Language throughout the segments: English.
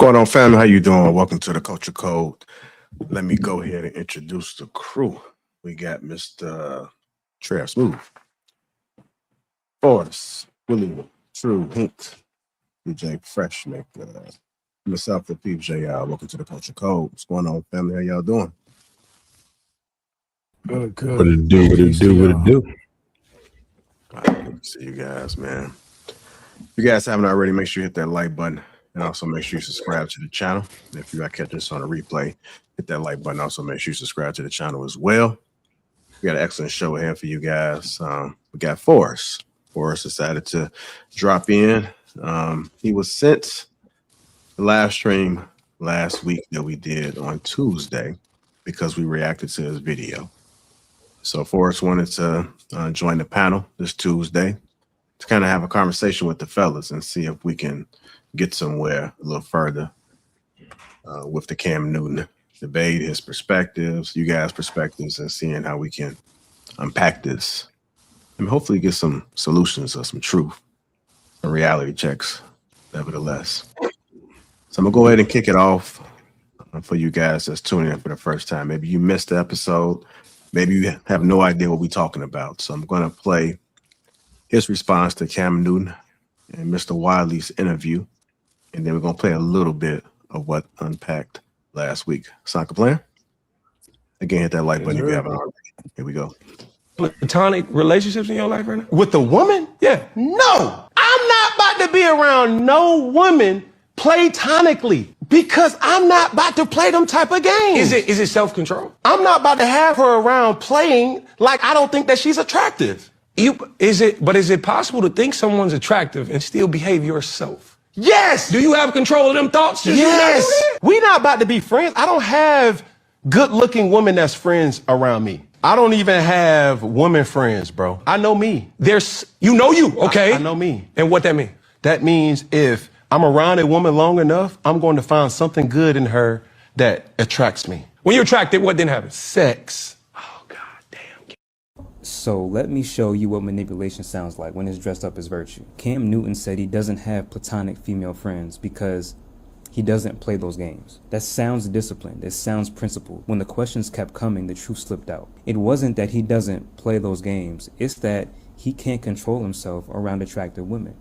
Going on, family? How you doing? Welcome to the Culture Code. Let me go ahead and introduce the crew. We got Mr. Trev Smooth, Forrest, Willie, True, Hint, DJ Freshman, myself, Lapeef JR. Welcome to the Culture Code. What's going on, family? How y'all doing? Good. What it do? What it do? What it do? Good to see you guys, man. If you guys haven't already, make sure you hit that like button. And also make sure you subscribe to the channel. If you got to catch this on a replay, hit that like button. Also make sure you subscribe to the channel as well. We got an excellent show ahead for you guys. We got Forrest. Forrest decided to drop in. He was sent the live stream last week that we did on Tuesday because we reacted to his video. So Forrest wanted to join the panel this Tuesday to kind of have a conversation with the fellas and see if we can get somewhere a little further with the Cam Newton debate, his perspectives, you guys' perspectives, and seeing how we can unpack this and hopefully get some solutions or some truth, some reality checks, nevertheless. So I'm gonna go ahead and kick it off for you guys that's tuning in for the first time. Maybe you missed the episode. Maybe you have no idea what we're talking about. So I'm gonna play his response to Cam Newton and Mr. Wiley's interview. And then we're going to play a little bit of what unpacked last week. Sound like a plan? Again, hit that like button if you haven't already. Here we go. Platonic relationships in your life right now? With the woman? Yeah. No, I'm not about to be around no woman platonically because I'm not about to play them type of games. Is it self-control? I'm not about to have her around playing like I don't think that she's attractive. Is it possible to think someone's attractive and still behave yourself? Yes. Do you have control of them thoughts? Yes. We not about to be friends. I don't have good-looking women that's friends around me. I don't even have women friends, bro. I know me. You know you, okay? I know me. And what that mean? That means if I'm around a woman long enough, I'm going to find something good in her that attracts me. When you're attracted, what then happens? Sex. So let me show you what manipulation sounds like when it's dressed up as virtue. Cam Newton said he doesn't have platonic female friends because he doesn't play those games. That sounds disciplined. It sounds principled. When the questions kept coming, the truth slipped out. It wasn't that he doesn't play those games. It's that he can't control himself around attractive women.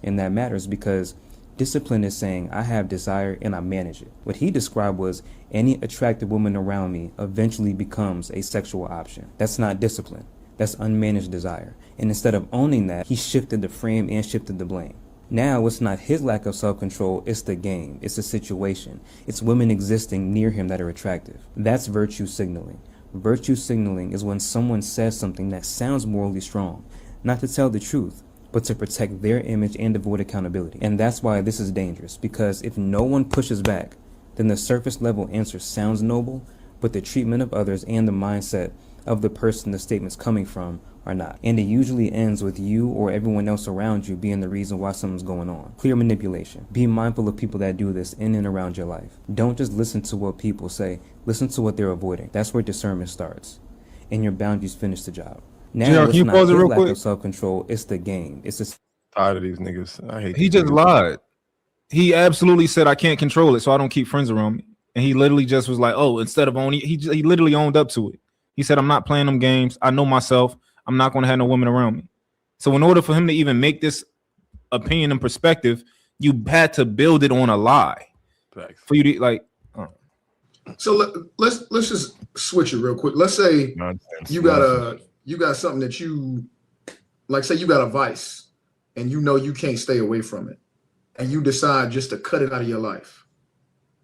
And that matters because discipline is saying I have desire and I manage it. What he described was any attractive woman around me eventually becomes a sexual option. That's not discipline. That's unmanaged desire. And instead of owning that, he shifted the frame and shifted the blame. Now it's not his lack of self-control, it's the game, it's the situation. It's women existing near him that are attractive. That's virtue signaling. Virtue signaling is when someone says something that sounds morally strong, not to tell the truth, but to protect their image and avoid accountability. And that's why this is dangerous, because if no one pushes back, then the surface level answer sounds noble, but the treatment of others and the mindset of the person the statement's coming from are not. And it usually ends with you or everyone else around you being the reason why something's going on. Clear manipulation. Be mindful of people that do this in and around your life. Don't just listen to what people say, listen to what they're avoiding. That's where discernment starts. And your boundaries finish the job. Now it's not his lack of self-control, it's the game. It's a Tired of these niggas. I hate He just lied. He absolutely said I can't control it, so I don't keep friends around me. And he literally just was like, oh, instead of owning, he literally owned up to it. He said, I'm not playing them games. I know myself. I'm not going to have no women around me. So in order for him to even make this opinion and perspective, you had to build it on a lie. Thanks. For you to like. So let's just switch it real quick. Let's say you got something that you like. Say you got a vice, and you know you can't stay away from it, and you decide just to cut it out of your life.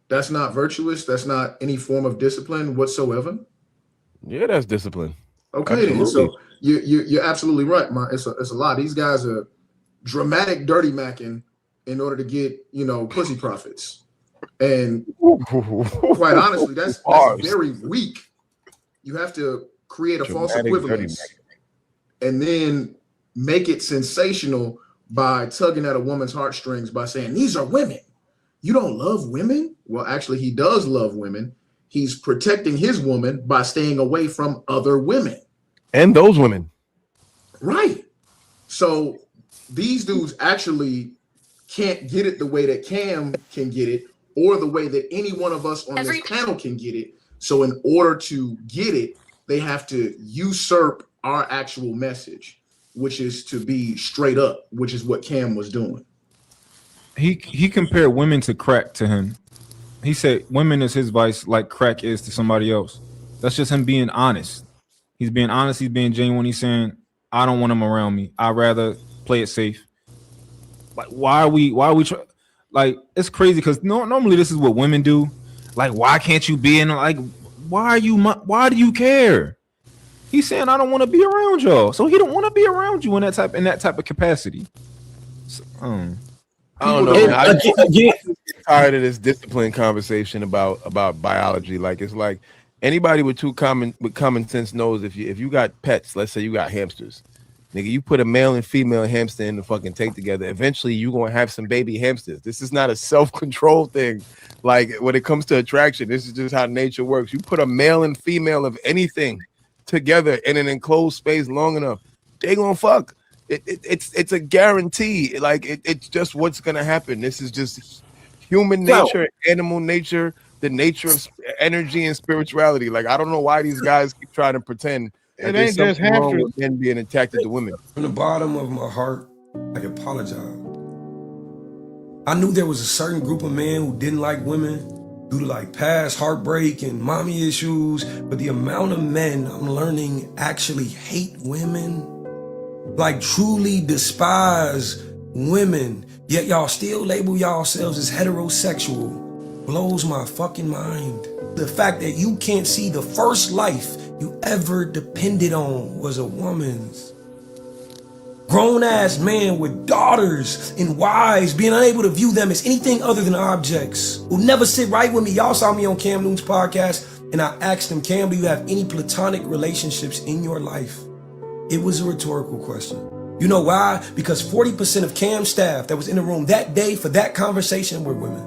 That's not virtuous. That's not any form of discipline whatsoever. Yeah, that's discipline. Okay, then. So you're absolutely right, man. It's a lot. These guys are dramatic dirty macking in order to get pussy profits, and quite honestly, that's very weak. You have to create a false equivalence and then make it sensational by tugging at a woman's heartstrings by saying these are women. You don't love women? Well, actually, he does love women. He's protecting his woman by staying away from other women. And those women. Right. So these dudes actually can't get it the way that Cam can get it, or the way that any one of us on this panel can get it. So in order to get it, they have to usurp our actual message, which is to be straight up, which is what Cam was doing. He compared women to crack to him. He said women is his vice like crack is to somebody else. That's just him being honest. He's being honest. He's being genuine. He's saying, I don't want him around me. I'd rather play it safe. Like, why are we like, it's crazy because normally this is what women do. Like, why can't you be in, like, why do you care? He's saying, I don't want to be around y'all. So he don't want to be around you in that type of capacity. So, I don't know. Man. I get tired of this discipline conversation about biology. Like, it's like anybody with common sense knows if you got pets, let's say you got hamsters, nigga, you put a male and female hamster in the fucking tank together, eventually you gonna have some baby hamsters. This is not a self-control thing. Like, when it comes to attraction, this is just how nature works. You put a male and female of anything together in an enclosed space long enough, they gonna fuck. It's a guarantee. Like, it's just what's gonna happen. This is just human nature, animal nature, the nature of energy and spirituality. Like, I don't know why these guys keep trying to pretend that there's something wrong with men being attracted to women. From the bottom of my heart, I apologize. I knew there was a certain group of men who didn't like women due to like past heartbreak and mommy issues, but the amount of men I'm learning actually hate women, like truly despise women, yet y'all still label yourselves as heterosexual, blows my fucking mind. The fact that you can't see the first life you ever depended on was a woman's. Grown-ass man with daughters and wives being unable to view them as anything other than objects will never sit right with me. Y'all saw me on Cam Newton's podcast and I asked him, Cam, do you have any platonic relationships in your life? It was a rhetorical question. You know why? Because 40% of Cam's staff that was in the room that day for that conversation were women.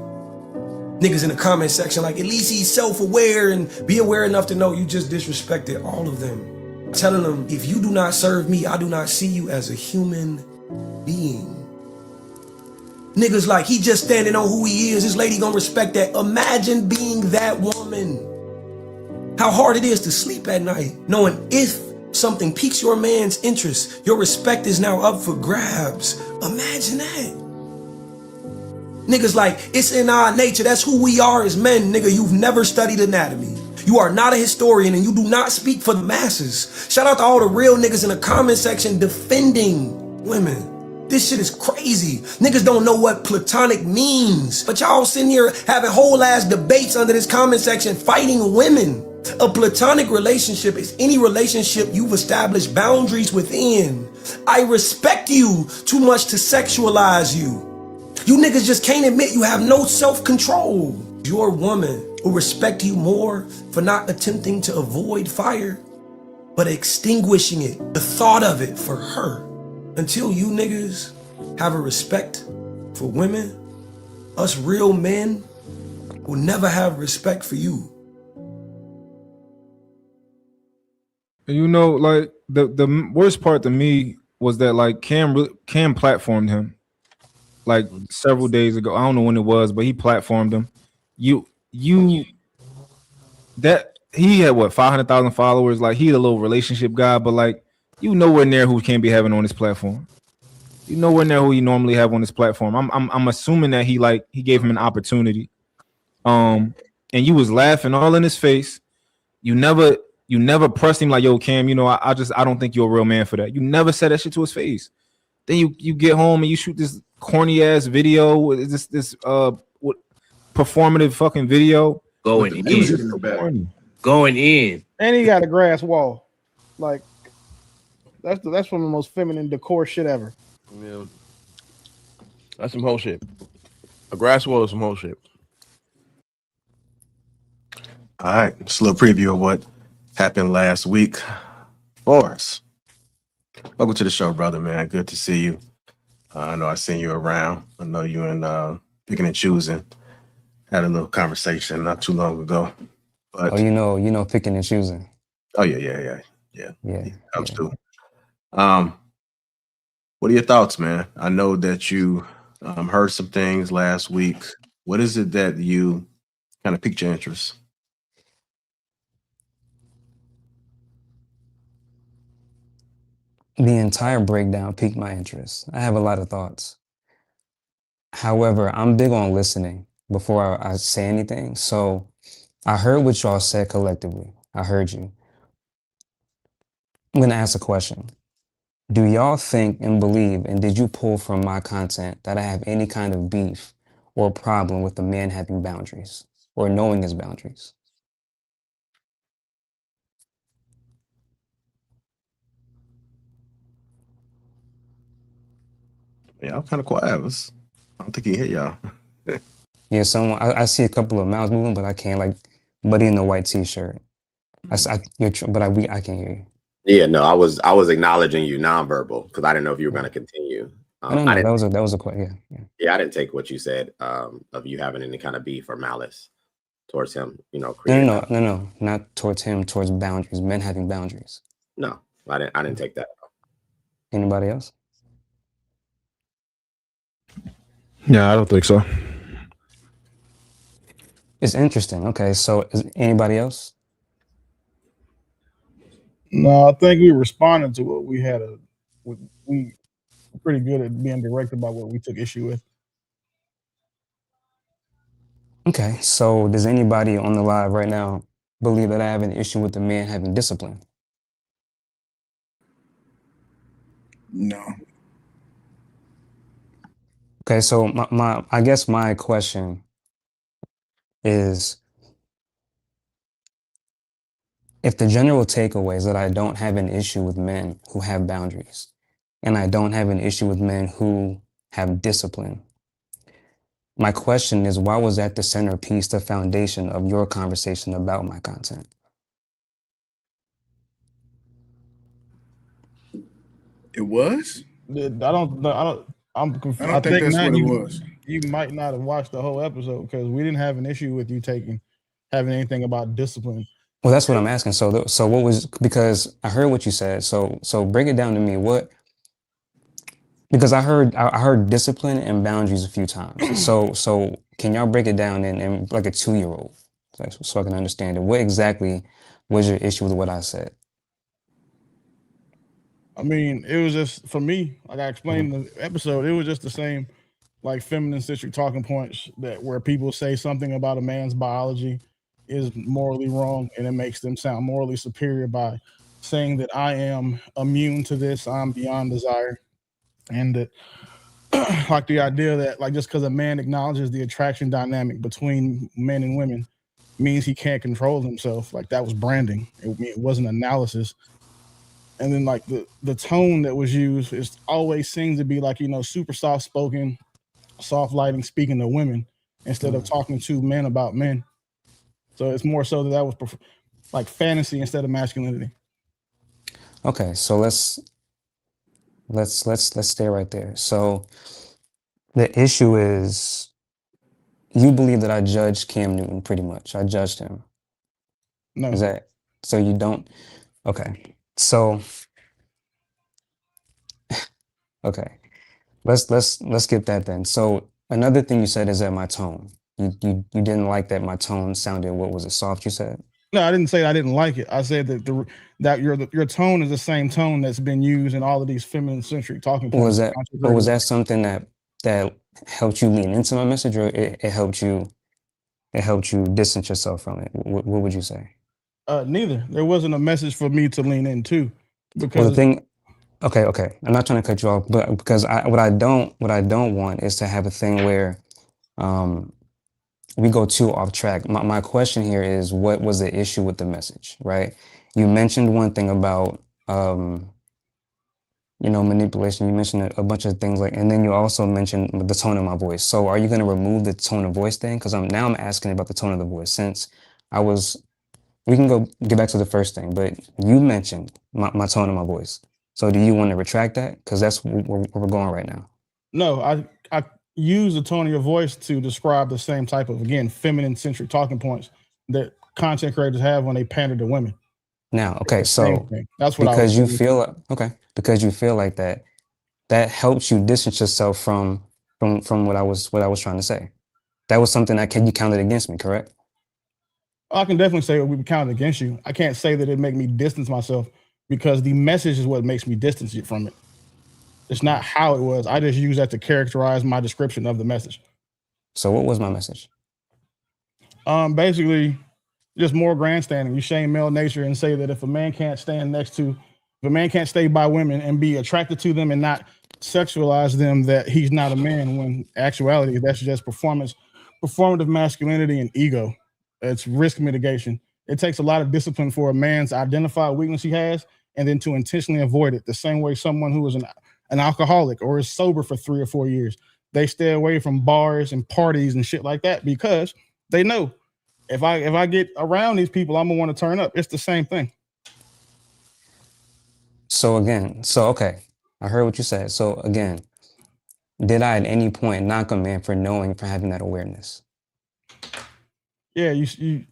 Niggas in the comment section like, at least he's self-aware and be aware enough to know you just disrespected all of them. Telling them, if you do not serve me, I do not see you as a human being. Niggas like, he just standing on who he is. This lady gonna respect that. Imagine being that woman. How hard it is to sleep at night, knowing if something piques your man's interest, your respect is now up for grabs. Imagine that. Niggas like, it's in our nature. That's who we are as men, nigga. You've never studied anatomy. You are not a historian and you do not speak for the masses. Shout out to all the real niggas in the comment section defending women. This shit is crazy. Niggas don't know what platonic means. But y'all sitting here having whole ass debates under this comment section fighting women. A platonic relationship is any relationship you've established boundaries within. I respect you too much to sexualize you. You niggas just can't admit you have no self-control. Your woman will respect you more for not attempting to avoid fire, but extinguishing it, the thought of it for her. Until you niggas have a respect for women, us real men will never have respect for you. You know, like the worst part to me was that like Cam platformed him like several days ago. I don't know when it was, but he platformed him. That he had what 500,000 followers. Like, he's a little relationship guy, but like, you nowhere near who can't be having on his platform. You nowhere near who you normally have on this platform. I'm assuming that he gave him an opportunity. And you was laughing all in his face. You never pressed him like, yo, Cam, you know, I don't think you're a real man for that. You never said that shit to his face. Then you get home and you shoot this corny ass video, this performative fucking video. Going in. And he got a grass wall. Like, that's one of the most feminine decor shit ever. Yeah. That's some whole shit. A grass wall is some whole shit. All right, just a little preview of what happened last week. Forrest, welcome to the show, brother, man. Good to see you. I know I seen you around. I know you in picking and choosing. Had a little conversation not too long ago. But you know, picking and choosing. Oh yeah. Helps too. What are your thoughts, man? I know that you heard some things last week What is it that you kind of piqued your interest? The entire breakdown piqued my interest. I have a lot of thoughts. However, I'm big on listening before I say anything. So I heard what y'all said collectively. I heard you. I'm going to ask a question. Do y'all think and believe, and did you pull from my content that I have any kind of beef or problem with a man having boundaries or knowing his boundaries? Yeah, I'm kind of quiet. I don't think he hit y'all. Yeah, I see a couple of mouths moving, but I can't, like Buddy in the white t-shirt. I can't hear you. Yeah, no, I was acknowledging you nonverbal because I didn't know if you were going to continue. No, that was a question. Yeah, I didn't take what you said of you having any kind of beef or malice towards him. No, not towards him. Towards boundaries, men having boundaries. No, I didn't take that. Anybody else? Yeah, I don't think so. It's interesting. Okay, so is anybody else? No, I think we responded to what we had. We pretty good at being direct about what we took issue with. Okay, so does anybody on the live right now believe that I have an issue with the man having discipline? No. Okay, so I guess my question is, if the general takeaway is that I don't have an issue with men who have boundaries, and I don't have an issue with men who have discipline, my question is, why was that the centerpiece, the foundation of your conversation about my content? It was? I'm confused. I don't think that's what it was. You might not have watched the whole episode because we didn't have an issue with you having anything about discipline. Well, that's what I'm asking. So what was, because I heard what you said. So break it down to me. Because I heard discipline and boundaries a few times. So can y'all break it down in like a 2-year-old, so I can understand it? What exactly was your issue with what I said? I mean, it was just, for me, like I explained in the episode, it was just the same, like, feminine-centric talking points where people say something about a man's biology is morally wrong, and it makes them sound morally superior by saying that I am immune to this, I'm beyond desire, and that, like, the idea that, like, just because a man acknowledges the attraction dynamic between men and women means he can't control himself. Like, that was branding. It wasn't analysis. And then, like, the tone that was used always seems to be like, super soft spoken, soft lighting, speaking to women instead of talking to men about men. So it's more so that was like fantasy instead of masculinity. Okay, so let's stay right there. So the issue is, you believe that I judged Cam Newton pretty much. I judged him. No. Is that, so you don't? Okay. So, okay, let's get that then. So another thing you said is that my tone. You didn't like that my tone sounded, what was it, soft? You said. No, I didn't say I didn't like it. I said that your tone is the same tone that's been used in all of these feminine-centric talking points. Was that something that helped you lean into my message, or it helped you distance yourself from it? What would you say? Neither. There wasn't a message for me to lean into, because the thing. Okay. I'm not trying to cut you off, but because what I don't want is to have a thing where we go too off track. My question here is, what was the issue with the message, right? You mentioned one thing about manipulation. You mentioned a bunch of things, and then you also mentioned the tone of my voice. So are you going to remove the tone of voice thing? Because I'm asking about the tone of the voice, since we can get back to the first thing, but you mentioned my tone of my voice. So do you want to retract that? Because that's where we're going right now. No, I use the tone of your voice to describe the same type of, again, feminine-centric talking points that content creators have when they pander to women. Now, okay, so that's what because you feel like that helps you distance yourself from what I was trying to say. that was something that you counted against me, correct? I can definitely say we counted against you. I can't say that it make me distance myself because the message is what makes me distance you from it. It's not how it was. I just use that to characterize my description of the message. So what was my message? Basically, just more grandstanding. You shame male nature and say that if a man can't stay by women and be attracted to them and not sexualize them, that he's not a man, when actuality, that's just performative masculinity and ego. It's risk mitigation. It takes a lot of discipline for a man to identify a weakness he has and then to intentionally avoid it. The same way someone who is an alcoholic or is sober for 3 or 4 years, they stay away from bars and parties and shit like that because they know if I get around these people, I'm gonna want to turn up. It's the same thing. So okay, I heard what you said. So again, did I at any point knock a man for having that awareness? Yeah,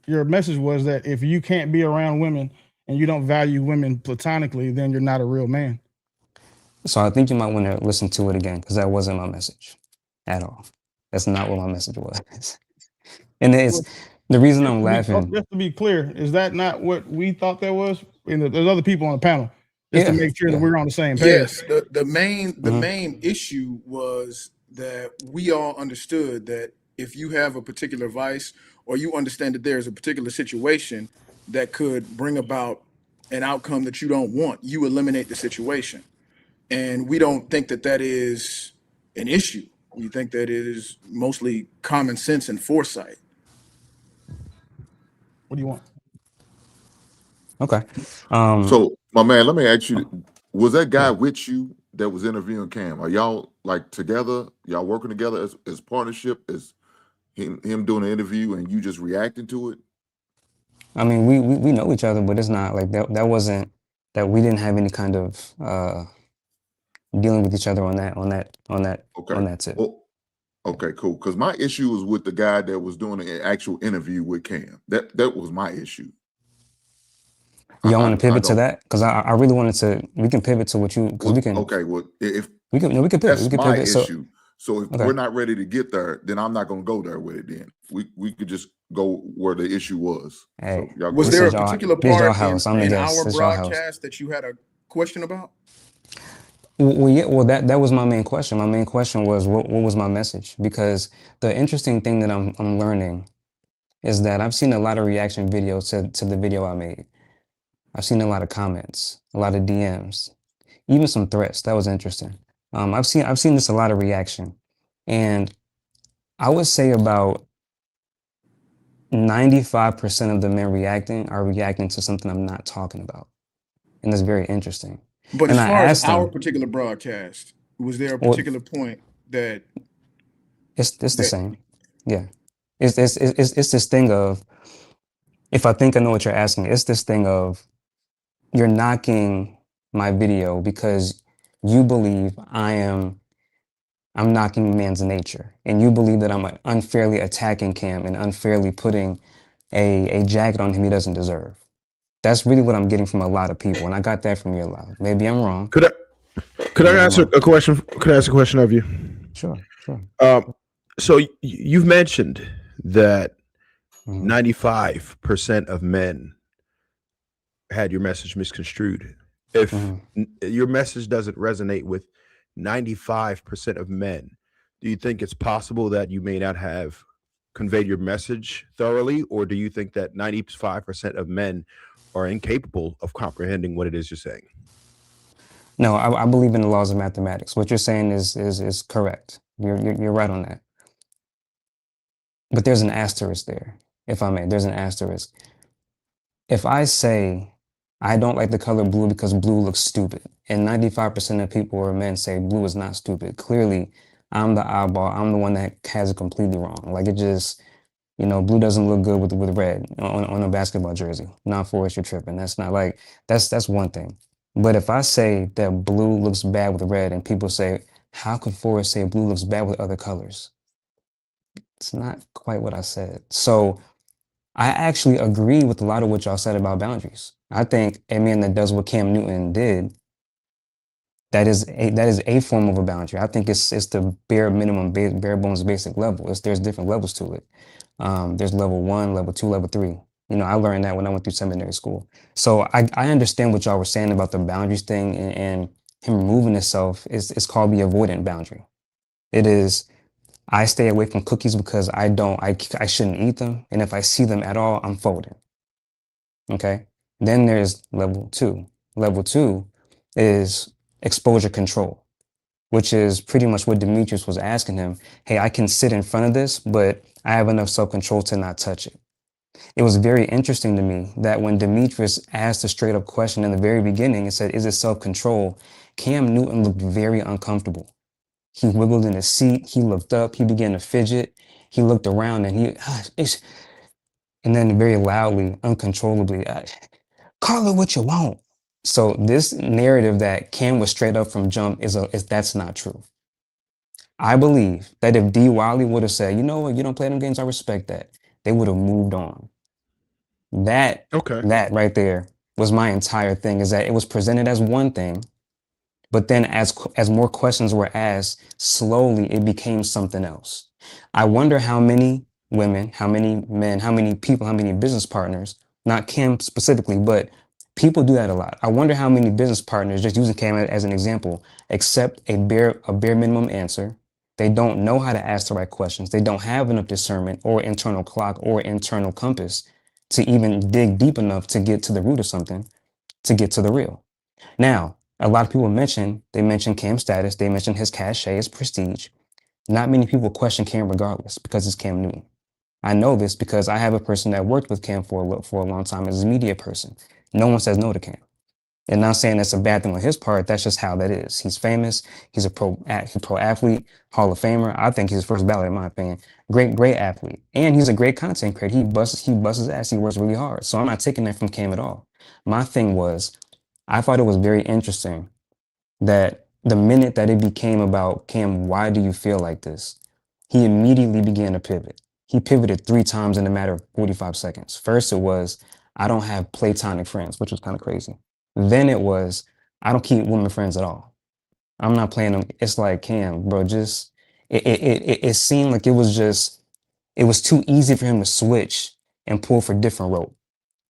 your message was that if you can't be around women and you don't value women platonically, then you're not a real man. So I think you might want to listen to it again because that wasn't my message at all. That's not what my message was. And it's the reason I'm laughing. Just to be clear, is that not what we thought that was? And there's other people on the panel. Just to make sure that we're on the same page. Yes, the main issue was that we all understood that if you have a particular vice or you understand that there's a particular situation that could bring about an outcome that you don't want, you eliminate the situation. And we don't think that that is an issue. We think that it is mostly common sense and foresight. What do you want? Okay. So, my man, let me ask you, was that guy with you that was interviewing Cam? Are y'all like together? Y'all working together as partnership, as him doing an interview and you just reacting to it? I mean, we know each other, but it's not like that wasn't that we didn't have any kind of dealing with each other on that tip. Well, okay, cool. Because my issue was with the guy that was doing an actual interview with Cam. That was my issue. Y'all want to pivot to that? Because I really wanted to. We can pivot to what you. Because we can. Okay. Well, if we can pivot. That's we can my pivot. issue. So if we're not ready to get there, then I'm not going to go there with it. Then we could just go where the issue was. Hey, so was there a particular part in our broadcast that you had a question about? Well, yeah. Well, that was my main question. My main question was what was my message? Because the interesting thing that I'm learning is that I've seen a lot of reaction videos to the video I made. I've seen a lot of comments, a lot of DMs, even some threats. That was interesting. I've seen this a lot of reaction, and I would say about 95% of the men reacting are reacting to something I'm not talking about, and that's very interesting. But and as far as our particular broadcast, was there a particular point that it's the same? Yeah, it's this thing of, if I think I know what you're asking, it's this thing of you're knocking my video because you believe I'm knocking man's nature, and you believe that I'm unfairly attacking Cam and unfairly putting a jacket on him he doesn't deserve. That's really what I'm getting from a lot of people, and I got that from you a lot. Maybe I'm wrong. Could I ask a question? Could I ask a question of you? Sure. So you've mentioned that 95% of men had your message misconstrued. If your message doesn't resonate with 95% of men, do you think it's possible that you may not have conveyed your message thoroughly, or do you think that 95% of men are incapable of comprehending what it is you're saying? No, I believe in the laws of mathematics. What you're saying is correct. You're right on that. But there's an asterisk there, if I may. There's an asterisk. If I say I don't like the color blue because blue looks stupid, and 95% of people or men say blue is not stupid, clearly I'm the oddball. I'm the one that has it completely wrong. Like, it just, blue doesn't look good with red on a basketball jersey. Not Forrest, you're tripping. That's not like, that's one thing. But if I say that blue looks bad with red and people say, how could Forrest say blue looks bad with other colors? It's not quite what I said. So I actually agree with a lot of what y'all said about boundaries. I think a man that does what Cam Newton did That is a form of a boundary. I think it's the bare minimum, bare bones, basic level. There's different levels to it. There's level 1, level 2, level 3. You know, I learned that when I went through seminary school. So I understand what y'all were saying about the boundaries thing and him removing himself is called the avoidant boundary. It is, I stay away from cookies because I shouldn't eat them. And if I see them at all, I'm folding. Okay. Then there's level 2. Level 2 is exposure control, which is pretty much what Demetrius was asking him. Hey, I can sit in front of this, but I have enough self-control to not touch it. It was very interesting to me that when Demetrius asked a straight up question in the very beginning and said, is it self-control? Cam Newton looked very uncomfortable. He wiggled in his seat. He looked up. He began to fidget. He looked around and and then very loudly, uncontrollably, call it what you want. So this narrative that Cam was straight up from jump is that's not true. I believe that if D. Wiley would have said, you know what, you don't play them games, I respect that, they would have moved on. That right there was my entire thing, is that it was presented as one thing, but then as more questions were asked, slowly it became something else. I wonder how many women, how many men, how many people, how many business partners, not Cam specifically, but people do that a lot. I wonder how many business partners, just using Cam as an example, accept a bare minimum answer. They don't know how to ask the right questions. They don't have enough discernment or internal clock or internal compass to even dig deep enough to get to the root of something, to get to the real. Now, a lot of people mention Cam's status. They mention his cachet, his prestige. Not many people question Cam regardless because it's Cam Newton. I know this because I have a person that worked with Cam for a long time as a media person. No one says no to Cam. And not saying that's a bad thing on his part. That's just how that is. He's famous. He's a pro athlete, Hall of Famer. I think he's first ballot in my opinion. Great athlete. And he's a great content creator. He busts his ass. He works really hard. So I'm not taking that from Cam at all. My thing was, I thought it was very interesting that the minute that it became about Cam, why do you feel like this? He immediately began to pivot. He pivoted 3 times in a matter of 45 seconds. First, it was, I don't have platonic friends, which was kind of crazy. Then it was, I don't keep women friends at all. I'm not playing them. It's like, Cam, bro, just, it seemed like it was too easy for him to switch and pull for different rope.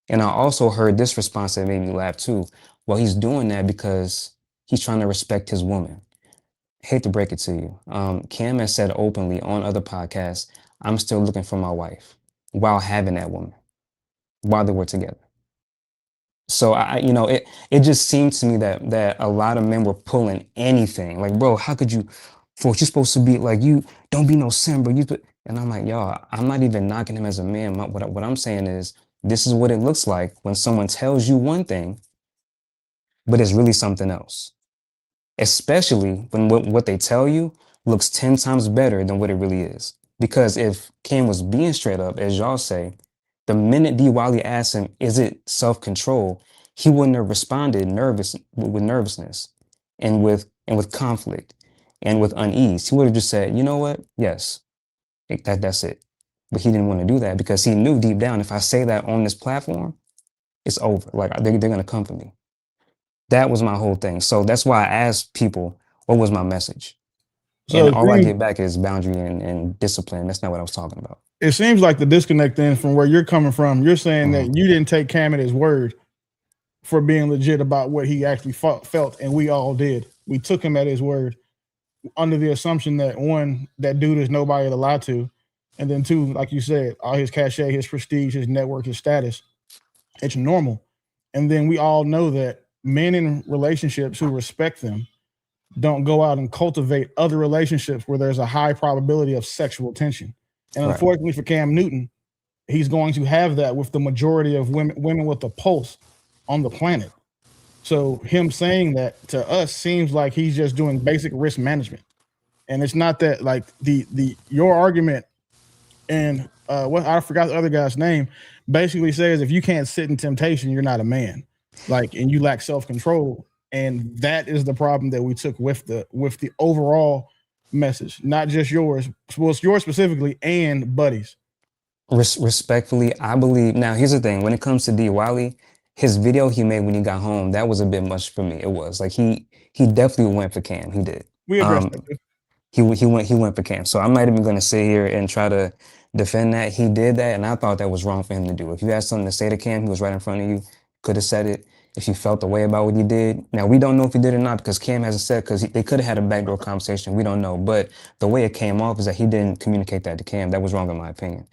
And I also heard this response that made me laugh too. Well, he's doing that because he's trying to respect his woman. Hate to break it to you. Cam has said openly on other podcasts, I'm still looking for my wife while having that woman, while they were together. So it just seemed to me that a lot of men were pulling anything. Like, bro, how could you, for what you're supposed to be like, you don't be no sin, bro. And I'm like, y'all, I'm not even knocking him as a man. What I'm saying is, this is what it looks like when someone tells you one thing, but it's really something else. Especially when what they tell you looks 10 times better than what it really is. Because if Cam was being straight up, as y'all say, the minute D. Wiley asked him, is it self-control, he wouldn't have responded with nervousness and with conflict and with unease. He would have just said, you know what? Yes, that's it. But he didn't want to do that because he knew deep down, if I say that on this platform, it's over. Like, they're going to come for me. That was my whole thing. So that's why I asked people, what was my message? So and all I get back is boundary and discipline. That's not what I was talking about. It seems like the disconnect then from where you're coming from. You're saying that you didn't take Cam at his word for being legit about what he actually felt, and we all did. We took him at his word under the assumption that, 1, that dude is nobody to lie to, and then 2, like you said, all his cachet, his prestige, his network, his status, it's normal. And then we all know that men in relationships who respect them don't go out and cultivate other relationships where there's a high probability of sexual tension. And unfortunately for Cam Newton, he's going to have that with the majority of women with a pulse on the planet. So him saying that to us seems like he's just doing basic risk management. And it's not that, like, your argument, and what I forgot the other guy's name, basically says if you can't sit in temptation, you're not a man. Like, and you lack self-control. And that is the problem that we took with the overall message, not just yours. Well, it's yours specifically and Buddy's. Respectfully, I believe, now here's the thing, when it comes to D. Wiley, his video he made when he got home, that was a bit much for me. It was like he definitely went for Cam. He did. We addressed that too. He went for Cam. So I'm not even going to sit here and try to defend that. He did that, and I thought that was wrong for him to do. If you had something to say to Cam, he was right in front of you, could have said it. If you felt the way about what he did, now we don't know if he did or not because Cam hasn't said, because they could have had a backdoor conversation. We don't know, but the way it came off is that he didn't communicate that to Cam. That was wrong in my opinion.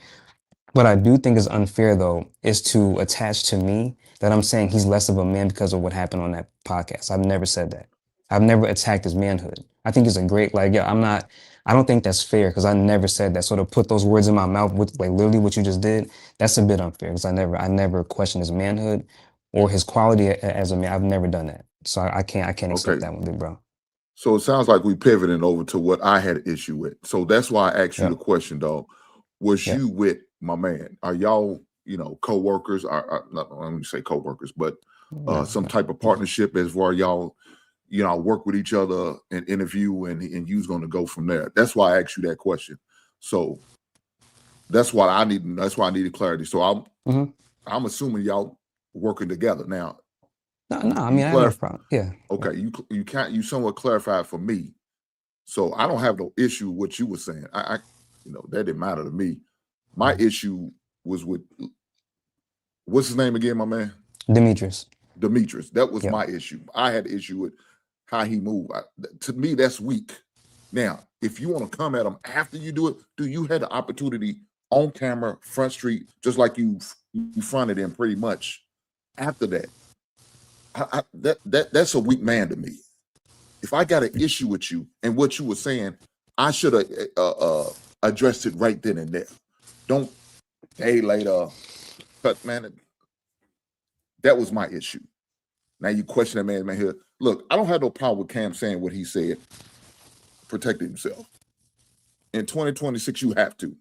What I do think is unfair, though, is to attach to me that I'm saying he's less of a man because of what happened on that podcast. I've never said that. I've never attacked his manhood. I think he's a great, like, yeah, I don't think that's fair because I never said that. So to put those words in my mouth with, like, literally what you just did, that's a bit unfair because I never questioned his manhood or his quality as a man. I've never done that. So I can't accept that one, big bro. So it sounds like we pivoting over to what I had an issue with. So that's why I asked you the question, dog. Was you with my man? Are y'all, co-workers? Not, let me say co-workers, but some type of partnership as where y'all, work with each other and interview and you's going to go from there. That's why I asked you that question. So that's why I needed clarity. So I'm assuming y'all working together now. No, I mean, I have no problem. Yeah. Okay, you somewhat clarified for me. So I don't have no issue with what you were saying. I that didn't matter to me. My issue was with, what's his name again, my man? Demetrius. That was my issue. I had an issue with how he moved. To me, that's weak. Now, if you want to come at him after you do it, you had the opportunity on camera, front street, just like you fronted him pretty much after that. That's a weak man to me. If I got an issue with you and what you were saying, I should have addressed it right then and there. Don't day later, but man, that was my issue. Now you question that man here. Look, I don't have no problem with Cam saying what he said, protecting himself. In 2026, you have to.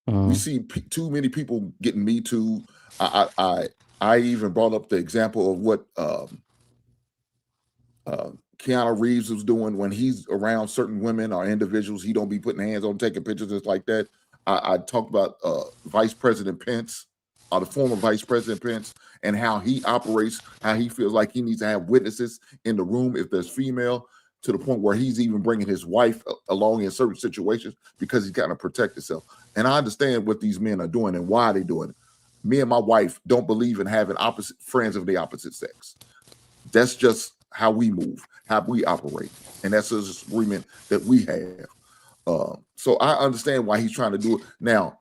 We see too many people getting Me Too. I even brought up the example of what Keanu Reeves was doing when he's around certain women or individuals. He don't be putting hands on, taking pictures just like that. I talked about Vice President Pence, or the former Vice President Pence, and how he operates, how he feels like he needs to have witnesses in the room if there's female, to the point where he's even bringing his wife along in certain situations because he's got to protect himself. And I understand what these men are doing and why they're doing it. Me and my wife don't believe in having friends of the opposite sex. That's just how we move, how we operate. And that's a disagreement that we have. So I understand why he's trying to do it. Now,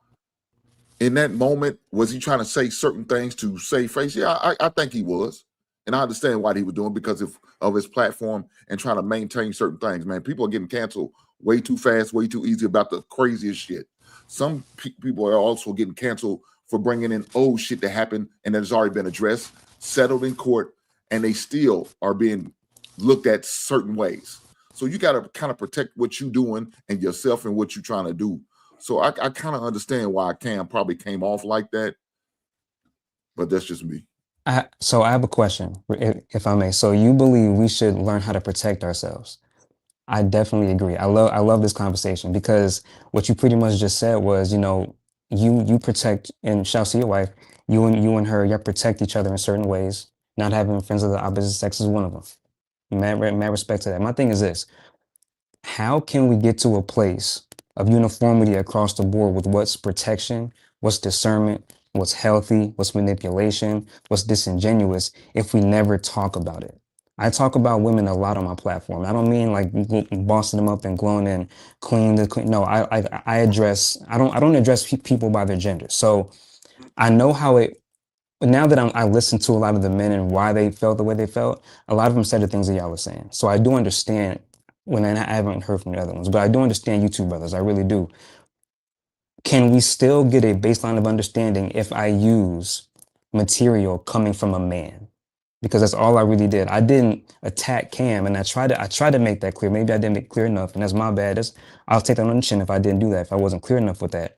in that moment, was he trying to say certain things to save face? Yeah, I think he was. And I understand why he was doing it because of his platform and trying to maintain certain things. Man, people are getting canceled way too fast, way too easy about the craziest shit. Some people are also getting canceled for bringing in old shit that happened and that has already been addressed, settled in court, and they still are being looked at certain ways. So you got to kind of protect what you're doing and yourself and what you're trying to do. So I kind of understand why Cam probably came off like that, but that's just me. So I have a question, if I may. So you believe we should learn how to protect ourselves? I definitely agree. I love this conversation because what you pretty much just said was, you protect, and shout out to your wife, you and her, you protect each other in certain ways. Not having friends of the opposite sex is one of them. Mad respect to that. My thing is this: how can we get to a place of uniformity across the board with what's protection, what's discernment, what's healthy, what's manipulation, what's disingenuous, if we never talk about it? I talk about women a lot on my platform. I don't mean like bossing them up and glowing and queen. No, I address. I don't address people by their gender. So I know how it. Now that I listen to a lot of the men and why they felt the way they felt, a lot of them said the things that y'all were saying. So I do understand. When I haven't heard from the other ones, but I do understand you two brothers. I really do. Can we still get a baseline of understanding if I use material coming from a man? Because that's all I really did. I didn't attack Cam, and I tried to make that clear. Maybe I didn't make it clear enough, and that's my bad. I'll take that on the chin if I didn't do that, if I wasn't clear enough with that.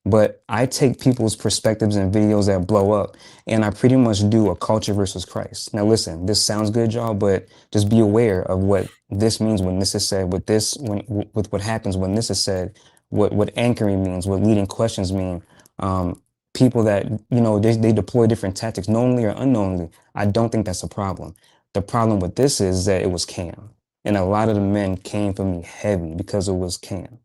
But I take people's perspectives and videos that blow up, and I pretty much do a culture versus Christ. Now, listen, this sounds good, y'all, but just be aware of what this means when this is said, with what happens when this is said, what anchoring means, what leading questions mean. people that, you know, they deploy different tactics, knowingly or unknowingly. I don't think that's a problem. The problem with this is that it was Cam. And a lot of the men came for me heavy because it was Cam.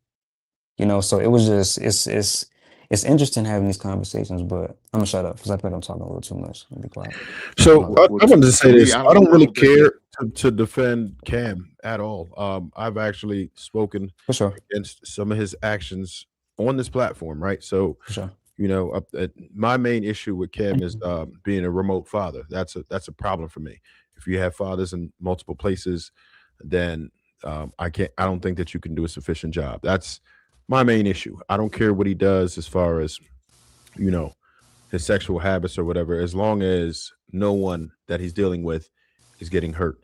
You know, so it was just, it's interesting having these conversations, but I'm gonna shut up because I think I'm talking a little too much. I'll be quiet. So I wanted to say this. I don't really think care to defend Cam at all. I've actually spoken For sure. against some of his actions on this platform, right? So, For sure. you know, my main issue with Cam is being a remote father. That's a problem for me. If you have fathers in multiple places, then I don't think that you can do a sufficient job. That's my main issue. I don't care what he does as far as, you know, his sexual habits or whatever, as long as no one that he's dealing with is getting hurt.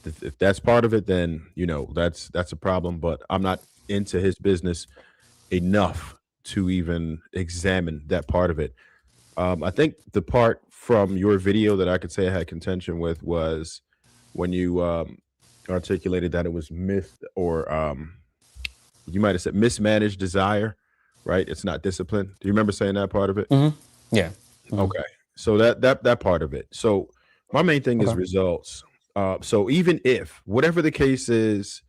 If that's part of it, then, you know, that's a problem. But I'm not into his business enough to even examine that part of it. I think the part from your video that I could say I had contention with was when you articulated that it was you might have said mismanaged desire, right? It's not discipline. Do you remember saying that part of it? Yeah. Okay. So that part of it. So my main thing is results. So even if whatever the case is,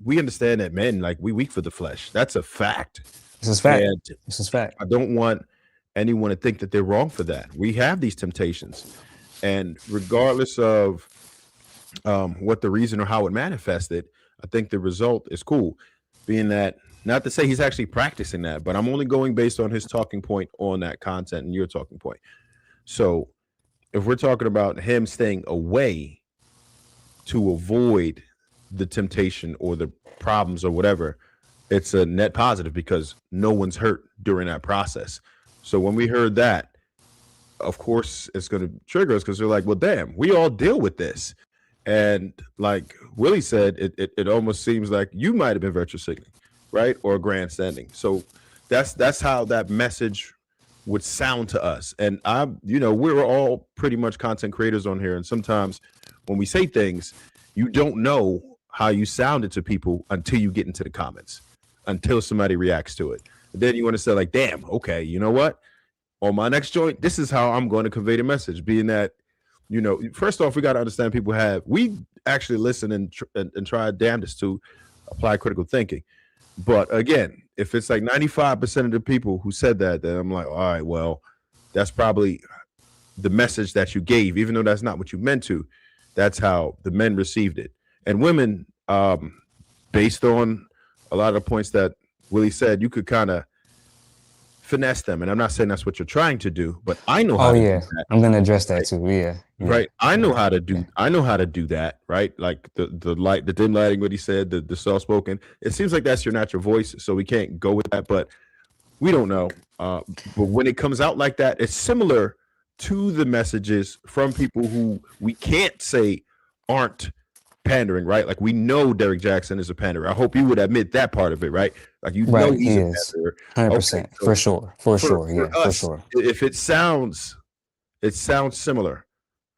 we understand that men, like, we weak for the flesh. That's a fact. This is fact. And This is fact. I don't want anyone to think that they're wrong for that. We have these temptations, and regardless of what the reason or how it manifested, I think the result is cool. Being that, not to say he's actually practicing that, but I'm only going based on his talking point on that content and your talking point. So if we're talking about him staying away to avoid the temptation or the problems or whatever, it's a net positive because no one's hurt during that process. So when we heard that, of course, it's going to trigger us because they're like, well, damn, we all deal with this. And like Willie said, it almost seems like you might have been virtue signaling, right? Or grandstanding. So that's how that message would sound to us. And we're all pretty much content creators on here. And sometimes when we say things, you don't know how you sounded to people until you get into the comments, until somebody reacts to it. Then you want to say like, damn, okay, you know what? On my next joint, this is how I'm going to convey the message, being that, you know, first off, we got to understand we actually listen and try our damnedest to apply critical thinking. But again, if it's like 95% of the people who said that, then I'm like, all right, well, that's probably the message that you gave, even though that's not what you meant to. That's how the men received it. And women, based on a lot of the points that Willie said, you could kind of finesse them. And I'm not saying that's what you're trying to do, but I know how to do that. I'm gonna address that too. Yeah. Right. I know how to do that, right? Like the dim lighting, what he said, the soft spoken. It seems like that's your natural voice, so we can't go with that, but we don't know. But when it comes out like that, it's similar to the messages from people who we can't say aren't pandering, right? Like we know Derek Jackson is a panderer. I hope you would admit that part of it, right? Like he's a panderer. 100%. For sure. For sure. If it sounds similar.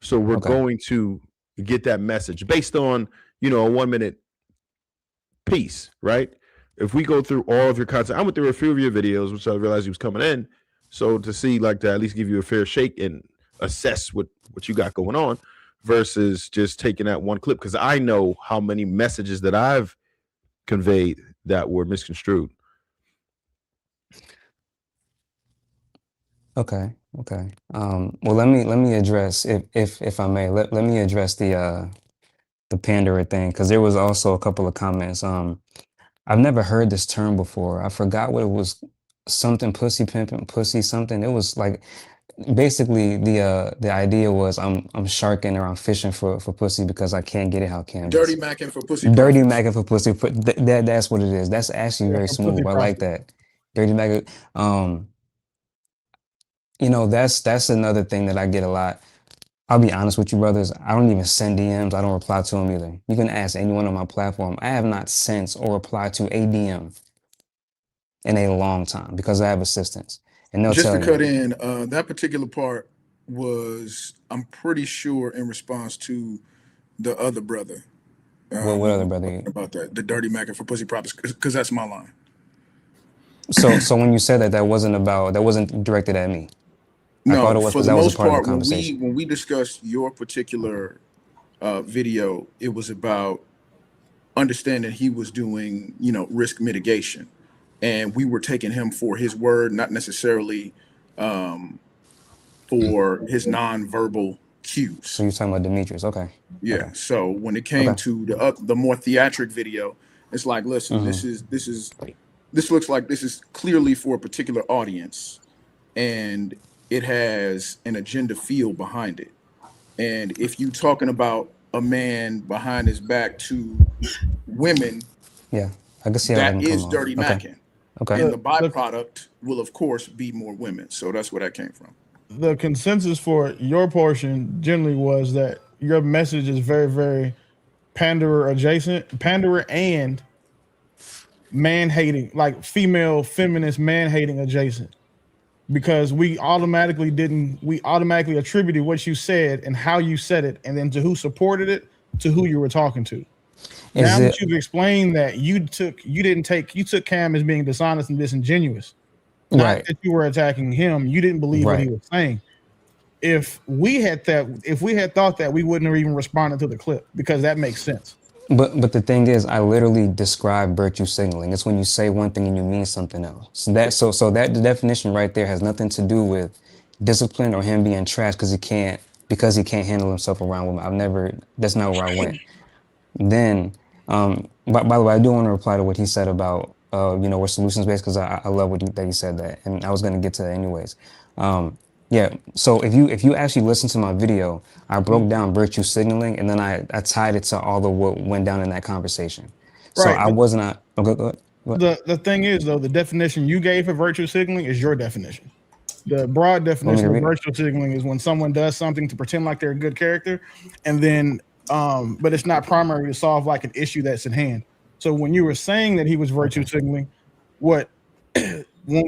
So we're going to get that message based on, you know, a 1 minute piece, right? If we go through all of your content, I went through a few of your videos, which I realized he was coming in. So to see, like, to at least give you a fair shake and assess what you got going on versus just taking that one clip. Because I know how many messages that I've conveyed that were misconstrued. Okay. Well, let me address, if I may, let me address the panderer thing, because there was also a couple of comments. I've never heard this term before. I forgot what it was. Something pussy pimping, pussy something. It was like basically the idea was I'm sharking or I'm fishing for pussy because I can't get it how Cam Dirty macking for pussy. Dirty macking for pussy. That's what it is. That's actually very smooth. I like that. Dirty macking. You know, that's another thing that I get a lot. I'll be honest with you, brothers. I don't even send DMs. I don't reply to them either. You can ask anyone on my platform. I have not sent or replied to a DM in a long time because I have assistants. And they'll just tell to cut you. in, that particular part was, I'm pretty sure, in response to the other brother. What other brother? About that, the dirty macking for pussy props, because that's my line. So when you said that, that wasn't directed at me. I thought No, it was for because the that was a most part of part, the conversation. when we discussed your particular video, it was about understanding he was doing, risk mitigation, and we were taking him for his word, not necessarily for his nonverbal cues. So you're talking about Demetrius, okay? Yeah. Okay. So when it came to the more theatric video, it's like, listen, this looks like this is clearly for a particular audience, and it has an agenda feel behind it. And if you talking about a man behind his back to women, Yeah, I can see how that can is come dirty off. macking. Okay. And the byproduct will, of course, be more women. So that's where that came from. The consensus for your portion generally was that your message is very, very panderer adjacent, panderer and man hating, like female feminist man hating adjacent. Because we automatically attributed what you said and how you said it, and then to who supported it, to who you were talking to. Now that you've explained that you took Cam as being dishonest and disingenuous, not that you were attacking him, you didn't believe what he was saying. If we had thought that, we wouldn't have even responded to the clip, because that makes sense. But the thing is, I literally describe virtue signaling. It's when you say one thing and you mean something else. So that the definition right there has nothing to do with discipline or him being trash because he can't handle himself around women. That's not where I went. Then, by the way, I do want to reply to what he said about we're solutions based, because I love that he said that, and I was going to get to that anyways. Yeah, so if you actually listen to my video, I broke down virtue signaling, and then I tied it to all of what went down in that conversation. So Right. I was not. Okay, go ahead. The thing is, though, the definition you gave for virtue signaling is your definition. The broad definition of virtue signaling is when someone does something to pretend like they're a good character, and then but it's not primary to solve like an issue that's at hand. So when you were saying that he was virtue signaling,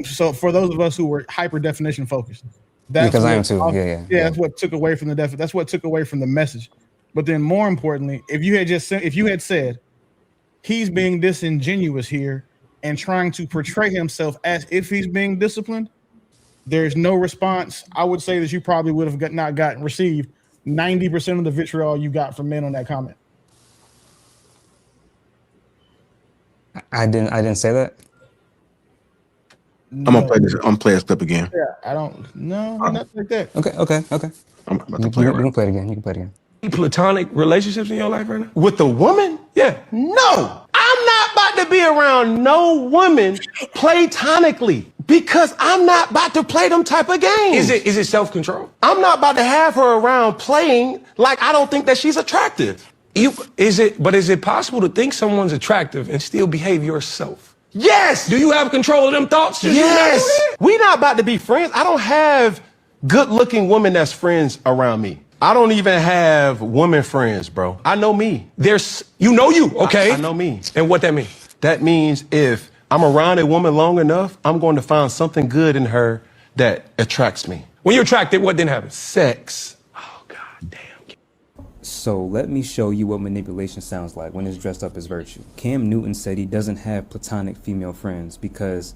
so for those of us who were hyper definition focused, because I am too. Yeah. That's what took away from that's what took away from the message. But then more importantly, if you had said he's being disingenuous here and trying to portray himself as if he's being disciplined, there's no response. I would say that you probably would have not received 90% of the vitriol you got from men on that comment. I didn't say that. No. I'm gonna play this. I'm gonna play this clip again. Yeah, I don't. No, not like that. Okay. I'm about to play it. You can play it again. You can play it again. Platonic relationships in your life right now? With a woman? Yeah. No, I'm not about to be around no woman platonically, because I'm not about to play them type of games. Is it self-control? I'm not about to have her around playing like I don't think that she's attractive. Is it possible to think someone's attractive and still behave yourself? Yes. Do you have control of them thoughts? Yes. We not about to be friends. I don't have good-looking women that's friends around me. I don't even have women friends, bro. I know me. You know you, okay? I know me. And what that mean? That means if I'm around a woman long enough, I'm going to find something good in her that attracts me. When you're attracted, what didn't happen? Sex. Oh, God damn. So let me show you what manipulation sounds like when it's dressed up as virtue. Cam Newton said he doesn't have platonic female friends because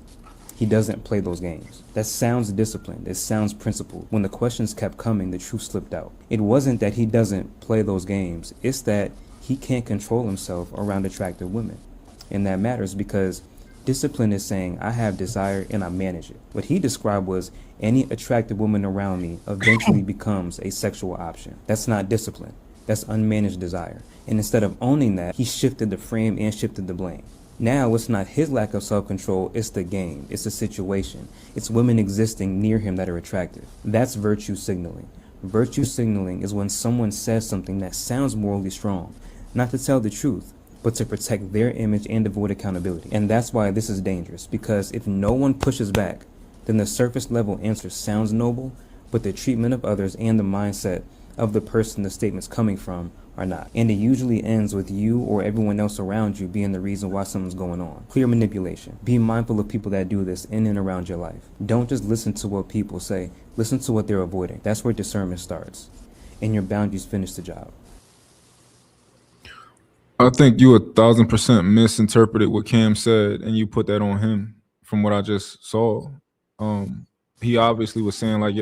he doesn't play those games. That sounds disciplined. It sounds principled. When the questions kept coming, the truth slipped out. It wasn't that he doesn't play those games. It's that he can't control himself around attractive women. And that matters because discipline is saying, I have desire and I manage it. What he described was any attractive woman around me eventually becomes a sexual option. That's not discipline. That's unmanaged desire. And instead of owning that, he shifted the frame and shifted the blame. Now it's not his lack of self-control, it's the game, it's the situation. It's women existing near him that are attractive. That's virtue signaling. Virtue signaling is when someone says something that sounds morally strong, not to tell the truth, but to protect their image and avoid accountability. And that's why this is dangerous, because if no one pushes back, then the surface level answer sounds noble, but the treatment of others and the mindset of the person the statement's coming from are not. And it usually ends with you or everyone else around you being the reason why something's going on. Clear manipulation. Be mindful of people that do this in and around your life. Don't just listen to what people say. Listen to what they're avoiding. That's where discernment starts. And your boundaries finish the job. I think you 1,000% misinterpreted what Cam said, and you put that on him from what I just saw. He obviously was saying like,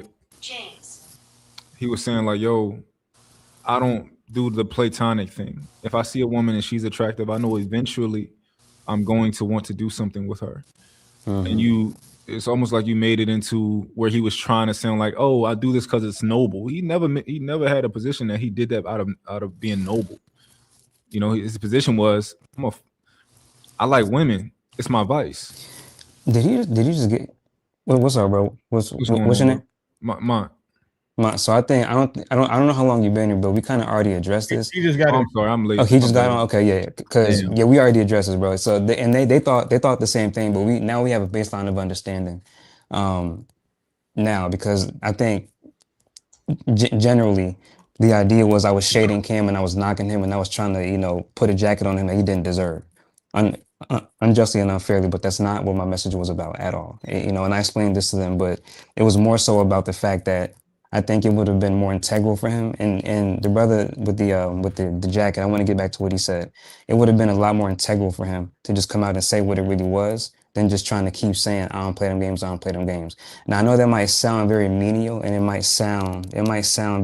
he was saying like, yo, I don't do the platonic thing. If I see a woman and she's attractive, I know eventually I'm going to want to do something with her. And it's almost like you made it into where he was trying to sound like, oh, I do this because it's noble. He never had a position that he did that out of being noble. You know, his position was, I like women. It's my vice. Did you just get what's up, bro? What's your name? So I think I don't know how long you've been here, but we kind of already addressed this. He just got I'm sorry, I'm late. Oh, he just got on. Okay, yeah, because we already addressed this, bro. So they thought the same thing, but we have a baseline of understanding now, because I think generally the idea was I was shading Cam and I was knocking him and I was trying to put a jacket on him that he didn't deserve, unjustly and unfairly. But that's not what my message was about at all. And I explained this to them, but it was more so about the fact that I think it would have been more integral for him. And the brother with the jacket, I want to get back to what he said. It would have been a lot more integral for him to just come out and say what it really was than just trying to keep saying, I don't play them games, I don't play them games. Now I know that might sound very menial and it might sound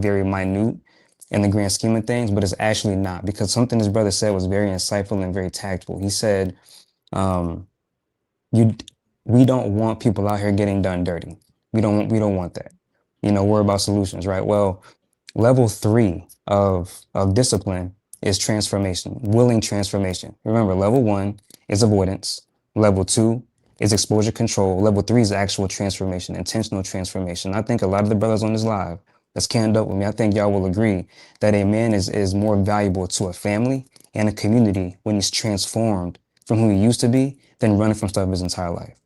very minute in the grand scheme of things, but it's actually not, because something his brother said was very insightful and very tactful. He said, we don't want people out here getting done dirty. We don't want that. We're about solutions, right? Well, level 3 of discipline is transformation, willing transformation. Remember, level 1 is avoidance. Level 2 is exposure control. Level 3 is actual transformation, intentional transformation. I think a lot of the brothers on this live that's canned up with me, I think y'all will agree that a man is more valuable to a family and a community when he's transformed from who he used to be than running from stuff his entire life.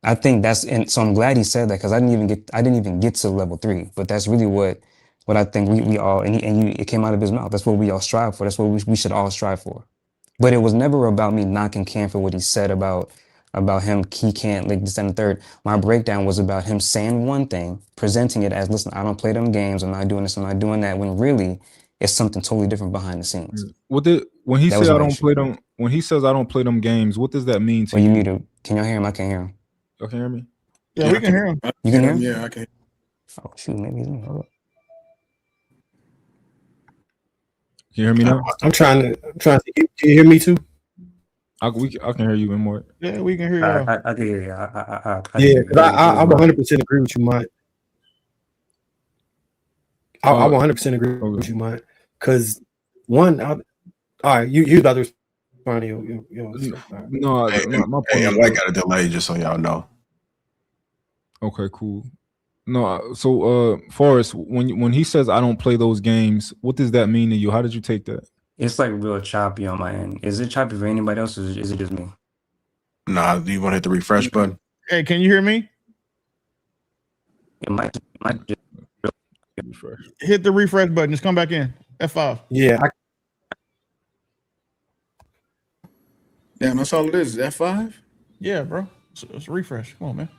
I think and so I'm glad he said that, because I didn't even get to level 3, but that's really what I think we all, it came out of his mouth. That's what we all strive for. That's what we should all strive for. But it was never about me knocking Cam for what he said about him. He can't, like, this and the third. My breakdown was about him saying one thing, presenting it as, listen, I don't play them games. I'm not doing this. I'm not doing that. When really it's something totally different behind the scenes. When he says I don't play them games, what does that mean to you? You muted. Can y'all hear him? I can't hear him. Y'all can hear me? Yeah, we can hear him. You can hear him? Yeah, I can. Oh shoot, maybe he's in. Hold up. Can you hear me now? I'm trying to. Can you hear me too? I can hear you in more. Yeah, we can hear you. I can hear you. Yeah, because I 100% agree with you, Mike. I 100% agree with you, Mike. Because one, all right, you about to respond to your No, my point. I got a delay, just so y'all know. Okay, cool. No, so Forrest, when he says I don't play those games, what does that mean to you? How did you take that? It's like real choppy on my end. Is it choppy for anybody else, or is it just me? Nah, do you want to hit the refresh button? Hey, can you hear me? It might just refresh. Hit the refresh button. Just come back in. F5. Yeah. Damn, that's all it is. F5? Yeah, bro. It's refresh. Come on, man.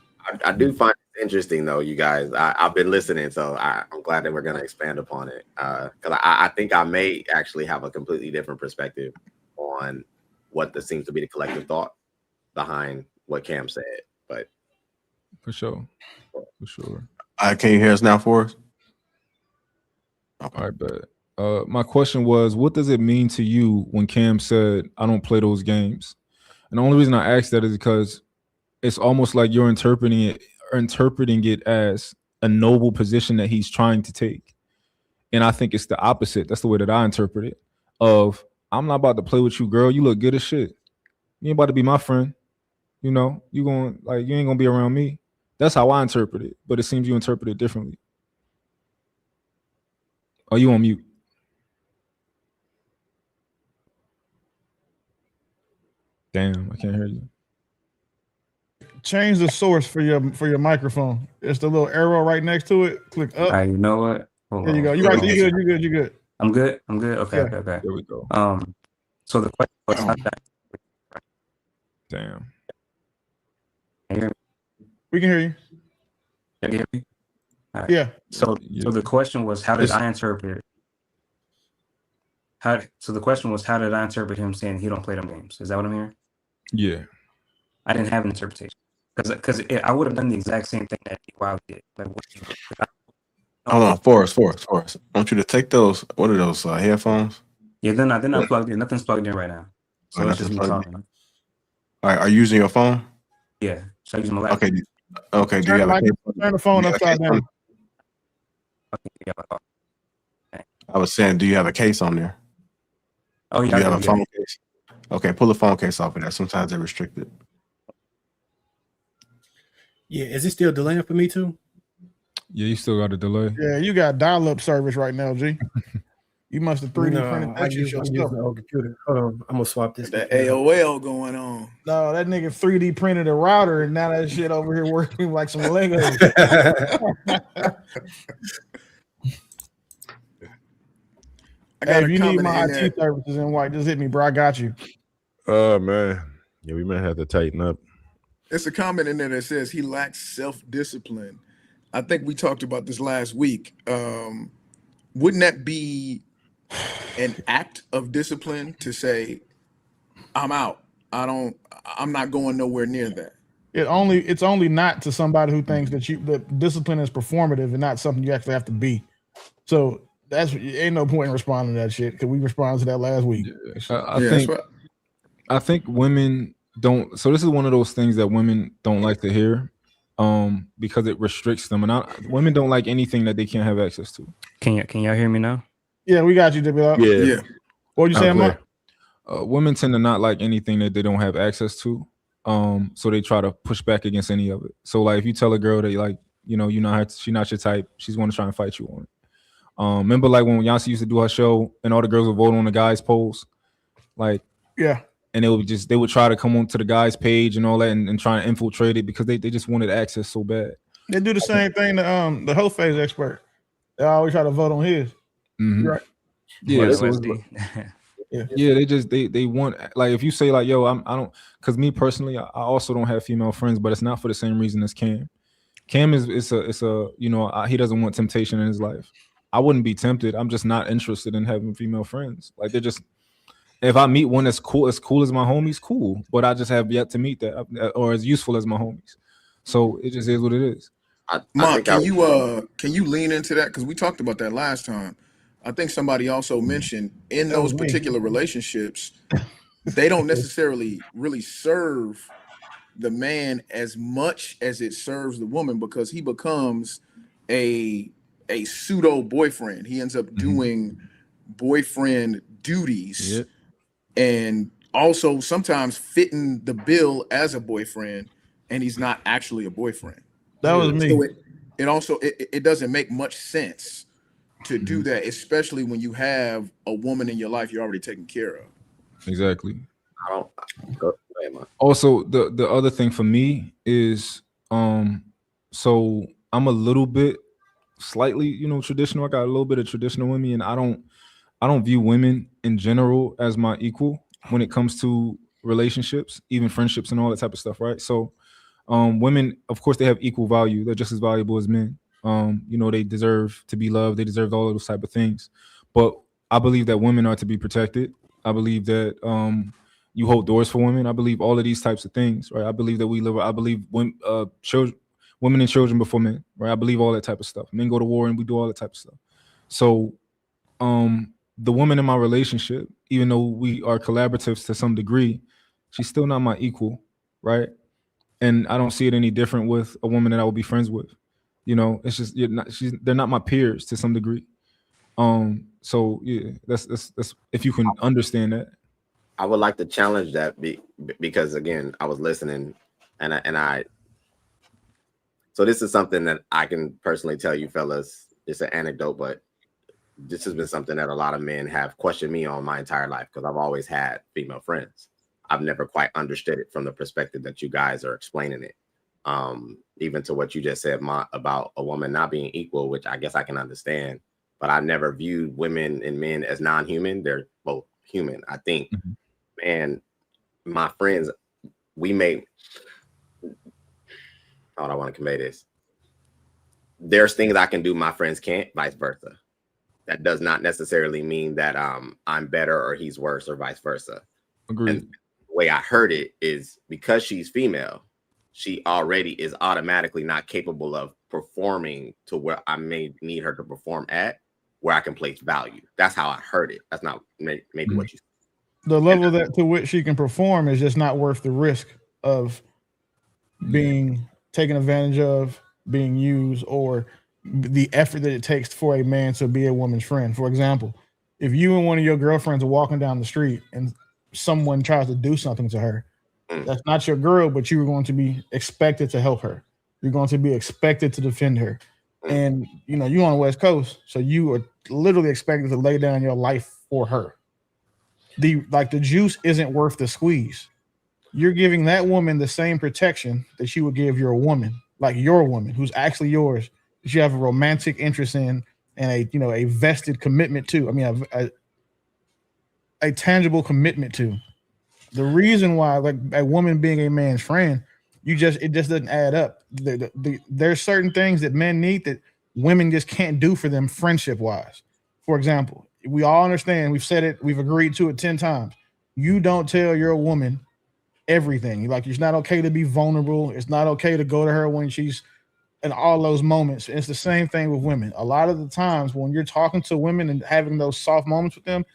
I do find it interesting, though, you guys. I've been listening, so I'm glad that we're going to expand upon it. Because I think I may actually have a completely different perspective on what seems to be the collective thought behind what Cam said. But for sure. Can you hear us now, Forrest? All right, bet. My question was, what does it mean to you when Cam said, I don't play those games? And the only reason I asked that is because it's almost like you're interpreting it as a noble position that he's trying to take. And I think it's the opposite. That's the way that I interpret it. Of, I'm not about to play with you, girl. You look good as shit. You ain't about to be my friend. You know, you ain't gonna be around me. That's how I interpret it. But it seems you interpret it differently. Are you on mute? Damn, I can't hear you. Change the source for your microphone. It's the little arrow right next to it. Click up. All right, you know what? There you go. You right. You good. I'm good. Okay, Yeah. okay. There we go. So the question was, Damn. Can you hear me? We can hear you. Can you hear me? All right. Yeah. So the question was, how did I interpret it? How did I interpret him saying he don't play them games? Is that what I'm hearing? Yeah. I didn't have an interpretation. Because I would have done the exact same thing that Wiley did. Like, what you, Hold on, Forrest. I want you to take those. What are those headphones? Yeah, they're not plugged in. Nothing's plugged in right now. So it's just me talking. All right, are you using your phone? Yeah. So I use my laptop. Okay. Do you have a case? Turn the phone upside down. I was saying, do you have a case on there? Oh, yeah. Do you have a phone case? Okay, pull the phone case off of that. Sometimes they're restricted. Yeah, is it still delaying for me too? Yeah, you still got a delay. Yeah, you got dial-up service right now, G. You must have 3D printed that shit yourself. The old computer. Hold on, I'm gonna swap this. That AOL going on. No, that nigga 3D printed a router, and now that shit over here working like some Legos. Hey, if you need my IT services in white, just hit me, bro. I got you. Oh man, yeah, we might have to tighten up. It's a comment in there that says he lacks self-discipline. I think we talked about this last week. Wouldn't that be an act of discipline to say, I'm out. I'm not going nowhere near that. It's only not to somebody who thinks that discipline is performative and not something you actually have to be. So ain't no point in responding to that shit because we responded to that last week. I think women don't. So this is one of those things that women don't like to hear, because it restricts them, and women don't like anything that they can't have access to. Can y'all hear me now? Yeah, we got you, WL. Yeah. What you saying, Mark? Women tend to not like anything that they don't have access to, so they try to push back against any of it. So like if you tell a girl that she's not your type, she's going to try and fight you on it. Remember like when Yancy used to do her show and all the girls would vote on the guys' polls, like yeah. And they would try to come onto the guy's page and all that and try and infiltrate it because they just wanted access so bad. They do the same thing to the health phase expert. They always try to vote on his. Mm-hmm. Right. Yeah. They want, like, if you say like, yo, I don't, because me personally, I also don't have female friends, but it's not for the same reason as Cam. Cam is he doesn't want temptation in his life. I wouldn't be tempted. I'm just not interested in having female friends. Like they're just. If I meet one that's cool as my homies, cool. But I just have yet to meet that or as useful as my homies. So it just is what it is. Mark, can you lean into that? Because we talked about that last time. I think somebody also mentioned in those particular relationships, they don't necessarily really serve the man as much as it serves the woman because he becomes a pseudo boyfriend. He ends up doing boyfriend duties. Yep. And also sometimes fitting the bill as a boyfriend, and he's not actually a boyfriend. That was me. So it doesn't make much sense to do that, especially when you have a woman in your life you're already taking care of. Exactly. Go ahead, man. Also, the other thing for me is, so I'm a little bit slightly, traditional. I got a little bit of traditional in me, and I don't view women in general as my equal when it comes to relationships, even friendships and all that type of stuff, right? So women, of course, they have equal value. They're just as valuable as men. They deserve to be loved. They deserve all of those type of things. But I believe that women are to be protected. I believe that you hold doors for women. I believe all of these types of things, right? I believe that I believe women and children before men, right? I believe all that type of stuff. Men go to war and we do all that type of stuff. So the woman in my relationship, even though we are collaboratives to some degree, she's still not my equal, right? And I don't see it any different with a woman that I would be friends with. It's just they're not my peers to some degree. So yeah, that's if you can understand that. I would like to challenge that because again, I was listening and I. So this is something that I can personally tell you, fellas. It's an anecdote, but this has been something that a lot of men have questioned me on my entire life because I've always had female friends. I've never quite understood it from the perspective that you guys are explaining it. Even to what you just said about a woman not being equal, which I guess I can understand, but I never viewed women and men as non-human. They're both human. I think, man, my friends, how do I want to convey this? There's things I can do my friends can't, vice versa. That does not necessarily mean that I'm better or he's worse or vice versa. Agreed. And the way I heard it is because she's female, she already is automatically not capable of performing to where I may need her to perform at, where I can place value. That's how I heard it. That's not maybe what you said. The level that to which she can perform is just not worth the risk of being taken advantage of, being used, or the effort that it takes for a man to be a woman's friend. For example, if you and one of your girlfriends are walking down the street and someone tries to do something to her, that's not your girl, but you are going to be expected to help her. You're going to be expected to defend her. And you're on the West Coast, so you are literally expected to lay down your life for her. The juice isn't worth the squeeze. You're giving that woman the same protection that you would give your woman, like your woman, who's actually yours, that you have a romantic interest in and a vested commitment to. I mean, a tangible commitment to. The reason why, like a woman being a man's friend, it just doesn't add up. There's certain things that men need that women just can't do for them friendship wise. For example, we all understand, we've said it, we've agreed to it 10 times. You don't tell your woman everything. Like, it's not okay to be vulnerable. It's not okay to go to her when she's in all those moments. It's the same thing with women. A lot of the times when you're talking to women and having those soft moments with them,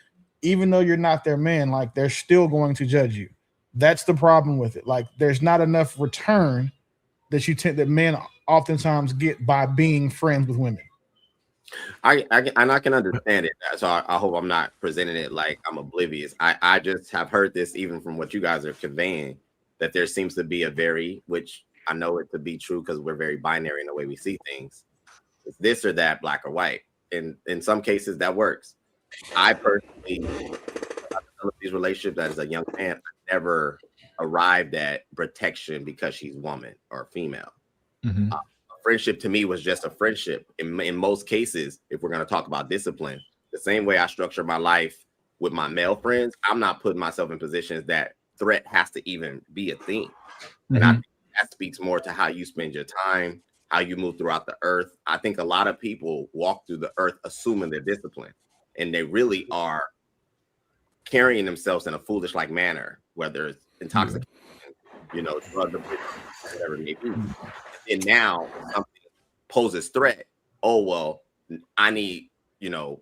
even though you're not their man, like, they're still going to judge you. That's the problem with it. Like, there's not enough return that men oftentimes get by being friends with women. I can understand it. So I hope I'm not presenting it like I'm oblivious. I just have heard this even from what you guys are conveying, that there seems to be which I know it to be true because we're very binary in the way we see things. It's this or that, black or white. And in some cases that works. I personally, some of these relationships as a young man, I never arrived at protection because she's woman or female. Mm-hmm. Friendship to me was just a friendship. In most cases, if we're going to talk about discipline, the same way I structure my life with my male friends, I'm not putting myself in positions that threat has to even be a thing. Mm-hmm. And I think that speaks more to how you spend your time, how you move throughout the earth. I think a lot of people walk through the earth assuming they're disciplined, and they really are carrying themselves in a foolish like manner, whether it's intoxication, drug abuse, whatever it may be. And now something poses threat. Oh, well, I need,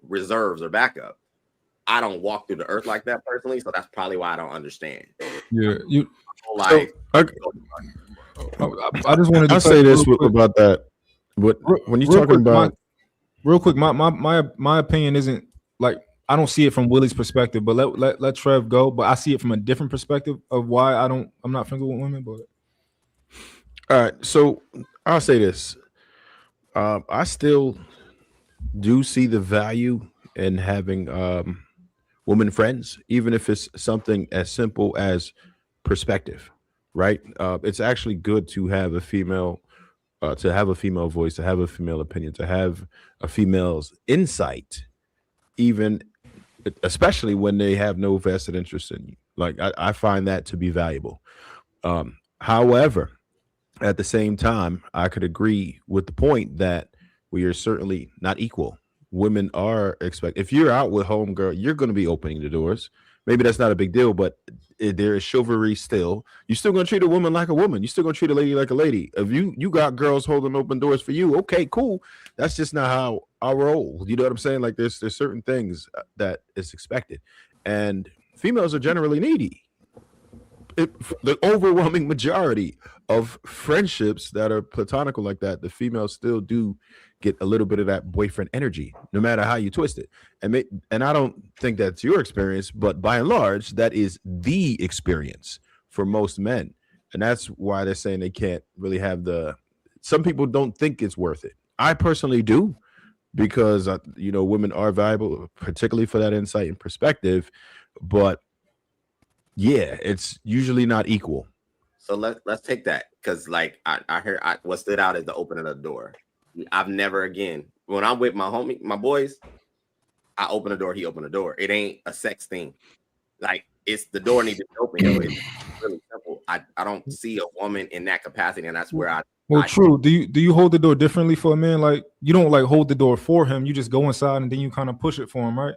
reserves or backup. I don't walk through the earth like that personally, so that's probably why I don't understand. Yeah, I just wanted to say this about that. But when you're talking about real quick, my opinion isn't like, I don't see it from Willie's perspective, but let Trev go. But I see it from a different perspective of why I'm not friends with women. But all right, so I'll say this: I still do see the value in having woman friends, even if it's something as simple as perspective, right? It's actually good to have a female voice, to have a female opinion, to have a female's insight, even especially when they have no vested interest in you. Like, I find that to be valuable. However, at the same time, I could agree with the point that we are certainly not equal. Women are expected. If you're out with homegirl, you're going to be opening the doors. Maybe that's not a big deal, but there is chivalry still. You're still going to treat a woman like a woman. You're still going to treat a lady like a lady. If you got girls holding open doors for you, okay, cool. That's just not how I roll. You know what I'm saying? Like, there's certain things that is expected, and females are generally needy. The overwhelming majority of friendships that are platonical like that, the females still do get a little bit of that boyfriend energy, no matter how you twist it. And I don't think that's your experience, but by and large, that is the experience for most men. And that's why they're saying they can't really have some people don't think it's worth it. I personally do, because, women are valuable, particularly for that insight and perspective. But yeah, it's usually not equal. So let's take that, because like I heard what stood out is the opening of the door. I've never again, when I'm with my boys, I open the door, he open the door. It ain't a sex thing. Like, it's the door needs to be open. It's really simple. I don't see a woman in that capacity, and that's where true. Do you hold the door differently for a man? Like, you don't like hold the door for him. You just go inside and then you kind of push it for him, right?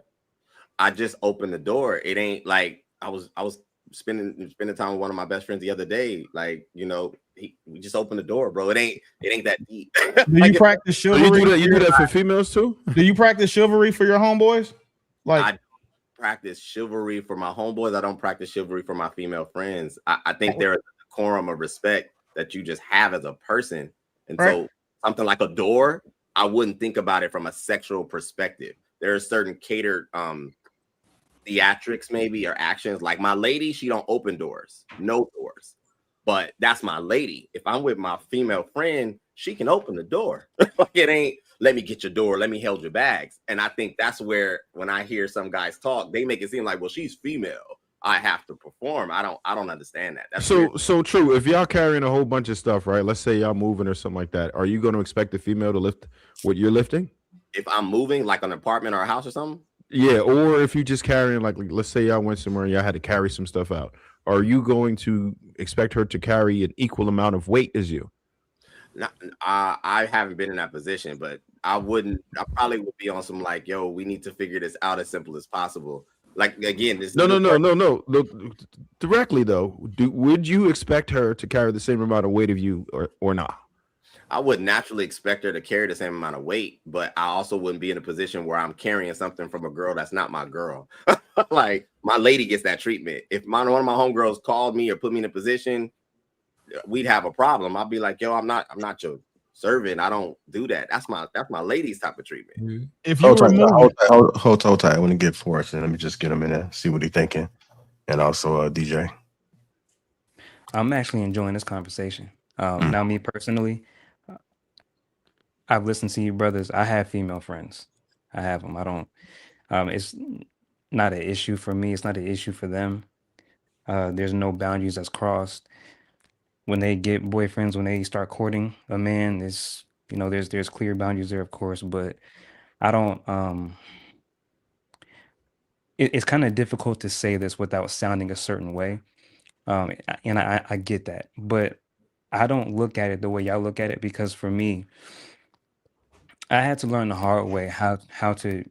I just open the door. It ain't like I was spending time with one of my best friends the other day. Like, you know, we just opened the door, bro. It ain't that deep. Do you practice chivalry? You do that for females too? Do you practice chivalry for your homeboys? Like, I practice chivalry for my homeboys. I don't practice chivalry for my female friends. I think there is a decorum of respect that you just have as a person. And so something like a door, I wouldn't think about it from a sexual perspective. There are certain catered theatrics maybe or actions. Like my lady, she don't open doors, no doors. But that's my lady. If I'm with my female friend, she can open the door. Like it ain't, let me get your door, let me hold your bags. And I think that's where when I hear some guys talk, they make it seem like, well, she's female, I have to perform. I don't understand that. That's so true. If y'all carrying a whole bunch of stuff, right? Let's say y'all moving or something like that. Are you going to expect the female to lift what you're lifting? If I'm moving, like an apartment or a house or something? Yeah, or if you just carrying, like let's say y'all went somewhere and y'all had to carry some stuff out. Are you going to expect her to carry an equal amount of weight as you? I haven't been in that position, but I probably would be on some like, yo, we need to figure this out as simple as possible. Like again, this no. Directly though, would you expect her to carry the same amount of weight of you or not? I would naturally expect her to carry the same amount of weight, but I also wouldn't be in a position where I'm carrying something from a girl that's not my girl. Like my lady gets that treatment. If one of my homegirls called me or put me in a position, we'd have a problem. I'll be like, yo, I'm not your servant. I don't do that. That's my lady's type of treatment. If you hold tight, I want to get Forrest and let me just get him in there, see what he's thinking, and also DJ. I'm actually enjoying this conversation. Now, me personally, I've listened to you brothers. I have female friends. I have them. I don't. It's not an issue for me. It's not an issue for them. There's no boundaries that's crossed. When they get boyfriends, when they start courting a man, there's clear boundaries there, of course. But I don't. It's kind of difficult to say this without sounding a certain way, and I get that, but I don't look at it the way y'all look at it, because for me, I had to learn the hard way how to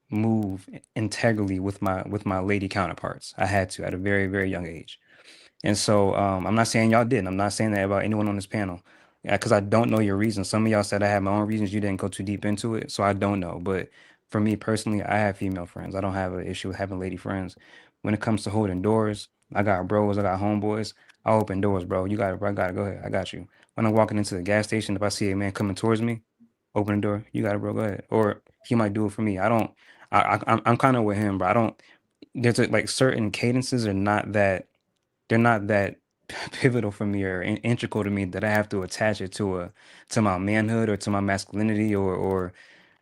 move integrally with my lady counterparts. I had to at a very, very young age. And so I'm not saying y'all didn't. I'm not saying that about anyone on this panel, because I don't know your reasons. Some of y'all said I had my own reasons. You didn't go too deep into it, so I don't know. But for me personally, I have female friends. I don't have an issue with having lady friends. When it comes to holding doors, I got bros, I got homeboys. I open doors, bro. You got it, bro. I got it. Go ahead. I got you. When I'm walking into the gas station, if I see a man coming towards me, open the door. You got it, bro. Go ahead. Or he might do it for me. I'm kind of with him, bro. There's like certain cadences are not that, they're not that pivotal for me or integral to me that I have to attach it to my manhood or to my masculinity or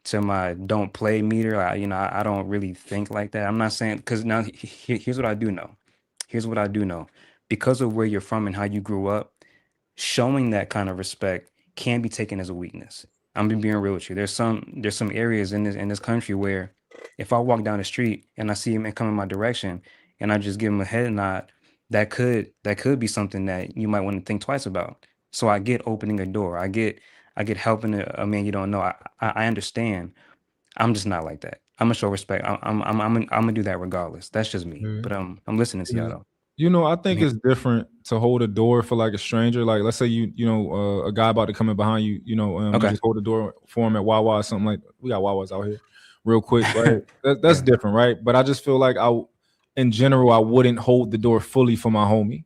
to my don't play meter. I don't really think like that. I'm not saying, because now here's what I do know. Here's what I do know. Because of where you're from and how you grew up, showing that kind of respect can be taken as a weakness. I'm being real with you. There's some areas in this country where if I walk down the street and I see a man coming my direction and I just give him a head nod, that could be something that you might want to think twice about. So I get opening a door. I get helping a man you don't know. I understand. I'm just not like that. I'm gonna show respect. I'm gonna do that regardless. That's just me. But I'm listening to y'all though. I think it's different to hold a door for like a stranger. Like, let's say a guy about to come in behind you. You just hold the door for him at Wawa or something. Like, we got Wawas out here, real quick, right? That's different, right? But I just feel like in general, I wouldn't hold the door fully for my homie.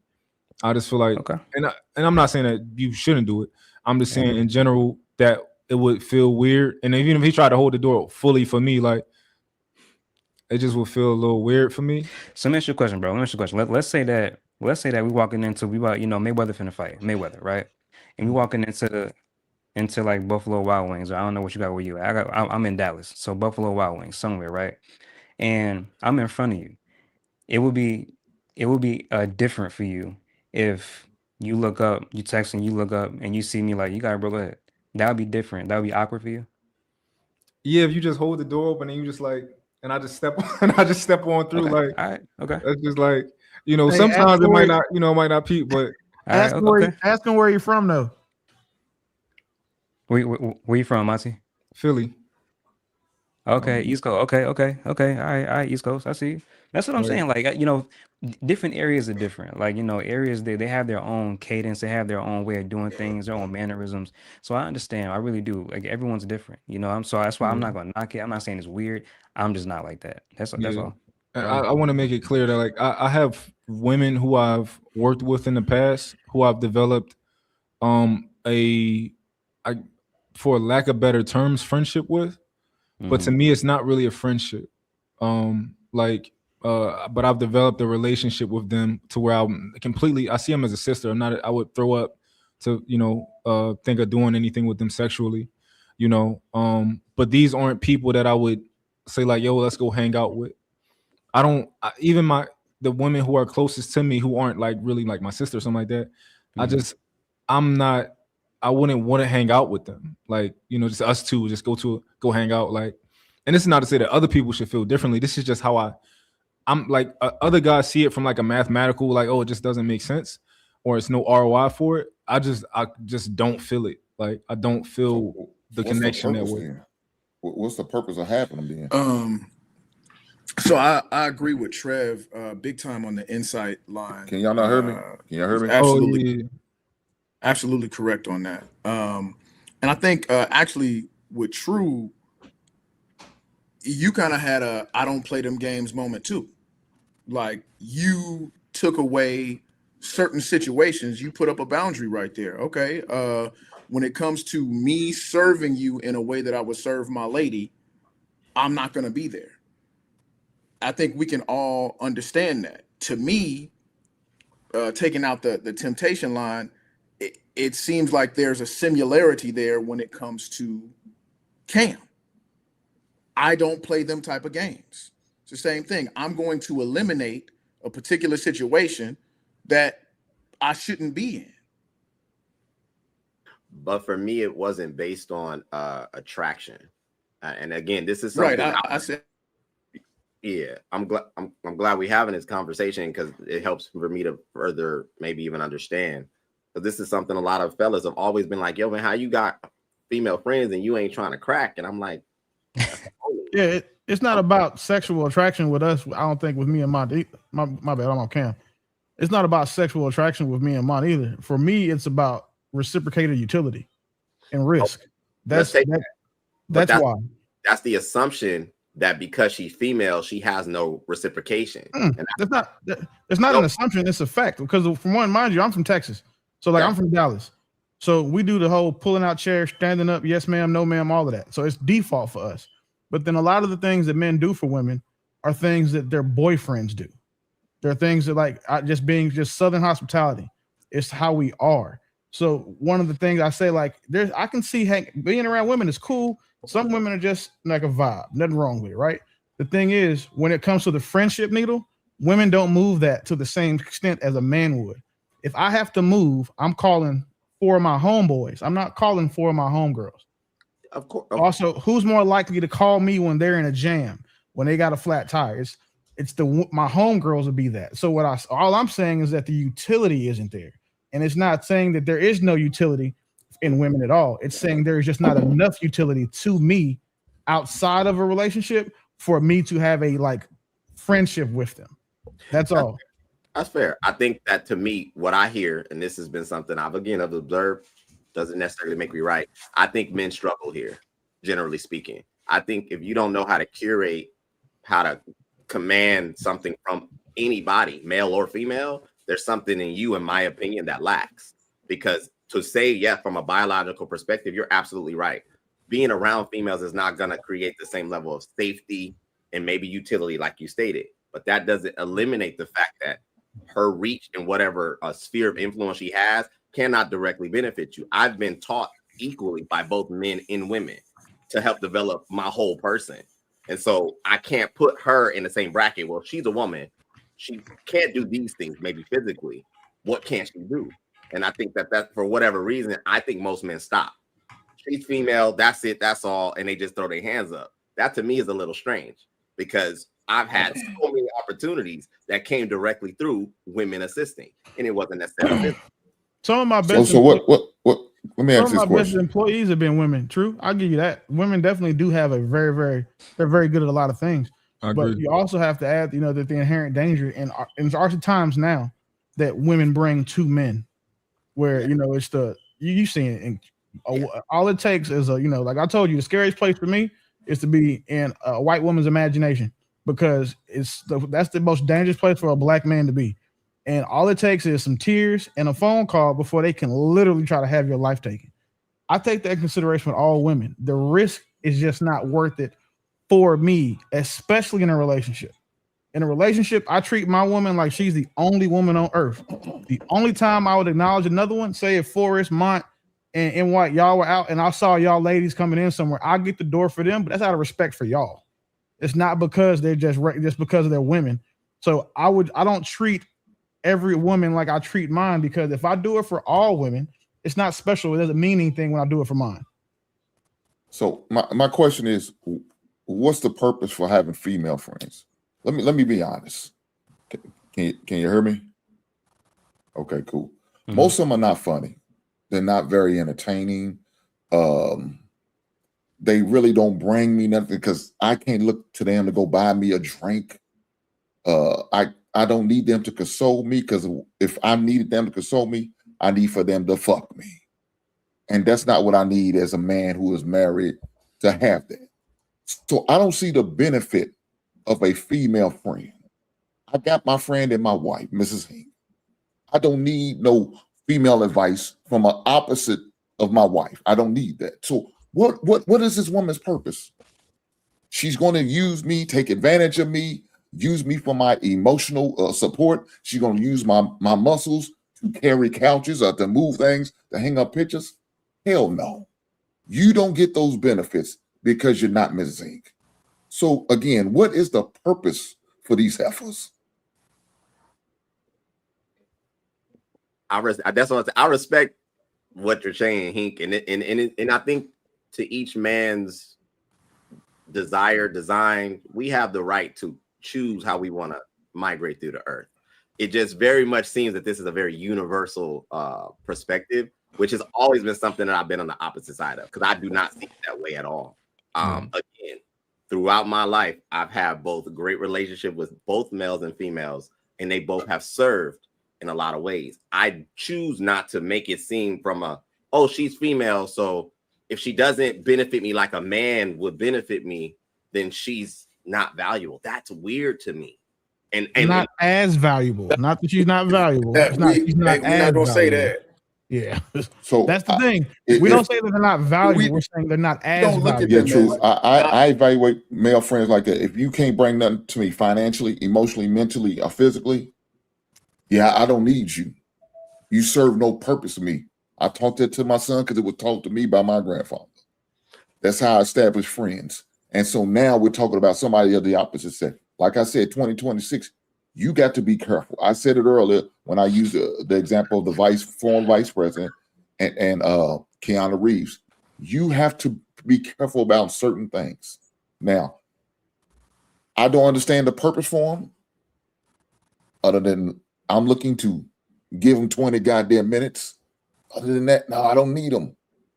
I just feel like, and I'm not saying that you shouldn't do it. I'm just saying in general that it would feel weird. And even if he tried to hold the door fully for me, like, it just would feel a little weird for me. So let me ask you a question, bro. Let's say that we walking into Mayweather finna fight Mayweather, right? And we walking into like Buffalo Wild Wings, or I don't know what you got where you at. I'm in Dallas, so Buffalo Wild Wings somewhere, right? And I'm in front of you. It would be different for you if you look up, you text and you look up and you see me like, you got it, bro, go ahead. That would be different. That would be awkward for you. Yeah, if you just hold the door open and you just like, and I just step on through, like, all right, okay. It's just like, sometimes it might not peep, but ask him where you're from though. Where you from, Monty? Philly. Okay, East Coast. Okay. All right, East Coast. I see. That's what I'm saying. Like, different areas are different. Like, areas they have their own cadence, they have their own way of doing things, their own mannerisms. So I understand. I really do. Like, everyone's different. So that's why I'm not gonna knock it. I'm not saying it's weird. I'm just not like that. That's Yeah. all. I want to make it clear that like I have women who I've worked with in the past who I've developed I for lack of better terms friendship with, but to me it's not really a friendship. But I've developed a relationship with them to where I see them as a sister. I would throw up to think of doing anything with them sexually, but these aren't people that I would say like, yo, let's go hang out with. Even the women who are closest to me who aren't like really like my sister or something like that, I wouldn't want to hang out with them. Like, just us two, just go hang out. Like, and this is not to say that other people should feel differently. This is just how I'm like, other guys see it from like a mathematical, like, oh, it just doesn't make sense or it's no ROI for it. I just don't feel it. Like, I don't feel the connection that way. What's the purpose of having them then? So I agree with Trev big time on the insight line. Can y'all not hear me? Can y'all hear me? Absolutely, absolutely correct on that. And I think actually with True, you kind of had a I don't play them games moment too. Like, you took away certain situations, you put up a boundary right there. Okay, when it comes to me serving you in a way that I would serve my lady, I'm not going to be there. I think we can all understand that. To me, taking out the temptation line, it seems like there's a similarity there when it comes to Cam. I don't play them type of games. It's the same thing. I'm going to eliminate a particular situation that I shouldn't be in. But for me, it wasn't based on attraction. And again, this is something right. I said. Yeah, I'm glad we're having this conversation because it helps for me to further maybe even understand. But this is something a lot of fellas have always been like, yo, man, how you got female friends and you ain't trying to crack? And I'm like, yeah, it's not about sexual attraction with us. I don't think with me and my bad, I'm on Cam. It's not about sexual attraction with me and mine either. For me, it's about reciprocated utility and risk. That's why. That's the assumption that because she's female, she has no reciprocation. It's not an assumption, it's a fact. Because from one, mind you, I'm from Texas. So I'm from Dallas. So we do the whole pulling out chairs, standing up, yes ma'am, no ma'am, all of that. So it's default for us. But then a lot of the things that men do for women are things that their boyfriends do. There are things that like being Southern hospitality. It's how we are. So one of the things I say, like, I can see being around women is cool. Some women are just like a vibe. Nothing wrong with it, right? The thing is, when it comes to the friendship needle, women don't move that to the same extent as a man would. If I have to move, I'm calling 4 of my homeboys. I'm not calling 4 of my homegirls. Of course. Also, who's more likely to call me when they're in a jam, when they got a flat tire? It's my homegirls would be that. So all I'm saying is that the utility isn't there. And it's not saying that there is no utility in women at all. It's saying there is just not enough utility to me outside of a relationship for me to have a like friendship with them. That's all. That's fair. I think that to me, what I hear, and this has been something I've observed, doesn't necessarily make me right. I think men struggle here, generally speaking. I think if you don't know how to curate, how to command something from anybody, male or female, there's something in you, in my opinion, that lacks. Because to say, yeah, from a biological perspective, you're absolutely right. Being around females is not going to create the same level of safety and maybe utility like you stated. But that doesn't eliminate the fact that her reach in whatever sphere of influence she has cannot directly benefit you. I've been taught equally by both men and women to help develop my whole person. And so I can't put her in the same bracket. Well, she's a woman. She can't do these things, maybe physically. What can she do? And I think that for whatever reason, I think most men stop. She's female, that's it, that's all, and they just throw their hands up. That to me is a little strange because I've had so many opportunities that came directly through women assisting, and it wasn't necessarily. Some of my best. So what? let me Some ask of this my best question. employees have been women. True, I'll give you that. Women definitely do have a they're very good at a lot of things. I But agree. you also have to add, that the inherent danger and there's also times now that women bring to men, where it's you seen it. And all it takes is like I told you, the scariest place for me is to be in a white woman's imagination, because that's the most dangerous place for a black man to be. And all it takes is some tears and a phone call before they can literally try to have your life taken. I take that in consideration with all women. The risk is just not worth it for me, especially in a relationship. In a relationship, I treat my woman like she's the only woman on earth. The only time I would acknowledge another one, say if Forrest, Mont, and White, y'all were out and I saw y'all ladies coming in somewhere, I'll get the door for them, but that's out of respect for y'all. It's not because they're just because they're women. So I don't treat every woman like I treat mine, because if I do it for all women, it's not special. It doesn't mean anything when I do it for mine. So my question is, what's the purpose for having female friends? Let me be honest. Can you hear me? Okay, cool. Mhm. Most of them are not funny. They're not very entertaining. They really don't bring me nothing, because I can't look to them to go buy me a drink. I don't need them to console me, because if I needed them to console me, I need for them to fuck me. And that's not what I need as a man who is married to have that. So I don't see the benefit of a female friend. I got my friend and my wife, Mrs. Hink. I don't need no female advice from an opposite of my wife. I don't need that. So what is this woman's purpose? She's going to use me, take advantage of me, use me for my emotional support. She's going to use my muscles to carry couches or to move things, to hang up pictures. Hell no. You don't get those benefits because you're not Mrs. Hink. So again, what is the purpose for these heifers? That's what I respect what you're saying, Hink, and I think to each man's design, we have the right to choose how we want to migrate through the earth. It just very much seems that this is a very universal perspective, which has always been something that I've been on the opposite side of, because I do not see it that way at all. Again, throughout my life, I've had both a great relationship with both males and females, and they both have served in a lot of ways. I choose not to make it seem from she's female, so if she doesn't benefit me like a man would benefit me, then she's not valuable. That's weird to me. And not as valuable. Not that she's not valuable. She's not we're not gonna say that. Yeah. So that's the thing. We don't say that they're not valuable. We're saying they're not as valuable. Yeah, true. I evaluate male friends like that. If you can't bring nothing to me financially, emotionally, mentally, or physically, yeah, I don't need you. You serve no purpose to me. I taught that to my son because it was taught to me by my grandfather. That's how I established friends. And so now we're talking about somebody of the opposite sex. Like I said, 2026, you got to be careful. I said it earlier when I used the example of the former vice president and Keanu Reeves. You have to be careful about certain things. Now, I don't understand the purpose for them, other than I'm looking to give them 20 goddamn minutes. Other than that, no, I don't need them.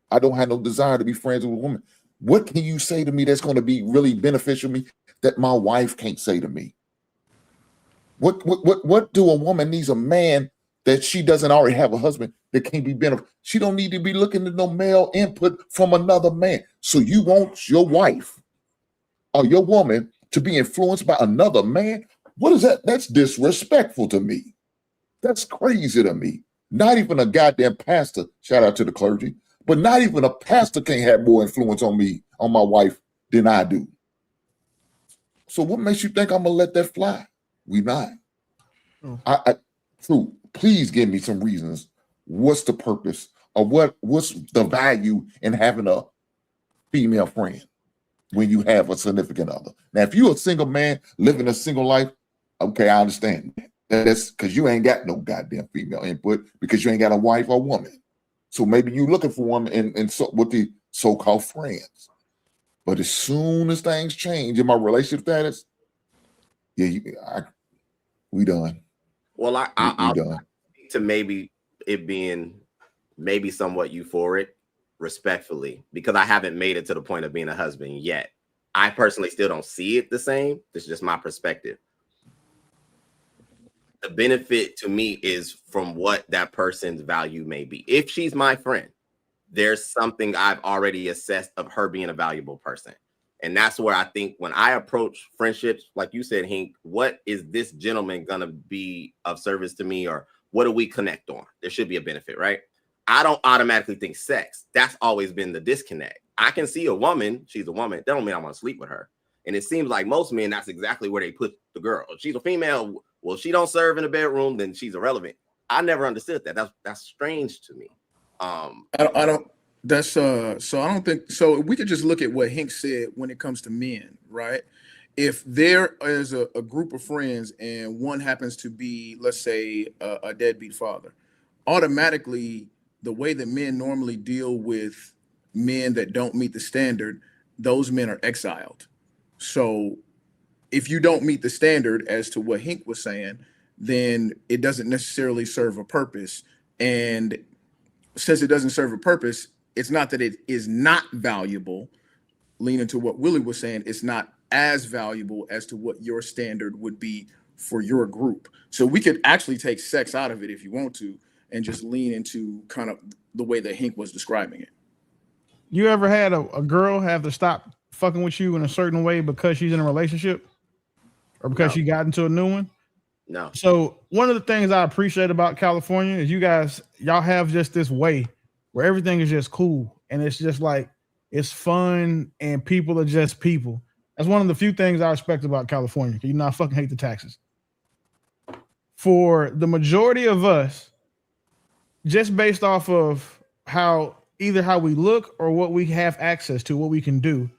I don't have no desire to be friends with a woman. What can you say to me that's going to be really beneficial to me that my wife can't say to me? What do a woman needs a man that she doesn't already have a husband that can't be beneficial? She don't need to be looking at no male input from another man. So you want your wife or your woman to be influenced by another man? What is that? That's disrespectful to me. That's crazy to me. Not even a goddamn pastor, shout out to the clergy, but not even a pastor can have more influence on me, on my wife, than I do. So what makes you think I'm gonna let that fly? We not. True. Please give me some reasons. What's the purpose, or what's the value in having a female friend when you have a significant other? Now, if you're a single man living a single life, okay, I understand that. That's because you ain't got no goddamn female input because you ain't got a wife or woman. So maybe you're looking for one with the so-called friends. But as soon as things change in my relationship status, yeah, we done. Well, we done. To maybe it being maybe somewhat euphoric. respectfully, because I haven't made it to the point of being a husband yet. I personally still don't see it the same. This is just my perspective. The benefit to me is from what that person's value may be. If she's my friend, there's something I've already assessed of her being a valuable person. And that's where I think when I approach friendships, like you said, Hink, what is this gentleman going to be of service to me, or what do we connect on? There should be a benefit, right? I don't automatically think sex. That's always been the disconnect. I can see a woman, she's a woman. That don't mean I want to sleep with her. And it seems like most men, that's exactly where they put the girl. If she's a female, well, she don't serve in the bedroom, then she's irrelevant. I never understood that. That's strange to me. I don't. That's so I don't think so. We could just look at what Hink said when it comes to men, right? If there is a group of friends and one happens to be, let's say, a deadbeat father, automatically the way that men normally deal with men that don't meet the standard, those men are exiled. So if you don't meet the standard as to what Hink was saying, then it doesn't necessarily serve a purpose. And since it doesn't serve a purpose, it's not that it is not valuable. Leaning to what Willie was saying, it's not as valuable as to what your standard would be for your group. So we could actually take sex out of it if you want to, and just lean into kind of the way that Hink was describing it. You ever had a girl have to stop fucking with you in a certain way because she's in a relationship, or because she got into a new one? No. So one of the things I appreciate about California is y'all have just this way where everything is just cool, and it's just like, it's fun, and people are just people. That's one of the few things I respect about California. You know, I fucking hate the taxes. For the majority of us, just based off of either how we look or what we have access to, what we can do,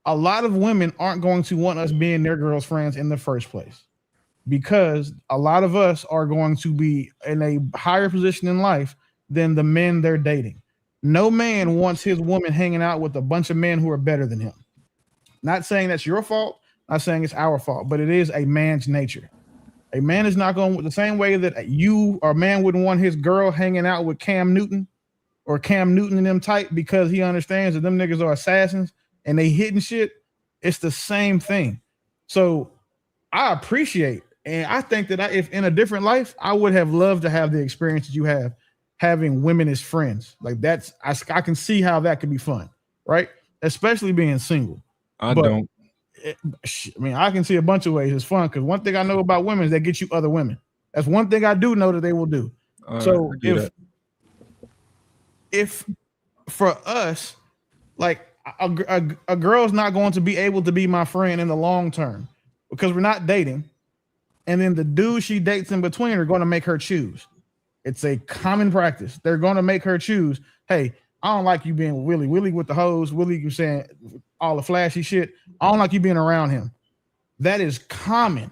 a lot of women aren't going to want us being their girls' friends in the first place, because a lot of us are going to be in a higher position in life than the men they're dating. No man wants his woman hanging out with a bunch of men who are better than him. Not saying that's your fault, not saying it's our fault, but it is a man's nature. A man is not going the same way that a man wouldn't want his girl hanging out with Cam Newton or Cam Newton and them type, because he understands that them niggas are assassins and they hitting shit. It's the same thing. So I appreciate, and I think that if in a different life, I would have loved to have the experience that you have having women as friends. Like I can see how that could be fun, right? Especially being single. I can see a bunch of ways it's fun, because one thing I know about women is they get you other women. That's one thing I do know that they will do. So if for us, like a girl's not going to be able to be my friend in the long term because we're not dating, and then the dude she dates in between are going to make her choose. It's a common practice. They're going to make her choose. Hey, I don't like you being with Willie with the hose. Willie, you saying all the flashy shit. I don't like you being around him. That is common.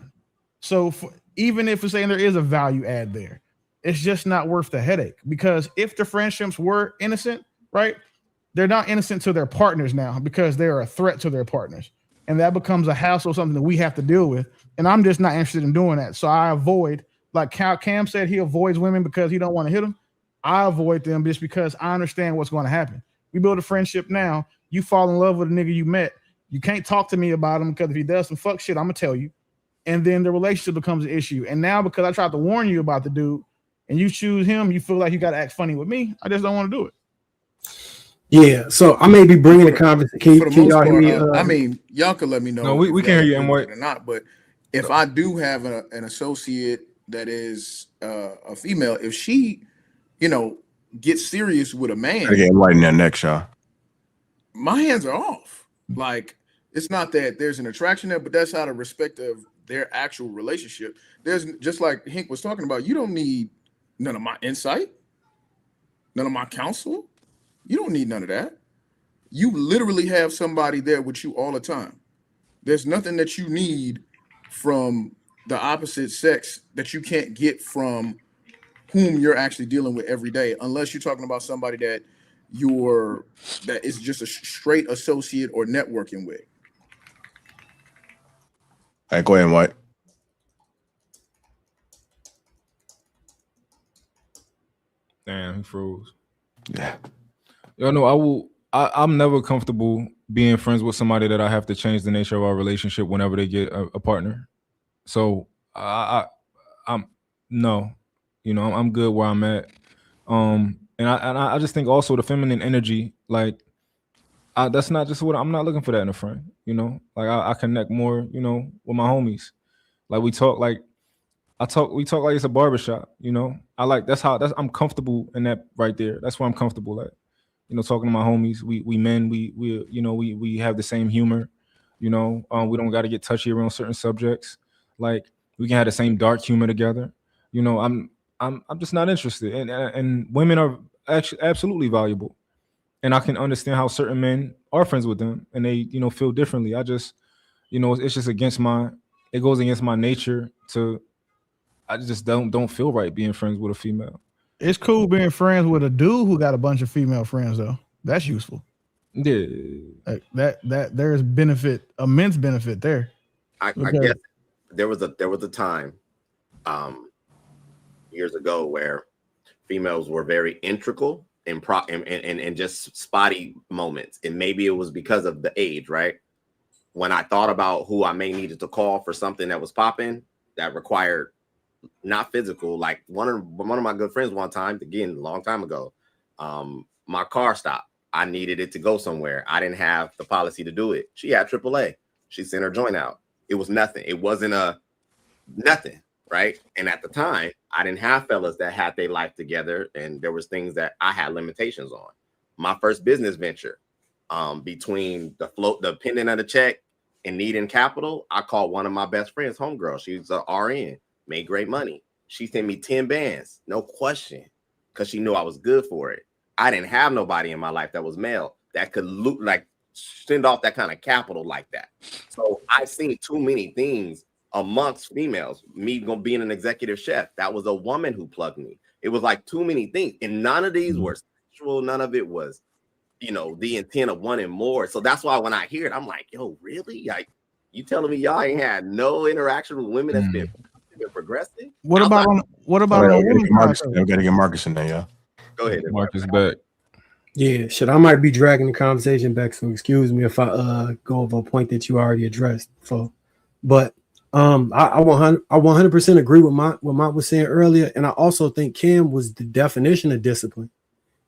So even if we're saying there is a value add there, it's just not worth the headache, because if the friendships were innocent, right? They're not innocent to their partners now because they're a threat to their partners. And that becomes a hassle, something that we have to deal with. And I'm just not interested in doing that. So I avoid, like Cam said, he avoids women because he don't want to hit them. I avoid them just because I understand what's going to happen. We build a friendship now. You fall in love with a nigga you met. You can't talk to me about him, because if he does some fuck shit, I'm going to tell you. And then the relationship becomes an issue. And now because I tried to warn you about the dude and you choose him, you feel like you got to act funny with me. I just don't want to do it. Yeah, so I may be bringing the conversation. For the most part, I mean, y'all can let me know. No, we can hear you, M. White. Or not, but if I do have an associate that is a female, if she, gets serious with a man, I get right in that neck, y'all. My hands are off. Like, it's not that there's an attraction there, but that's out of respect of their actual relationship. There's, just like Hink was talking about, you don't need none of my insight, none of my counsel. You don't need none of that. You literally have somebody there with you all the time. There's nothing that you need from the opposite sex that you can't get from whom you're actually dealing with every day, unless you're talking about somebody that is just a straight associate or networking with. All right, go ahead, White. Damn, he froze. Yeah. You know, I will. I'm never comfortable being friends with somebody that I have to change the nature of our relationship whenever they get a partner. So I'm no, you know, I'm good where I'm at. And I just think also the feminine energy, like that's not just what I'm not looking for that in a friend. You know, like I connect more, you know, with my homies. Like we talk like it's a barbershop, you know. That's I'm comfortable in that right there. That's where I'm comfortable at. You know, talking to my homies. We men, we you know, we have the same humor, you know. We don't gotta get touchy around certain subjects. Like we can have the same dark humor together. You know, I'm just not interested. And women are actually absolutely valuable. And I can understand how certain men are friends with them and they, you know, feel differently. I just, you know, it's just against my it goes against my nature to I just don't feel right being friends with a female. It's cool being friends with a dude who got a bunch of female friends though. That's useful. Yeah. Like that there's immense benefit there. I guess there was a time years ago where females were very integral in just spotty moments, and maybe it was because of the age, right? When I thought about who I may needed to call for something that was popping that required not physical, like one of my good friends one time, again a long time ago, my car stopped. I needed it to go somewhere. I didn't have the policy to do it. She had AAA. She sent her joint out. It was nothing. It wasn't nothing, right? And at the time, I didn't have fellas that had their life together, and there was things that I had limitations on. My first business venture, between the pending of the check and needing capital, I called one of my best friends, homegirl. She's a RN, made great money. She sent me 10 bands, no question, because she knew I was good for it. I didn't have nobody in my life that was male that could send off that kind of capital like that. So I've seen too many things amongst females. Me being an executive chef, that was a woman who plugged me. It was like too many things, and none of these were sexual. None of it was, you know, the intent of wanting more. So that's why when I hear it, I'm like, yo, really? Like, you telling me y'all ain't had no interaction with women that's been progressive? What about on a women's podcast? We gotta get Marcus in there, y'all. Go ahead, Marcus back. Yeah, shit. I might be dragging the conversation back, so excuse me if I go over a point that you already addressed. But I 100% agree with what Mike was saying earlier, and I also think Cam was the definition of discipline.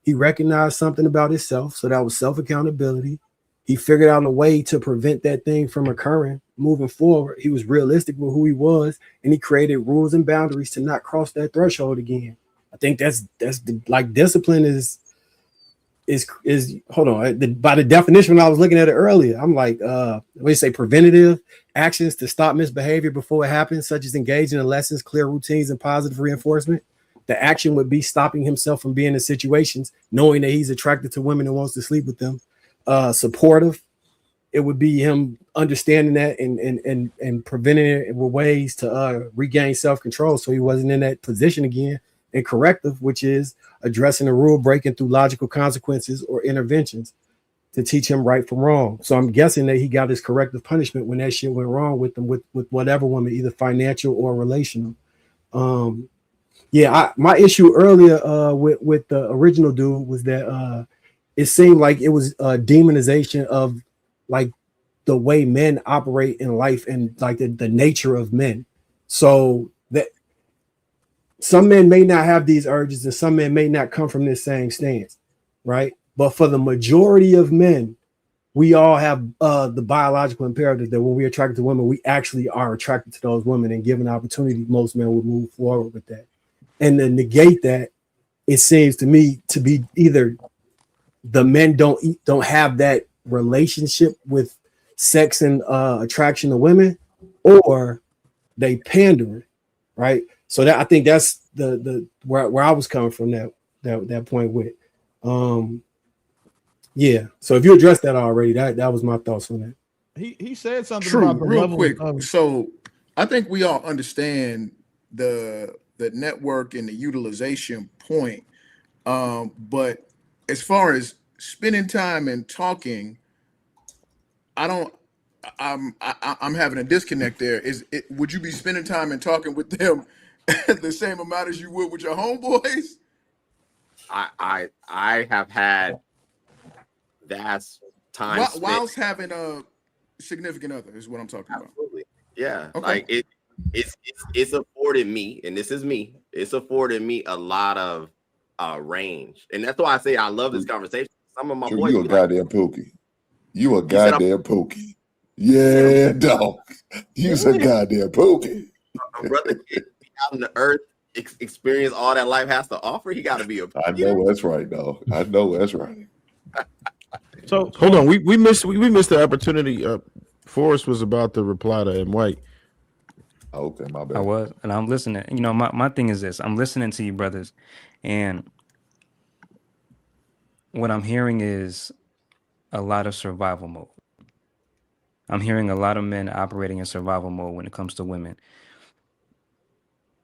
He recognized something about himself, so that was self accountability. He figured out a way to prevent that thing from occurring moving forward. He was realistic with who he was, and he created rules and boundaries to not cross that threshold again. I think that's like discipline is hold on. By the definition, when I was looking at it earlier, I'm like, what you say, preventative actions to stop misbehavior before it happens, such as engaging in lessons, clear routines, and positive reinforcement. The action would be stopping himself from being in situations, knowing that he's attracted to women and wants to sleep with them. Supportive, it would be him understanding that and preventing it with ways to regain self-control, so he wasn't in that position again. And corrective, which is addressing a rule breaking through logical consequences or interventions to teach him right from wrong. So I'm guessing that he got his corrective punishment when that shit went wrong with him, with whatever woman, either financial or relational. My issue earlier with the original dude was that it seemed like it was a demonization of like the way men operate in life and like the nature of men. So that some men may not have these urges and some men may not come from this same stance, right? But for the majority of men, we all have the biological imperative that when we're attracted to women, we actually are attracted to those women, and given opportunity, most men would move forward with that. And to negate that, it seems to me to be either the men don't have that relationship with sex and attraction to women, or they pandering, right? So that I think that's the where I was coming from that point with it. So if you addressed that already, that was my thoughts on that. He said something True, about the real level quick. of, So I think we all understand the network and the utilization point. But as far as spending time and talking, I'm having a disconnect there. Would you be spending time and talking with them the same amount as you would with your homeboys? I have had vast time spent. Whilst having a significant other is what I'm talking about. Absolutely. Yeah. Okay. Like it's afforded me, and this is me, it's afforded me a lot of range. And that's why I say I love this conversation. Some of my boys You a be like, goddamn pookie. You a said I'm- goddamn pookie. Yeah, dog. You's a goddamn pookie. a brother can't be out in the earth, experience all that life has to offer. He got to be a I know that's right, dog. I know that's right. So hold on, we missed the opportunity. Forrest was about to reply to M. White. Okay, my bad. I was, and I'm listening. You know, my thing is this: I'm listening to you, brothers, and what I'm hearing is a lot of survival mode. I'm hearing a lot of men operating in survival mode when it comes to women.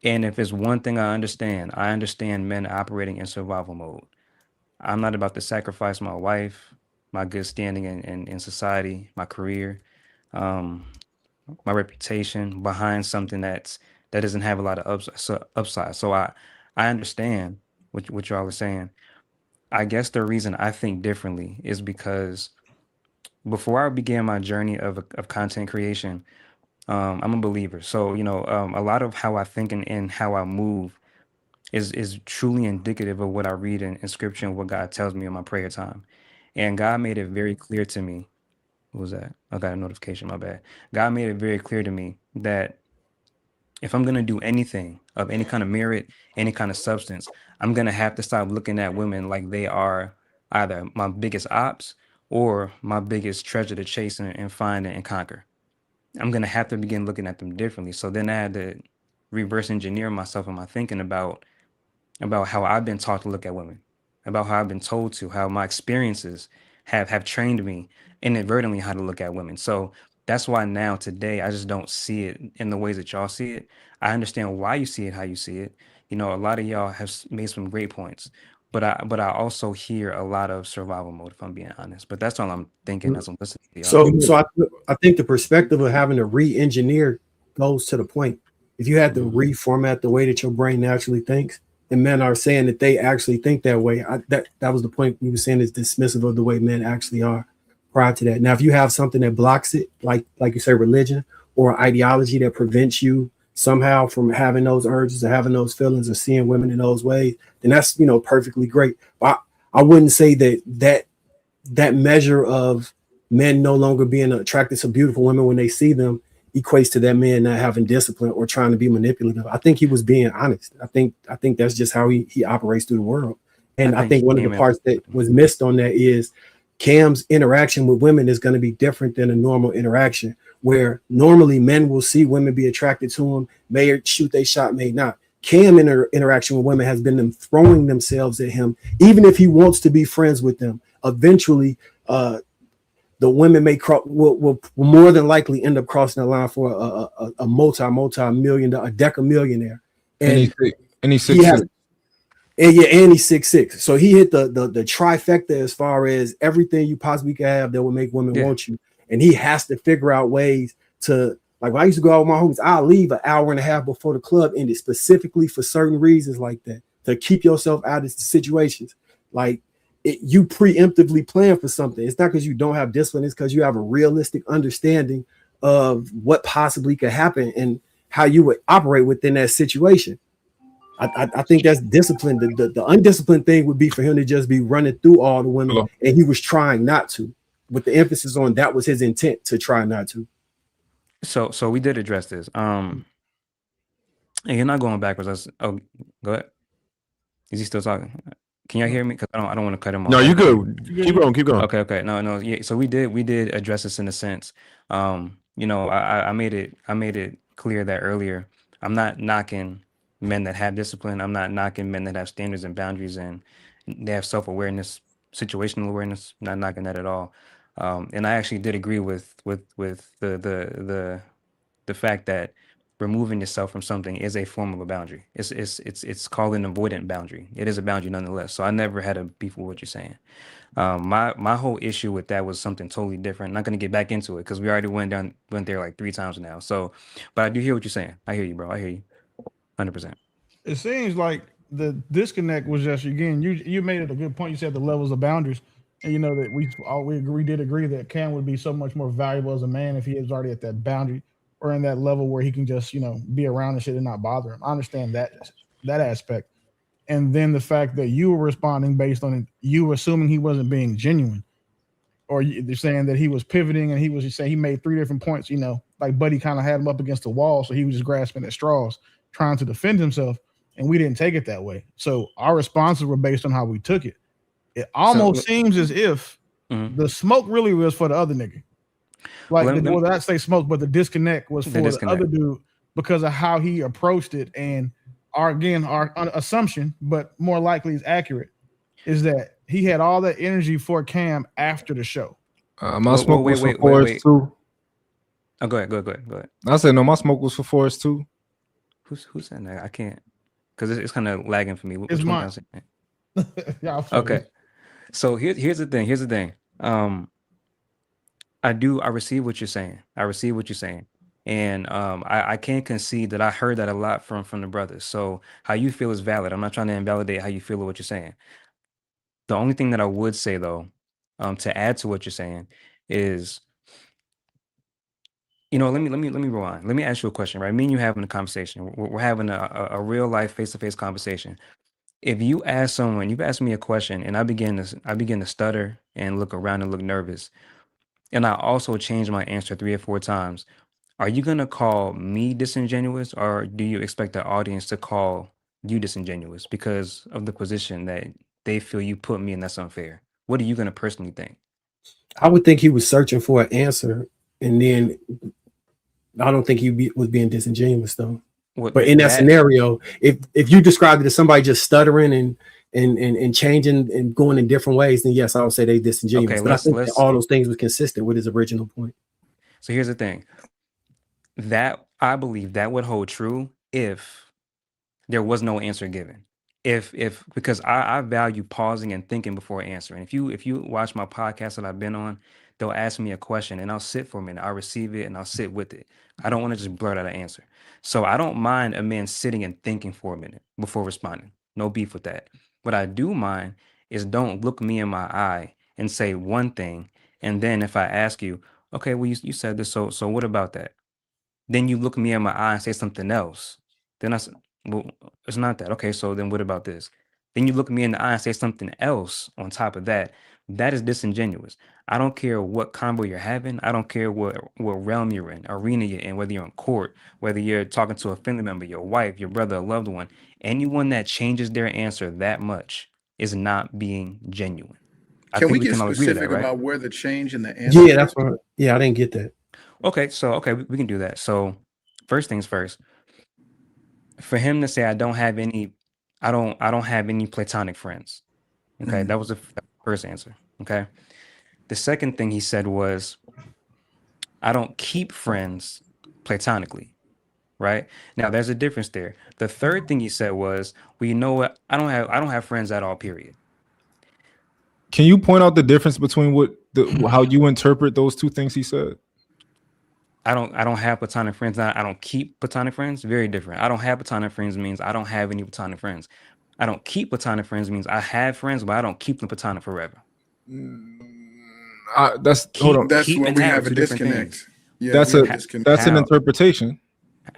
And if it's one thing I understand men operating in survival mode. I'm not about to sacrifice my wife, my good standing in society, my career, my reputation behind something that doesn't have a lot of upside. So I understand what y'all are saying. I guess the reason I think differently is because before I began my journey of content creation, I'm a believer. So, you know, a lot of how I think and how I move is truly indicative of what I read in scripture and what God tells me in my prayer time. And God made it very clear to me. What was that? I got a notification, my bad. God made it very clear to me that if I'm going to do anything of any kind of merit, any kind of substance, I'm going to have to stop looking at women like they are either my biggest ops or my biggest treasure to chase and find and conquer. I'm going to have to begin looking at them differently. So then I had to reverse engineer myself and my thinking about how I've been taught to look at women, about how I've been told to, how my experiences have trained me inadvertently how to look at women. So that's why now today I just don't see it in the ways that y'all see it. I understand why you see it, how you see it. You know, a lot of y'all have made some great points, but I also hear a lot of survival mode, if I'm being honest. But that's all I'm thinking as I'm listening to y'all. So I think the perspective of having to re-engineer goes to the point. If you had to reformat the way that your brain naturally thinks, and men are saying that they actually think that way, that was the point we were saying is dismissive of the way men actually are prior to that. Now, if you have something that blocks it, like you say, religion or ideology that prevents you somehow from having those urges or having those feelings or seeing women in those ways, then that's, you know, perfectly great. But I wouldn't say that measure of men no longer being attracted to beautiful women when they see them equates to that man not having discipline or trying to be manipulative. I think he was being honest. I think that's just how he operates through the world. And I think one of the parts that was missed on that is Cam's interaction with women is going to be different than a normal interaction, where normally men will see women be attracted to him, may shoot they shot, may not. Cam interaction with women has been them throwing themselves at him, even if he wants to be friends with them. Eventually, the women will more than likely end up crossing the line for a multi-million, a decamillionaire. And he's 6'6". And he's 6'6". So he hit the trifecta as far as everything you possibly could have that would make women want you. And he has to figure out ways to, like when I used to go out with my homies, I'll leave an hour and a half before the club ended specifically for certain reasons like that, to keep yourself out of situations. Like you preemptively plan for something. It's not because you don't have discipline, it's because you have a realistic understanding of what possibly could happen and how you would operate within that situation. I think that's discipline. The undisciplined thing would be for him to just be running through all the women, and he was trying not to, with the emphasis on that was his intent, to try not to. So we did address this. And you're not going backwards. Go ahead. Is he still talking? Can y'all hear me? Because I don't want to cut him off. No, you good. Keep going. Okay. No. Yeah. So we did address this in a sense. You know, I made it clear that earlier. I'm not knocking men that have discipline. I'm not knocking men that have standards and boundaries and they have self-awareness, situational awareness. Not knocking that at all. And I actually did agree with the fact that removing yourself from something is a form of a boundary. It's called an avoidant boundary. It is a boundary nonetheless. So I never had a beef with what you're saying. My whole issue with that was something totally different. I'm not going to get back into it because we already went there like 3 times now. So, but I do hear what you're saying. I hear you, bro. I hear you 100%. It seems like the disconnect was just, again, you made it a good point. You said the levels of boundaries. And you know that we did agree that Cam would be so much more valuable as a man if he was already at that boundary or in that level where he can just, be around and shit and not bother him. I understand that aspect. And then the fact that you were responding based on you assuming he wasn't being genuine, or they're saying that he was pivoting and he was just saying he made 3 different points, like Buddy kind of had him up against the wall, so he was just grasping at straws, trying to defend himself, and we didn't take it that way. So our responses were based on how we took it. It almost seems as if the smoke really was for the other nigga. Like, well, not say smoke, but the disconnect was for the other dude because of how he approached it. And our assumption, but more likely is accurate, is that he had all that energy for Cam after the show. My smoke was for Forrest too. Oh, go ahead. I said no. My smoke was for Forrest too. Who's saying that? I can't, because it's kind of lagging for me. It's mine. Yeah. Okay. So here's the thing. I receive what you're saying. And I can't concede that I heard that a lot from the brothers. So how you feel is valid. I'm not trying to invalidate how you feel or what you're saying. The only thing that I would say though, to add to what you're saying is, let me rewind. Let me ask you a question, right? Me and you having a conversation. We're having a real life face-to-face conversation. If you ask me a question and I begin to stutter and look around and look nervous, and I also change my answer 3 or 4 times, are you gonna call me disingenuous, or do you expect the audience to call you disingenuous because of the position that they feel you put me in that's unfair? What are you gonna personally think? I would think he was searching for an answer, and then I don't think he was being disingenuous though. But in that scenario, if you described it as somebody just stuttering and changing and going in different ways, then yes, I would say they disingenuous. Okay, but I think that all those things were consistent with his original point. So here's the thing. That I believe that would hold true if there was no answer given. Because I value pausing and thinking before answering. If you watch my podcast that I've been on, they'll ask me a question and I'll sit for a minute. I'll receive it and I'll sit with it. I don't want to just blurt out an answer. So I don't mind a man sitting and thinking for a minute before responding. No beef with that. What I do mind is don't look me in my eye and say one thing, and then if I ask you, okay, well you said this, so what about that? Then you look me in my eye and say something else. Then I said, well, it's not that. Okay, so then what about this? Then you look me in the eye and say something else on top of that. That is disingenuous. I don't care what combo you're having. I don't care what realm you're in, arena you're in, whether you're in court, whether you're talking to a family member, your wife, your brother, a loved one. Anyone that changes their answer that much is not being genuine. Can we get specific about where the change in the answer? Yeah, that's what. Yeah, I didn't get that. Okay, so we can do that. So first things first. For him to say I don't have any platonic friends. Okay, that was the first answer. Okay. The second thing he said was, I don't keep friends platonically. Right? Now there's a difference there. The third thing he said was, well, you know what? I don't have friends at all, period. Can you point out the difference between how you interpret those two things he said? I don't have platonic friends. Now, I don't keep platonic friends. Very different. I don't have platonic friends means I don't have any platonic friends. I don't keep platonic friends means I have friends, but I don't keep them platonic forever. That's when we have a disconnect. Yeah, that's an interpretation.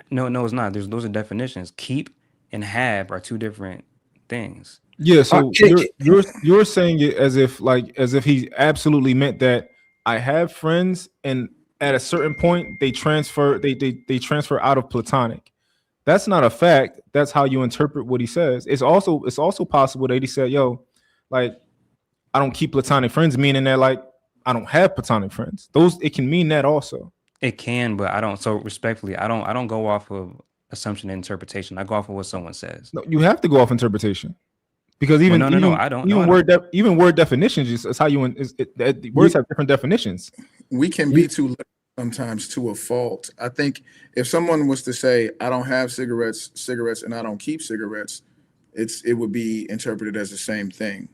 No, it's not. Those are definitions. Keep and have are two different things. Yeah, so you're saying it as if he absolutely meant that I have friends, and at a certain point they transfer out of platonic. That's not a fact. That's how you interpret what he says. It's also possible that he said, yo, like, I don't keep platonic friends, meaning that like I don't have platonic friends. It can mean that also. It can, but I don't. So respectfully, I don't go off of assumption and interpretation. I go off of what someone says. No, you have to go off interpretation. Because even word definitions is how you words have different definitions. We can be too sometimes to a fault. I think if someone was to say, I don't have cigarettes, and I don't keep cigarettes, it would be interpreted as the same thing.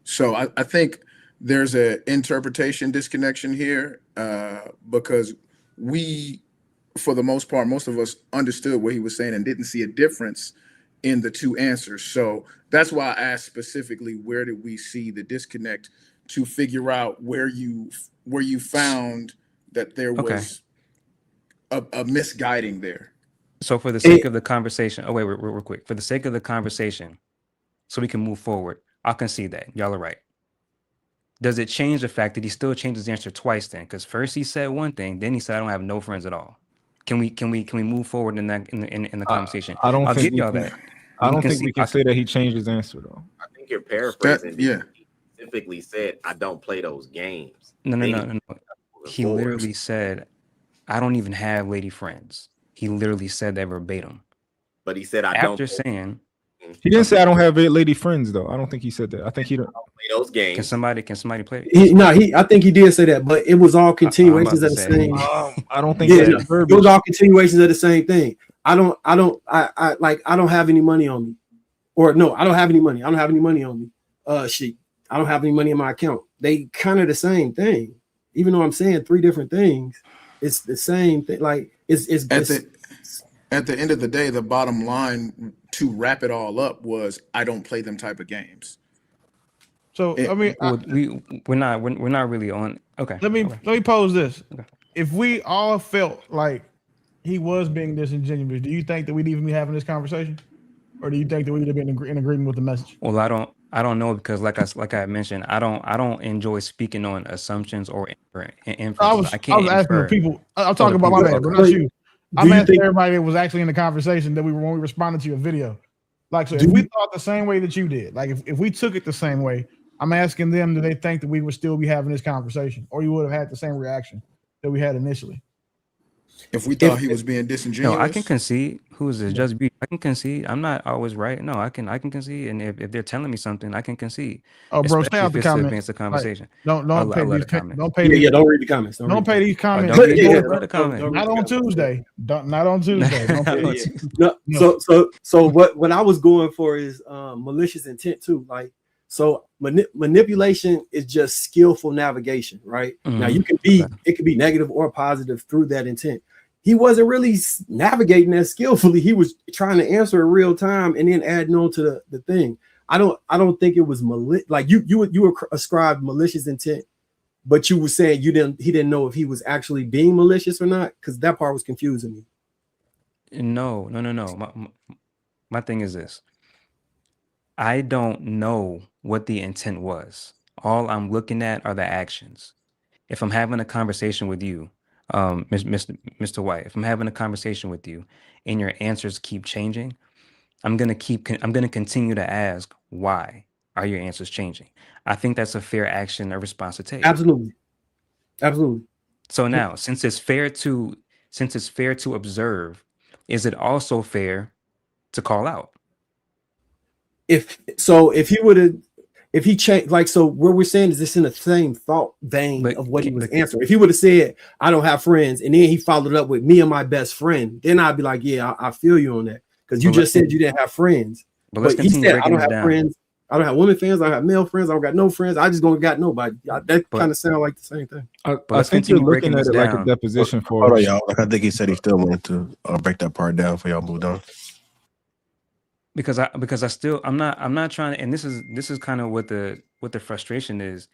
So I think there's an interpretation disconnection here because we, for the most part, most of us understood what he was saying and didn't see a difference in the two answers. So that's why I asked specifically, where did we see the disconnect to figure out where you found that there was a misguiding there. So for the sake of the conversation, oh wait, real quick. For the sake of the conversation, so we can move forward, I'll concede that. Y'all are right. Does it change the fact that he still changed his answer twice then? Because first he said one thing, then he said I don't have no friends at all. Can we move forward in the conversation? I'll give y'all that. I don't think we can say that he changed his answer though. I think you're paraphrasing. He specifically said, "I don't play those games." No. He literally said, "I don't even have lady friends." He literally said that verbatim. But he said, "I After don't." After saying, he didn't say I don't have lady friends though. I don't think he said that. I think he don't play those games. Can somebody play? I think he did say that, but it was all continuations of the same. I don't think it was all continuations of the same thing. I don't have any money on me, or no, I don't have any money. I don't have any money on me. I don't have any money in my account. They kind of the same thing, even though I'm saying three different things. It's the same thing. Like at the end of the day, the bottom line to wrap it all up was I don't play them type of games. So I mean, we're not really on. Okay. Let me pose this: if we all felt like he was being disingenuous, do you think that we'd even be having this conversation, or do you think that we'd have been in agreement with the message? Well, I don't know, because like I mentioned, I don't enjoy speaking on assumptions or inferences. I can't. I was asking the people. I'm talking about my man, but not you. I'm asking everybody that was actually in the conversation that when we responded to your video. Like, so if we thought the same way that you did, like if we took it the same way, I'm asking them, do they think that we would still be having this conversation, or you would have had the same reaction that we had initially? If we thought he was being disingenuous. No, I can concede. Who is this? Just Beauty. I can concede. I'm not always right. No, I can concede. And if they're telling me something, I can concede. Oh, bro, stay out the comments. Advance the conversation. Don't pay these comments. Don't pay read the comments. Don't pay these comments. Not on Tuesday. Not on Tuesday. So what I was going for is malicious intent too. Like, so manipulation is just skillful navigation, right? Mm-hmm. Now it could be negative or positive through that intent. He wasn't really navigating that skillfully. He was trying to answer in real time and then adding on to the thing. I don't think it was like you ascribed malicious intent, but you were saying he didn't know if he was actually being malicious or not, because that part was confusing me. No. My thing is this. I don't know what the intent was. All I'm looking at are the actions. If I'm having a conversation with you, Mr. White, if I'm having a conversation with you and your answers keep changing, I'm gonna continue to ask, why are your answers changing? I think that's a fair action or response to take. Absolutely. So now, since it's fair to observe, is it also fair to call out? If he changed, like, so what we're saying is this in the same thought vein of what he was answering. If he would have said, I don't have friends, and then he followed up with me and my best friend, then I'd be like, yeah, I feel you on that. Because you just said you didn't have friends. But he said, I don't have friends. I don't have women friends. I don't have male friends. I don't got no friends. I just don't got nobody. That kind of sound like the same thing. I think you're looking at it like a deposition for Hold on, y'all. Like, I think he said he still wanted to break that part down for y'all moved on. Because I'm not trying to, and this is kind of what the frustration is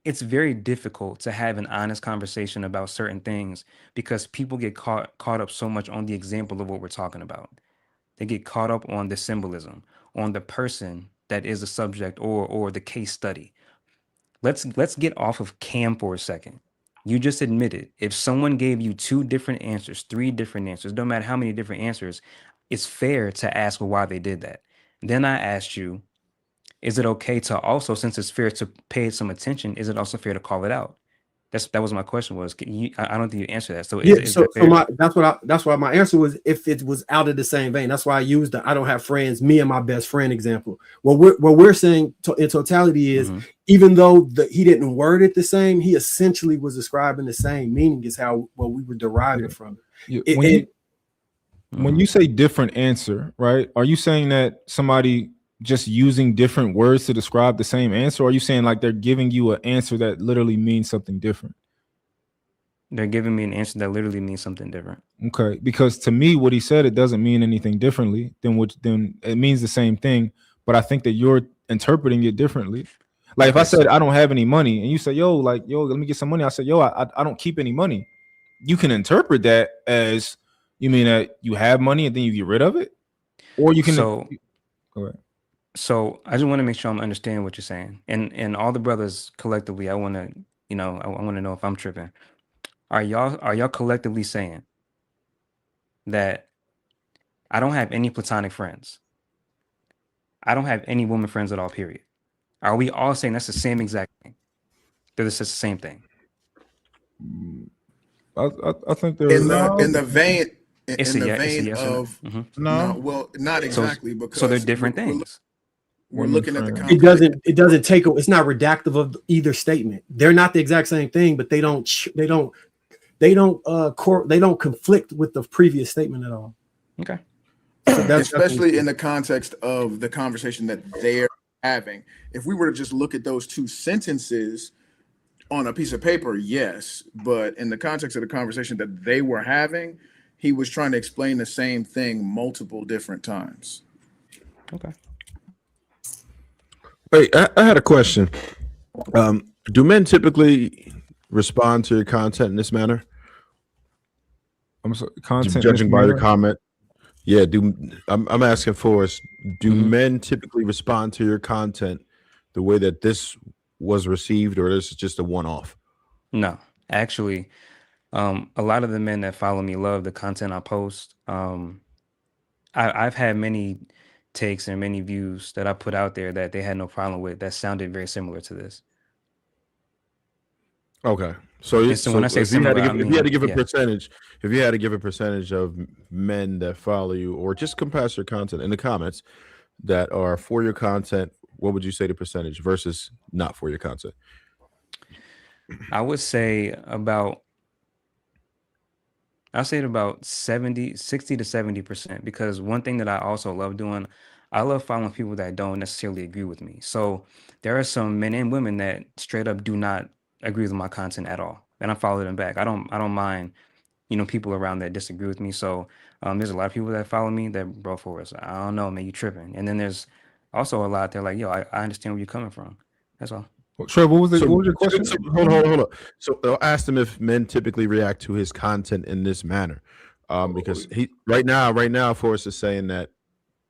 it's very difficult to have an honest conversation about certain things because people get caught up so much on the example of what we're talking about. They get caught up on the symbolism, on the person that is the subject or the case study. Let's get off of Cam for a second. You just admitted if someone gave you 2 different answers, 3 different answers, no matter how many different answers, it's fair to ask why they did that. Then I asked you, is it okay to also, since it's fair to pay some attention, is it also fair to call it out? That was my question. I don't think you answered that. So that's why my answer was if it was out of the same vein. That's why I used the I don't have friends, me and my best friend example. What we're saying in totality is even though he didn't word it the same, he essentially was describing the same meaning as what we were deriving it from. When you say different answer, right? Are you saying that somebody just using different words to describe the same answer? Or are you saying like they're giving you an answer that literally means something different? They're giving me an answer that literally means something different. Okay, because to me, what he said, it doesn't mean anything differently than it means the same thing, but I think that you're interpreting it differently. Like if I said I don't have any money and you say, yo, like, yo, let me get some money. I said, yo, I don't keep any money. You can interpret that as you mean that you have money and then you get rid of it, or you can. So, go ahead. So I just want to make sure I'm understanding what you're saying, and all the brothers collectively, I want to, I want to know if I'm tripping. Are y'all collectively saying that I don't have any platonic friends? I don't have any woman friends at all, period. Are we all saying that's the same exact thing? That it's just the same thing? I think there in the vein yes of no, well, not exactly, because so they're different things. We're looking at the conversation. It doesn't take it's not redactive of either statement. They're not the exact same thing, but they don't conflict with the previous statement at all. Okay. So especially in the context of the conversation that they're having. If we were to just look at those two sentences on a piece of paper, yes, but in the context of the conversation that they were having, he was trying to explain the same thing multiple different times. Okay. Wait, I had a question. Do men typically respond to your content in this manner? I'm sorry, content judging by the comment. Yeah, I'm asking Forrest, do men typically respond to your content the way that this was received, or this is just a one-off? No, actually, a lot of the men that follow me love the content I post. I've had many takes and many views that I put out there that they had no problem with that sounded very similar to this. Okay, so when I say similar, if you had to give a percentage, if you had to give a percentage of men that follow you or just come past your content in the comments that are for your content, what would you say the percentage versus not for your content? I would say about 60 to 70%, because one thing that I also love doing, I love following people that don't necessarily agree with me. So there are some men and women that straight up do not agree with my content at all, and I follow them back. I don't mind, people around that disagree with me. So there's a lot of people that follow me that, bro, Forrest, I don't know, man, you tripping. And then there's also a lot that like, yo, I understand where you're coming from. That's all. Trevor, what was your question? Hold on. So I asked him if men typically react to his content in this manner, because he right now Forrest is saying that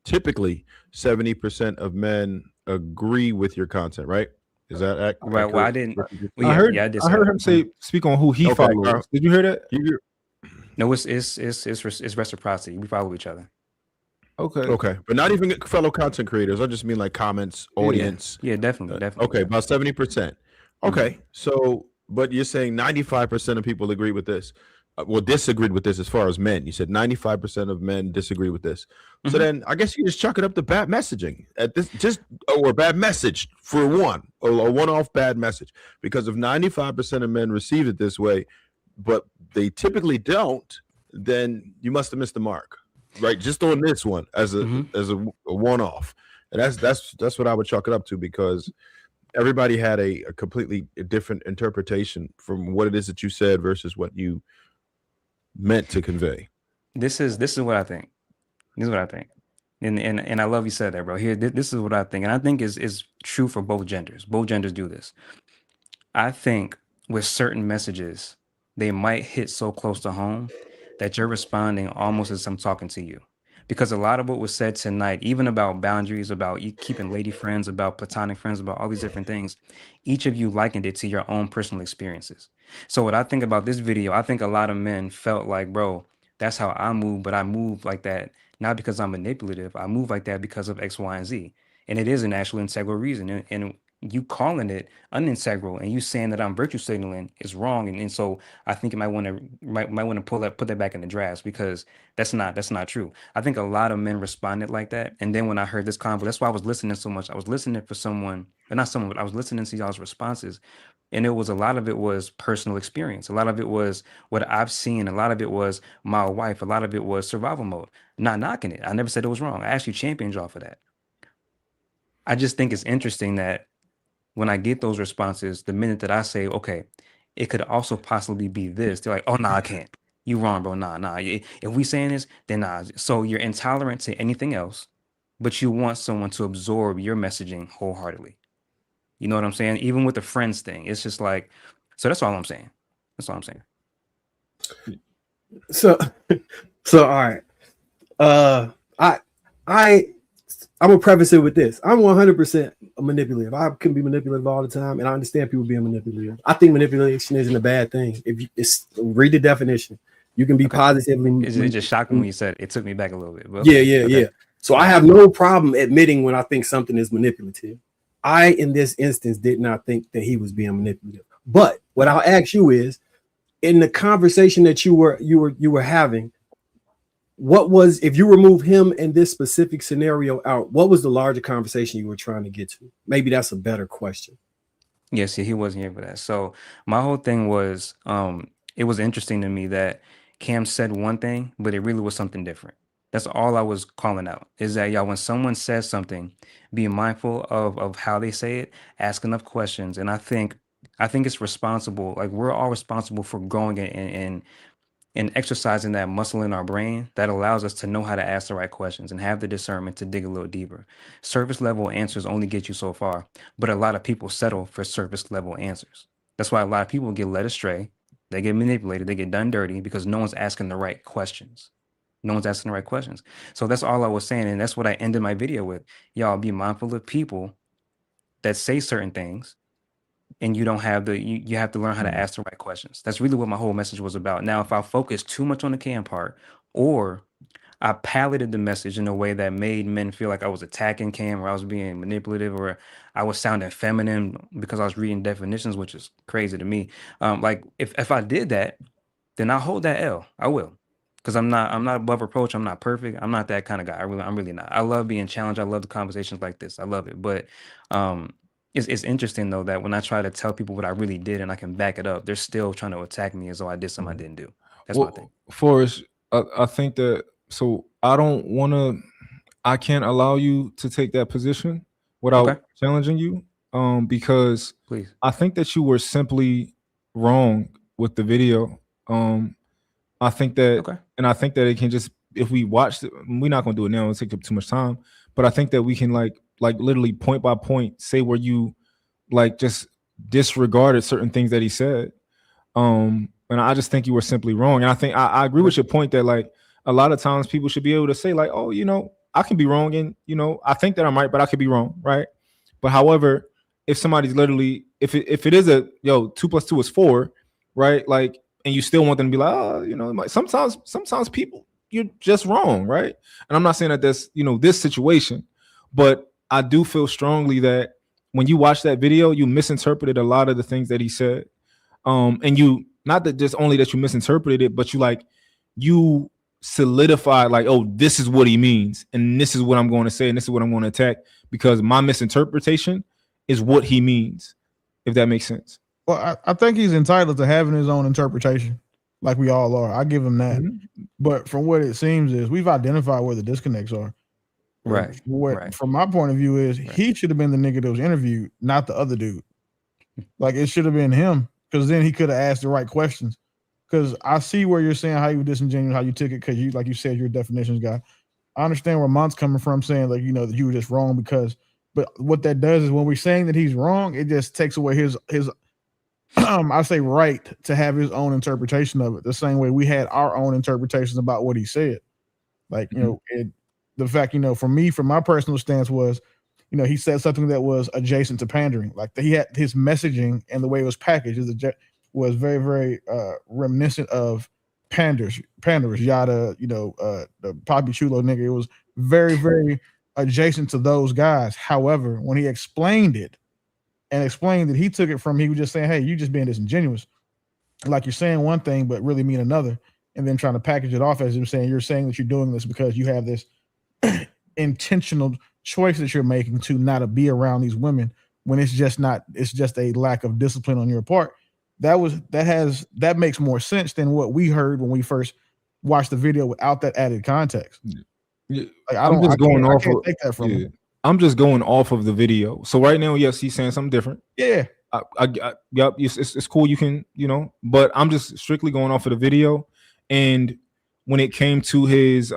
typically 70% of men agree with your content, right? Is that accurate? Right. Well, I didn't. Well, I heard him say speak on who he follows. Did you hear that? No, it's reciprocity. We follow each other. Okay, but not even fellow content creators. I just mean like comments, audience. Yeah, definitely. Okay, about 70%. Okay, so but you're saying 95% of people agree with this. Well, disagreed with this as far as men. You said 95% of men disagree with this. So then I guess you just chalk it up to bad messaging at this, or bad message for one, or a one-off bad message. Because if 95% of men receive it this way, but they typically don't, then you must have missed the mark, right? Just on this one as a one-off, and that's what I would chalk it up to, because everybody had a completely different interpretation from what it is that you said versus what you meant to convey. This is what I think. This is what I think. And I love you said that, bro. Here, this is what I think. And I think is true for both genders. Both genders do this. I think with certain messages, they might hit so close to home that you're responding almost as I'm talking to you. Because a lot of what was said tonight, even about boundaries, about you keeping lady friends, about platonic friends, about all these different things, each of you likened it to your own personal experiences. So what I think about this video, I think a lot of men felt like, bro, that's how I move, but I move like that, not because I'm manipulative. I move like that because of X, Y, and Z. And it is an actual integral reason. And you calling it unintegral and you saying that I'm virtue signaling is wrong. And so I think you might want to put that back in the drafts, because that's not true. I think a lot of men responded like that. And then when I heard this convo, that's why I was listening so much. I was listening for someone, but not someone, but I was listening to y'all's responses. And a lot of it was personal experience. A lot of it was what I've seen. A lot of it was my wife. A lot of it was survival mode. Not knocking it. I never said it was wrong. I actually championed y'all for that. I just think it's interesting that when I get those responses, the minute that I say, okay, it could also possibly be this, they're like, oh, no, I can't. You wrong, bro. Nah. If we saying this, then nah. So you're intolerant to anything else. but you want someone to absorb your messaging wholeheartedly. You know what I'm saying? Even with the friends thing, it's just like, so that's all I'm saying. That's all I'm saying. So all right. I'm gonna preface it with this. I'm 100% manipulative. I can be manipulative all the time, and I understand people being manipulative. I think manipulation isn't a bad thing. If you read the definition, you can be positively. It just shocked me when you said it. It took me back a little bit. But Yeah. So I have no problem admitting when I think something is manipulative. I, in this instance, did not think that he was being manipulative. But what I'll ask you is, in the conversation that you were having, what was, if you remove him in this specific scenario out, what was the larger conversation you were trying to get to? Maybe that's a better question. Yes, he wasn't here for that. So my whole thing was, it was interesting to me that Cam said one thing, but it really was something different. That's all I was calling out, is that y'all, when someone says something, be mindful of how they say it, ask enough questions. And I think it's responsible. Like, we're all responsible for growing and exercising that muscle in our brain that allows us to know how to ask the right questions and have the discernment to dig a little deeper. Surface level answers only get you so far, but a lot of people settle for surface level answers. That's why a lot of people get led astray. They get manipulated. They get done dirty because no one's asking the right questions. No one's asking the right questions. So that's all I was saying. And that's what I ended my video with. Y'all, be mindful of people that say certain things, and you don't have you have to learn how to ask the right questions. That's really what my whole message was about. Now, if I focus too much on the Cam part, or I palleted the message in a way that made men feel like I was attacking Cam, or I was being manipulative, or I was sounding feminine because I was reading definitions, which is crazy to me. Like, if I did that, then I'll hold that L. I will. Because I'm not above reproach. I'm not perfect. I'm not that kind of guy. I'm really not. I love being challenged. I love the conversations like this. I love it. But it's interesting though that when I try to tell people what I really did and I can back it up, they're still trying to attack me as though I did something I didn't do. That's my thing. Forrest, I think that, so I can't allow you to take that position without challenging you, because please, I think that you were simply wrong with the video. I think that, and I think that it can just, if we watch it, we're not gonna do it now, it'll take up too much time, but I think that we can like literally point by point say where you like just disregarded certain things that he said. And I just think you were simply wrong. And I think I agree with your point that like a lot of times people should be able to say like, oh, you know, I can be wrong, and you know, I think that I'm right, but I could be wrong, right? But however, if somebody's literally, if it is a 2 + 2 is 4, right? Like, and you still want them to be like, oh, you know, sometimes people, you're just wrong, right? And I'm not saying that that's, you know, this situation, but I do feel strongly that when you watch that video, you misinterpreted a lot of the things that he said. And you, not that just only that you misinterpreted it, but you solidified like, oh, this is what he means, and this is what I'm going to say, and this is what I'm going to attack, because my misinterpretation is what he means, if that makes sense. Well, I think he's entitled to having his own interpretation, like we all are. I give him that. Mm-hmm. But from what it seems is we've identified where the disconnects are. Right. From my point of view is he should have been the nigga that was interviewed, not the other dude. Like, it should have been him, because then he could have asked the right questions. Because I see where you're saying how you were disingenuous, how you took it, because you, like you said, you're a definitions guy. I understand where Mont's coming from, saying like, you know, that you were just wrong because, but what that does is when we're saying that he's wrong, it just takes away his I say right to have his own interpretation of it, the same way we had our own interpretations about what he said. Like, you know, the fact, you know, for me, from my personal stance was, you know, he said something that was adjacent to pandering. Like, he had his messaging and the way it was packaged was very, very reminiscent of panderers, Yada, you know, the Poppy Chulo nigga. It was very, very adjacent to those guys. However, when he explained it and explained that he took it from, he was just saying, hey, you just being disingenuous. Like, you're saying one thing, but really mean another. And then trying to package it off as him saying, you're saying that you're doing this because you have this intentional choice that you're making to not be around these women, when it's just not, it's just a lack of discipline on your part. That makes more sense than what we heard when we first watched the video without that added conteect. Yeah. Like, I can't take that from him. I'm just going off of the video. So right now, yes, he's saying something different. Yeah. Yep, it's cool. You can, you know, but I'm just strictly going off of the video. And when it came to his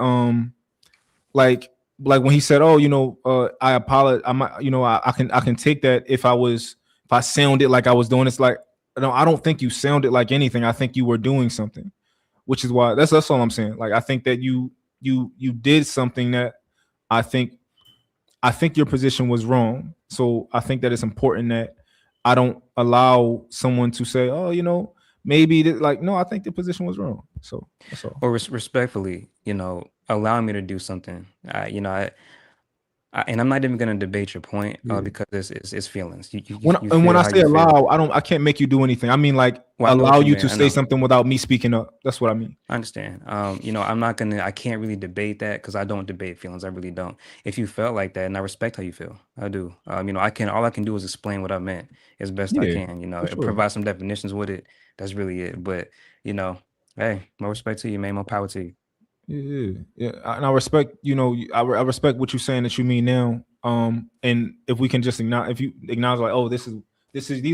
like like when he said, "Oh, I apologize. I can take that if I sounded like I was doing this." Like, no, I don't think you sounded like anything. I think you were doing something, which is why that's all I'm saying. Like, I think that you did something that I think your position was wrong. So I think that it's important that I don't allow someone to say, "Oh, maybe no, I think the position was wrong." So that's all. Or respectfully, allow me to do something. And I'm not even going to debate your point because it's feelings. You When feel I how say you feel. allow, I can't make you do anything. I mean, like, Well, I know allow what you mean. to I say know. something without me speaking up. That's what I mean. I understand. I can't really debate that because I don't debate feelings. I really don't. If you felt like that, and I respect how you feel, I do. All I can do is explain what I meant as best I Yeah, can. for sure. Provide some definitions with it. That's really it. But hey, more respect to you, man. More power to you. Yeah. And I respect, I respect what you're saying that you mean now. And if we can just acknowledge, if you acknowledge, like, oh, these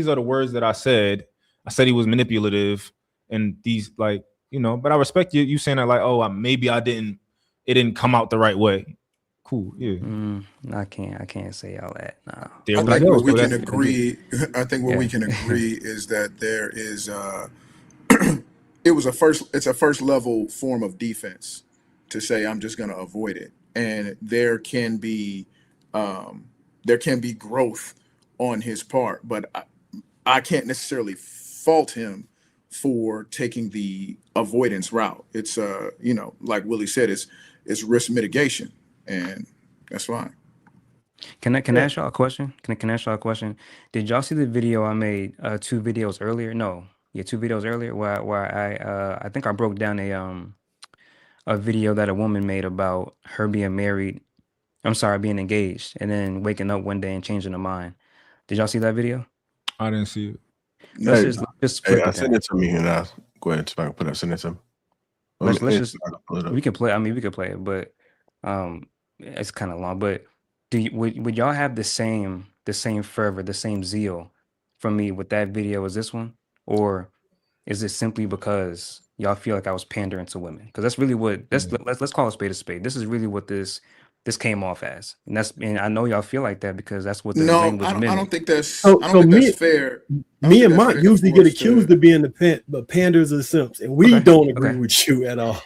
are the words that I said. I said he was manipulative, and these, like, But I respect you saying that, like, oh, maybe it didn't come out the right way. Cool. Yeah. I can't say all that. No. There I we think go. what we So can that's- agree. I think what we can agree is that there is. It's a first level form of defense to say I'm just going to avoid it, and there can be growth on his part, but I can't necessarily fault him for taking the avoidance route. It's like Willie said, it's risk mitigation, and that's fine. Can I ask y'all a question? Can I ask y'all a question? Did y'all see the video I made 2 videos earlier? No. Yeah, 2 videos earlier where I think I broke down a video that a woman made about her being married. I'm sorry, being engaged and then waking up one day and changing her mind. Did y'all see that video? I didn't see it. Let's just flip it send it to me and I'll go ahead and put it. Send it to me. Let's just we can play. I mean, we could play it, but it's kind of long. But would y'all have the same fervor, the same zeal from me with that video as this one, or is it simply because y'all feel like I was pandering to women? Because that's really what let's call a spade a spade. This is really what this came off as, and I know y'all feel like that because that's what the language meant. I don't think that's that's fair. Me and Mont usually get accused of being the panders or simps, and we don't agree with you at all.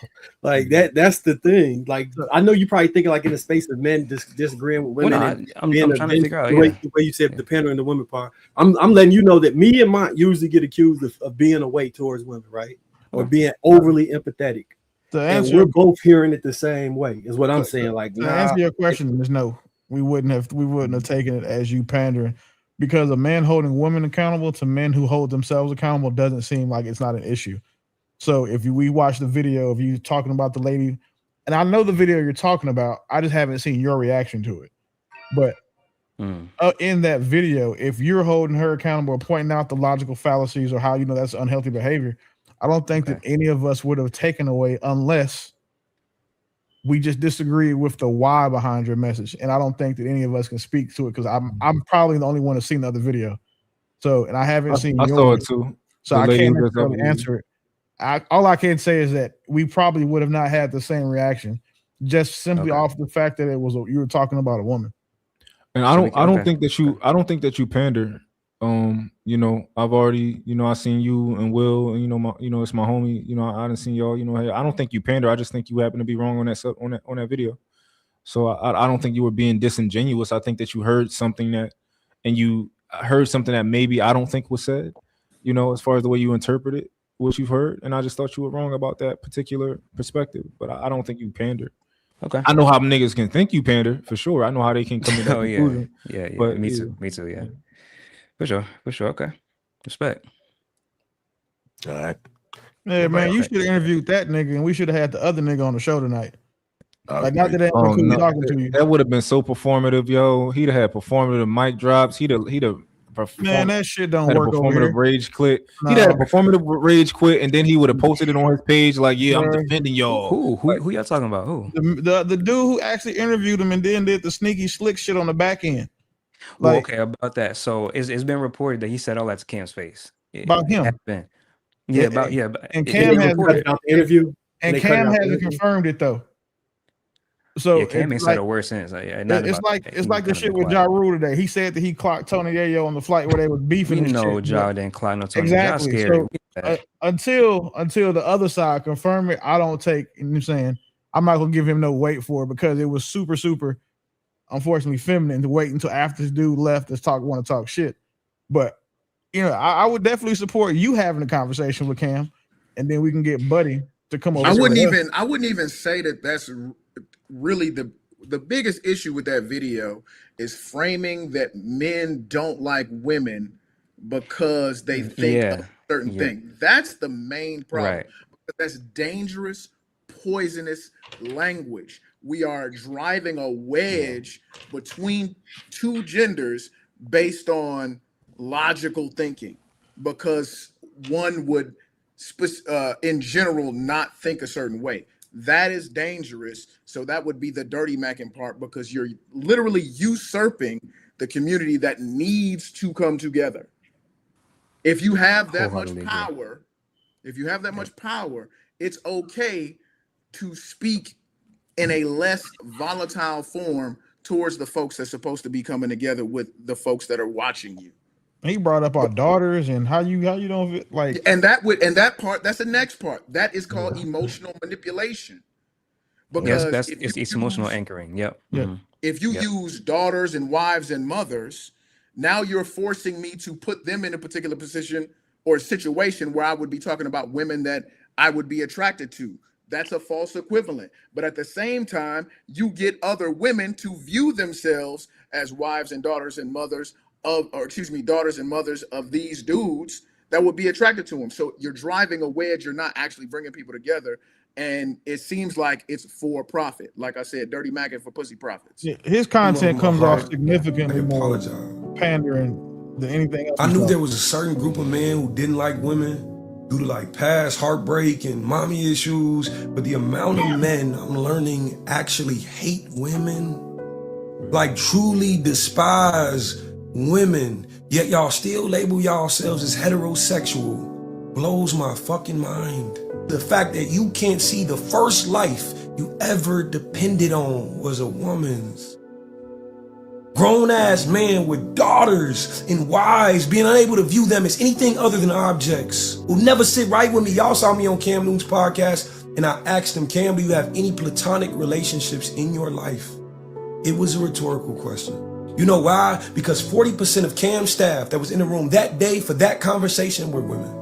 Like that's the thing. Like, I know you probably thinking like in the space of men disagreeing with women. I'm trying to figure out the way you said the pandering the women part. I'm letting you know that me and Mont usually get accused of being away towards women, right? Or being overly empathetic. And we're both hearing it the same way, is what I'm saying. Like, to answer your question is no, we wouldn't have taken it as you pandering, because a man holding women accountable to men who hold themselves accountable doesn't seem like it's not an issue. So if we watch the video of you talking about the lady, and I know the video you're talking about, I just haven't seen your reaction to it. But in that video, if you're holding her accountable or pointing out the logical fallacies or how that's unhealthy behavior, I don't think that any of us would have taken away unless we just disagree with the why behind your message. And I don't think that any of us can speak to it because I'm probably the only one that's seen the other video. So, and I haven't seen yours. I saw it too. So I can't necessarily answer it. All I can say is that we probably would have not had the same reaction, just simply off the fact that you were talking about a woman. And I don't think that you pander. I've already, I seen you and Will, and it's my homie. I didn't see y'all. Hey, I don't think you pander. I just think you happen to be wrong on that video. So I don't think you were being disingenuous. I think that you heard something that maybe I don't think was said. As far as the way you interpreted what you've heard, and I just thought you were wrong about that particular perspective. But I don't think you pander. Okay. I know how niggas can think you pander for sure. I know how they can come to that conclusion. Yeah. But me too. Yeah. For sure. Okay. Respect. All right. Yeah, man, you should have interviewed that nigga, and we should have had the other nigga on the show tonight. Like, not that they cool talking to you. That would have been so performative, yo. He'd have had performative mic drops. He'd have man, that shit don't work over here. Rage quit. He'd had a performative rage quit, and then he would have posted it on his page like, "Yeah, I'm defending y'all." Who y'all talking about? Who? The dude who actually interviewed him and then did the sneaky slick shit on the back end. Well, okay, about that. So it's been reported that he said all that to Cam's face. About him. And Cam has the interview. And Cam hasn't confirmed it though. So Yeah, Cam it's makes like, that a worse sense. it's like the shit with Ja Rule today. He said that he clocked Tony Yayo on the flight where they was beefing. You and know, shit. Ja didn't clock no Tony. Exactly. Ja scary. So until the other side confirm it, I don't take. You know what I'm saying, I'm not gonna give him no weight for it because it was super, unfortunately, feminine to wait until after this dude left to want to talk shit. But I would definitely support you having a conversation with Cam, and then we can get Buddy to come over. I wouldn't even say that that's really the biggest issue with that video is framing that men don't like women because they think of a certain thing. That's the main problem. Right. That's dangerous, poisonous language. We are driving a wedge between two genders based on logical thinking because one would in general not think a certain way. That is dangerous. So that would be the dirty macking part because you're literally usurping the community that needs to come together. If you have that much power, it's okay to speak in a less volatile form towards the folks that's supposed to be coming together with the folks that are watching you. He brought up our daughters and how you don't like, and that's the next part. That is called emotional manipulation. Because it's emotional anchoring. Yep. Mm-hmm. If you use daughters and wives and mothers, now you're forcing me to put them in a particular position or situation where I would be talking about women that I would be attracted to. That's a false equivalent. But at the same time, you get other women to view themselves as wives and daughters and mothers daughters and mothers of these dudes that would be attracted to them. So you're driving a wedge. You're not actually bringing people together. And it seems like it's for profit. Like I said, dirty macking for pussy profits. Yeah, his content comes off significantly more pandering than anything else. I knew there was a certain group of men who didn't like women due to like past heartbreak and mommy issues. But the amount of men I'm learning actually hate women, like truly despise women, yet y'all still label yourselves as heterosexual, blows my fucking mind. The fact that you can't see the first life you ever depended on was a woman's. Grown-ass man with daughters and wives being unable to view them as anything other than objects will never sit right with me. Y'all saw me on Cam Newton's podcast and I asked him, Cam, do you have any platonic relationships in your life? It was a rhetorical question. You know why? Because 40% of Cam's staff that was in the room that day for that conversation were women.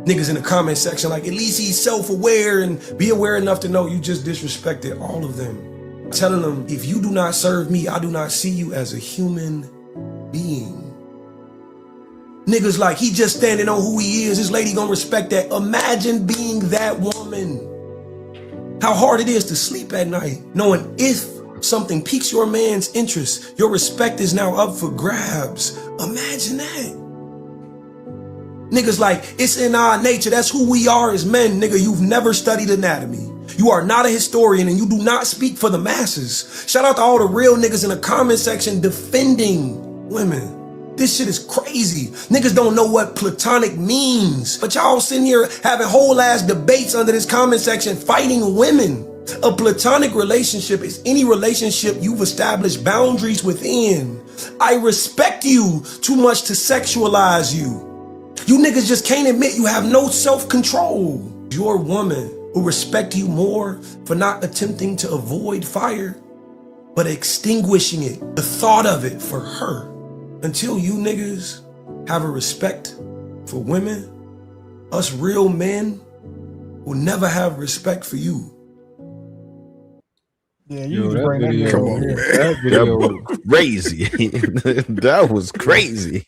Niggas in the comment section like, at least he's self-aware and be aware enough to know you just disrespected all of them. Telling them, if you do not serve me, I do not see you as a human being. Niggas like, he just standing on who he is. This lady gonna respect that. Imagine being that woman. How hard it is to sleep at night, knowing if something piques your man's interest, your respect is now up for grabs. Imagine that. Niggas like, it's in our nature. That's who we are as men, nigga. You've never studied anatomy. You are not a historian and you do not speak for the masses. Shout out to all the real niggas in the comment section defending women. This shit is crazy. Niggas don't know what platonic means. But y'all sitting here having whole ass debates under this comment section fighting women. A platonic relationship is any relationship you've established boundaries within. I respect you too much to sexualize you. You niggas just can't admit you have no self-control. Your woman will respect you more for not attempting to avoid fire, but extinguishing it, the thought of it for her. Until you niggas have a respect for women, us real men will never have respect for you. Yeah, you just bring that video. Come on, man. That video was crazy. That was crazy.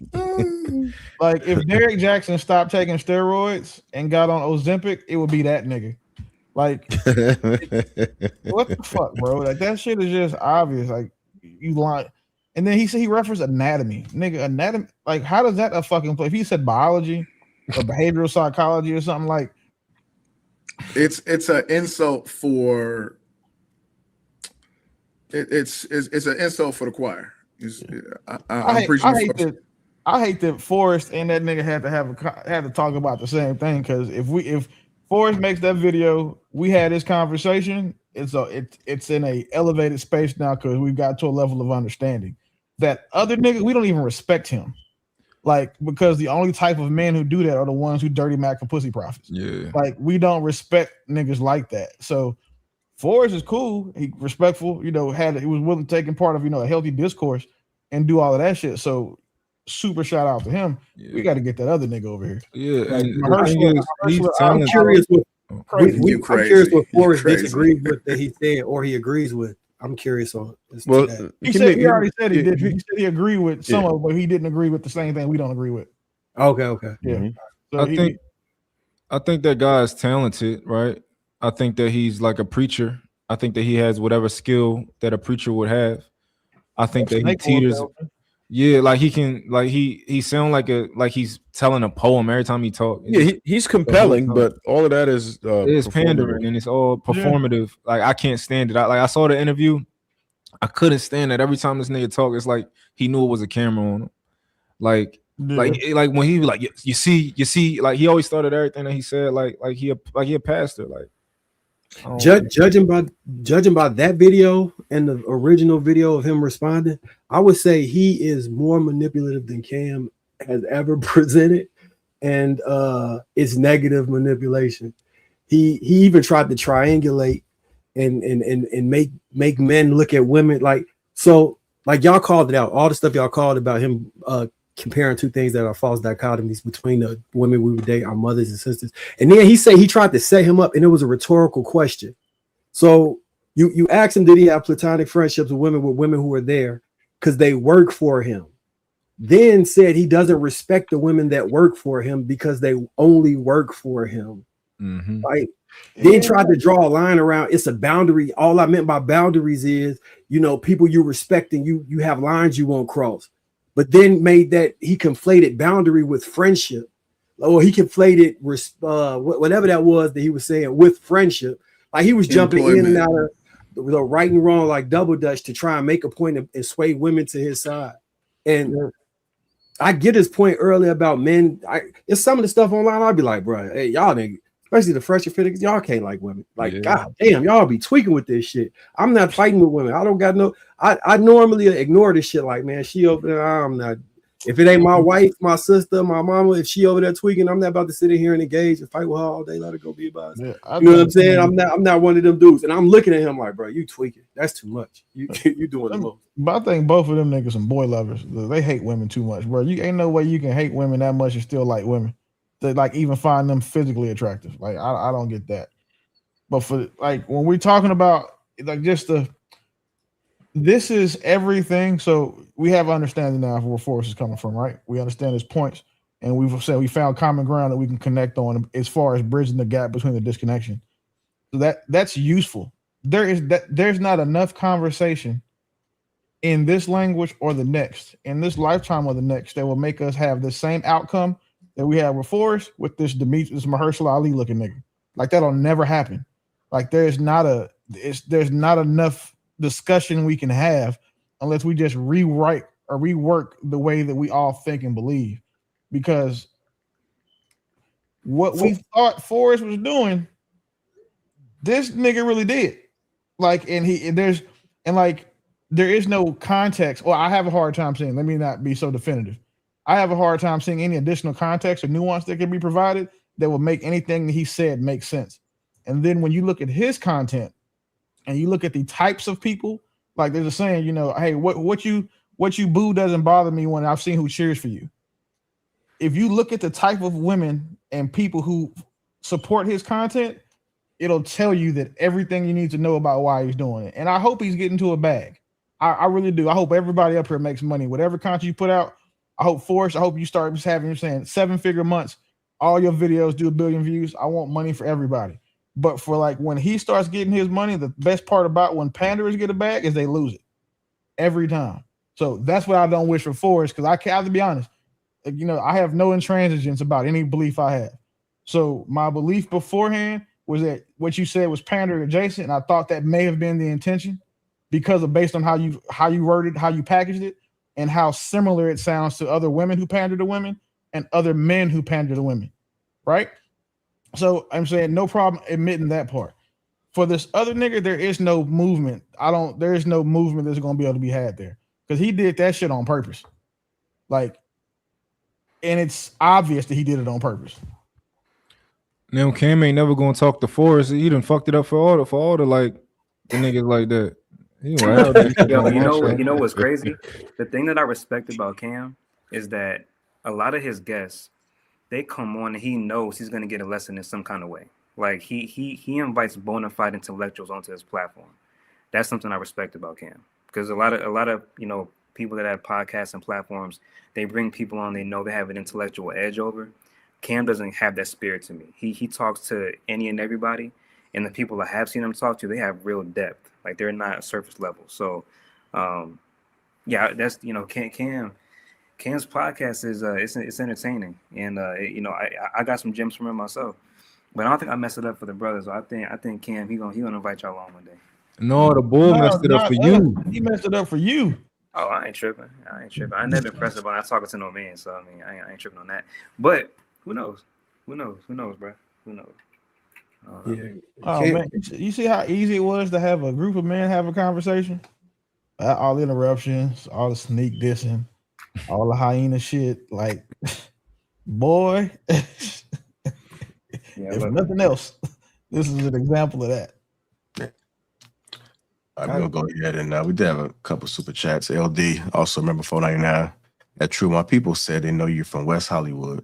Like, if Derek Jackson stopped taking steroids and got on Ozempic, it would be that nigga. Like, what the fuck, bro? Like, that shit is just obvious. Like, you lie. And then he said he referenced anatomy. Nigga, anatomy. Like, how does that a fucking play? If he said biology or behavioral psychology or something, like, it's an insult for it's an insult for the choir. I hate that Forrest and that nigga had to talk about the same thing, because if Forrest makes that video, we had this conversation, it's in a elevated space now because we've got to a level of understanding that other niggas, we don't even respect him. Like, because the only type of men who do that are the ones who dirty mac for pussy profits. Yeah. Like, we don't respect niggas like that. So Forrest is cool. He respectful, he was willing to take part of, a healthy discourse and do all of that shit. So super shout out to him. Yeah. We got to get that other nigga over here. Yeah. Like, I'm curious what I'm curious what Forrest disagrees with that he said or he agrees with. I'm curious on this. Well, he already said he did. He said he agreed with some of it, but he didn't agree with the same thing we don't agree with. Okay. Yeah. Mm-hmm. So I think that guy is talented, right? I think that he's like a preacher. I think that he has whatever skill that a preacher would have. I think that he teeters. Yeah, like he can, like he sound like he's telling a poem every time he talks. Yeah, he's compelling, but all of that is it's pandering and it's all performative. Yeah. Like I can't stand it. I saw the interview. I couldn't stand it. Every time this nigga talk, it's like he knew it was a camera on him. Like when he like you see, like he always started everything that he said like he a pastor. Like judging by that video and the original video of him responding, I would say he is more manipulative than Cam has ever presented, and it's negative manipulation. He even tried to triangulate and make men look at women like y'all called it out. All the stuff y'all called about him comparing two things that are false dichotomies between the women we would date, our mothers and sisters. And then he tried to set him up, and it was a rhetorical question. So you asked him, did he have platonic friendships with women who were there because they work for him? Then said he doesn't respect the women that work for him because they only work for him. Mm-hmm. Right? Then tried to draw a line around it's a boundary. All I meant by boundaries is, people you respect and you have lines you won't cross. But then made that he conflated boundary with friendship, or he conflated whatever that was that he was saying with friendship. Like he was jumping in and out of the right and wrong like double dutch to try and make a point and sway women to his side. And I get his point earlier about men. It's some of the stuff online. I'll be like, bro, hey, y'all niggas, especially the fresh fit, y'all can't like women. Like, God damn, y'all be tweaking with this shit. I'm not fighting with women. I don't got no. I normally ignore this shit. Like, man, she over there. I'm not. If it ain't my wife, my sister, my mama, if she over there tweaking, I'm not about to sit in here and engage and fight with her all day. Let her go be about it. You know what I'm saying? I'm not one of them dudes. And I'm looking at him like, bro, you tweaking. That's too much. You doing the most. But I think both of them niggas some boy lovers. They hate women too much, bro. You ain't no way you can hate women that much and still like women. They like even find them physically attractive. Like I don't get that. But for like when we're talking about like just this is everything. So we have understanding now of where Forrest is coming from, right? We understand his points, and we've said we found common ground that we can connect on as far as bridging the gap between the disconnection. So that's useful. There's not enough conversation in this language or the next, in this lifetime or the next, that will make us have the same outcome that we have with Forrest with this Mahershala Ali looking nigga. Like that'll never happen. Like there's not enough discussion we can have unless we just rewrite or rework the way that we all think and believe, because what we thought Forrest was doing, this nigga really did. Like, there is no context. Well, I have a hard time seeing. Let me not be so definitive. I have a hard time seeing any additional context or nuance that can be provided that will make anything that he said make sense. And then when you look at his content and you look at the types of people, like there's a saying, hey, what you boo doesn't bother me when I've seen who cheers for you. If you look at the type of women and people who support his content, it'll tell you that everything you need to know about why he's doing it. And I hope he's getting to a bag. I really do. I hope everybody up here makes money. Whatever content you put out, I hope Forrest, I hope you start just having, you're saying 7-figure months, all your videos do 1 billion views. I want money for everybody. But for like when he starts getting his money, the best part about when panderers get a bag is they lose it every time. So that's what I don't wish for Forrest, because I have to be honest. I have no intransigence about any belief I have. So my belief beforehand was that what you said was pander adjacent, and I thought that may have been the intention because of based on how you worded, how you packaged it, and how similar it sounds to other women who pander to women and other men who pander to women, right? So I'm saying no problem admitting that part. For this other nigga, there is no movement. There is no movement that's gonna be able to be had there. Because he did that shit on purpose. Like, and it's obvious that he did it on purpose. Now Cam ain't never gonna talk to Forrest. He done fucked it up for all the like the niggas like that. Yo, you know what's crazy? The thing that I respect about Cam is that a lot of his guests, they come on and he knows he's gonna get a lesson in some kind of way. Like he invites bona fide intellectuals onto his platform. That's something I respect about Cam. Because a lot of people that have podcasts and platforms, they bring people on they know they have an intellectual edge over. Cam doesn't have that spirit to me. He talks to any and everybody, and the people I have seen him talk to, they have real depth. Like they're not surface level. So yeah, that's Cam's podcast is it's entertaining, and I got some gems from him myself. But I don't think I messed it up for the brothers. I think Cam he gonna invite y'all on one day. No, the bull messed it up for you. He messed it up for you. Oh, I ain't tripping. I never been pressed about not talking to no man, so I mean I ain't tripping on that. But who knows? Who knows, bro? Who knows? Yeah. Oh man, you see how easy it was to have a group of men have a conversation? All the interruptions, all the sneak dissing, all the hyena shit. Like, boy. If nothing else, this is an example of that. I'm gonna go ahead and we did have a couple super chats. LD also remember 499. That true. My people said they know you from West Hollywood.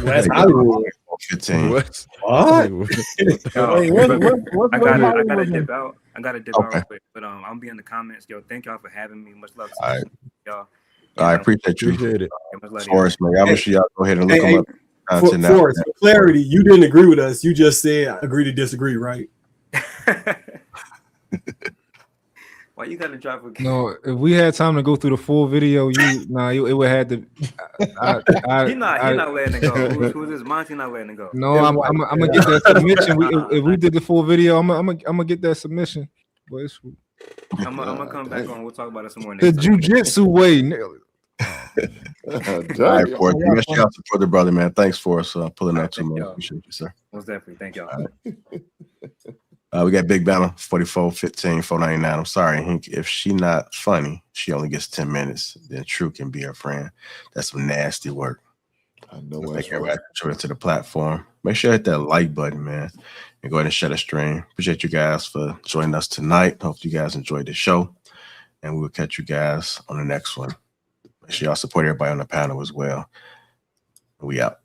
West Hollywood. 15. What? I gotta dip out. Real quick. But I'll be in the comments. Yo, thank y'all for having me. Much love to y'all. I appreciate you. Appreciate it. Forrest, man. I wish y'all go ahead and look them up. Forrest, for clarity, you didn't agree with us. You just said agree to disagree, right? Why you gotta drop a No, if we had time to go through the full video, it would have to. You're not letting it go. Who's this? Monty not letting it go. No, I'm gonna get that submission. If we did the full video, I'm gonna get that submission. But I'm gonna come back on. We'll talk about it some more. The jujitsu way. All right, Forrest. Make sure y'all support the brother, man. Thanks for us pulling out too much. Appreciate you, sir. Most definitely. Thank y'all. We got Big Banner 4415 499. I'm sorry, Hink. If she not funny, she only gets 10 minutes. Then True can be her friend. That's some nasty work. I know. Thank everybody for joining to the platform. Make sure you hit that like button, man, and go ahead and share the stream. Appreciate you guys for joining us tonight. Hope you guys enjoyed the show, and we will catch you guys on the next one. Make sure y'all support everybody on the panel as well. We out.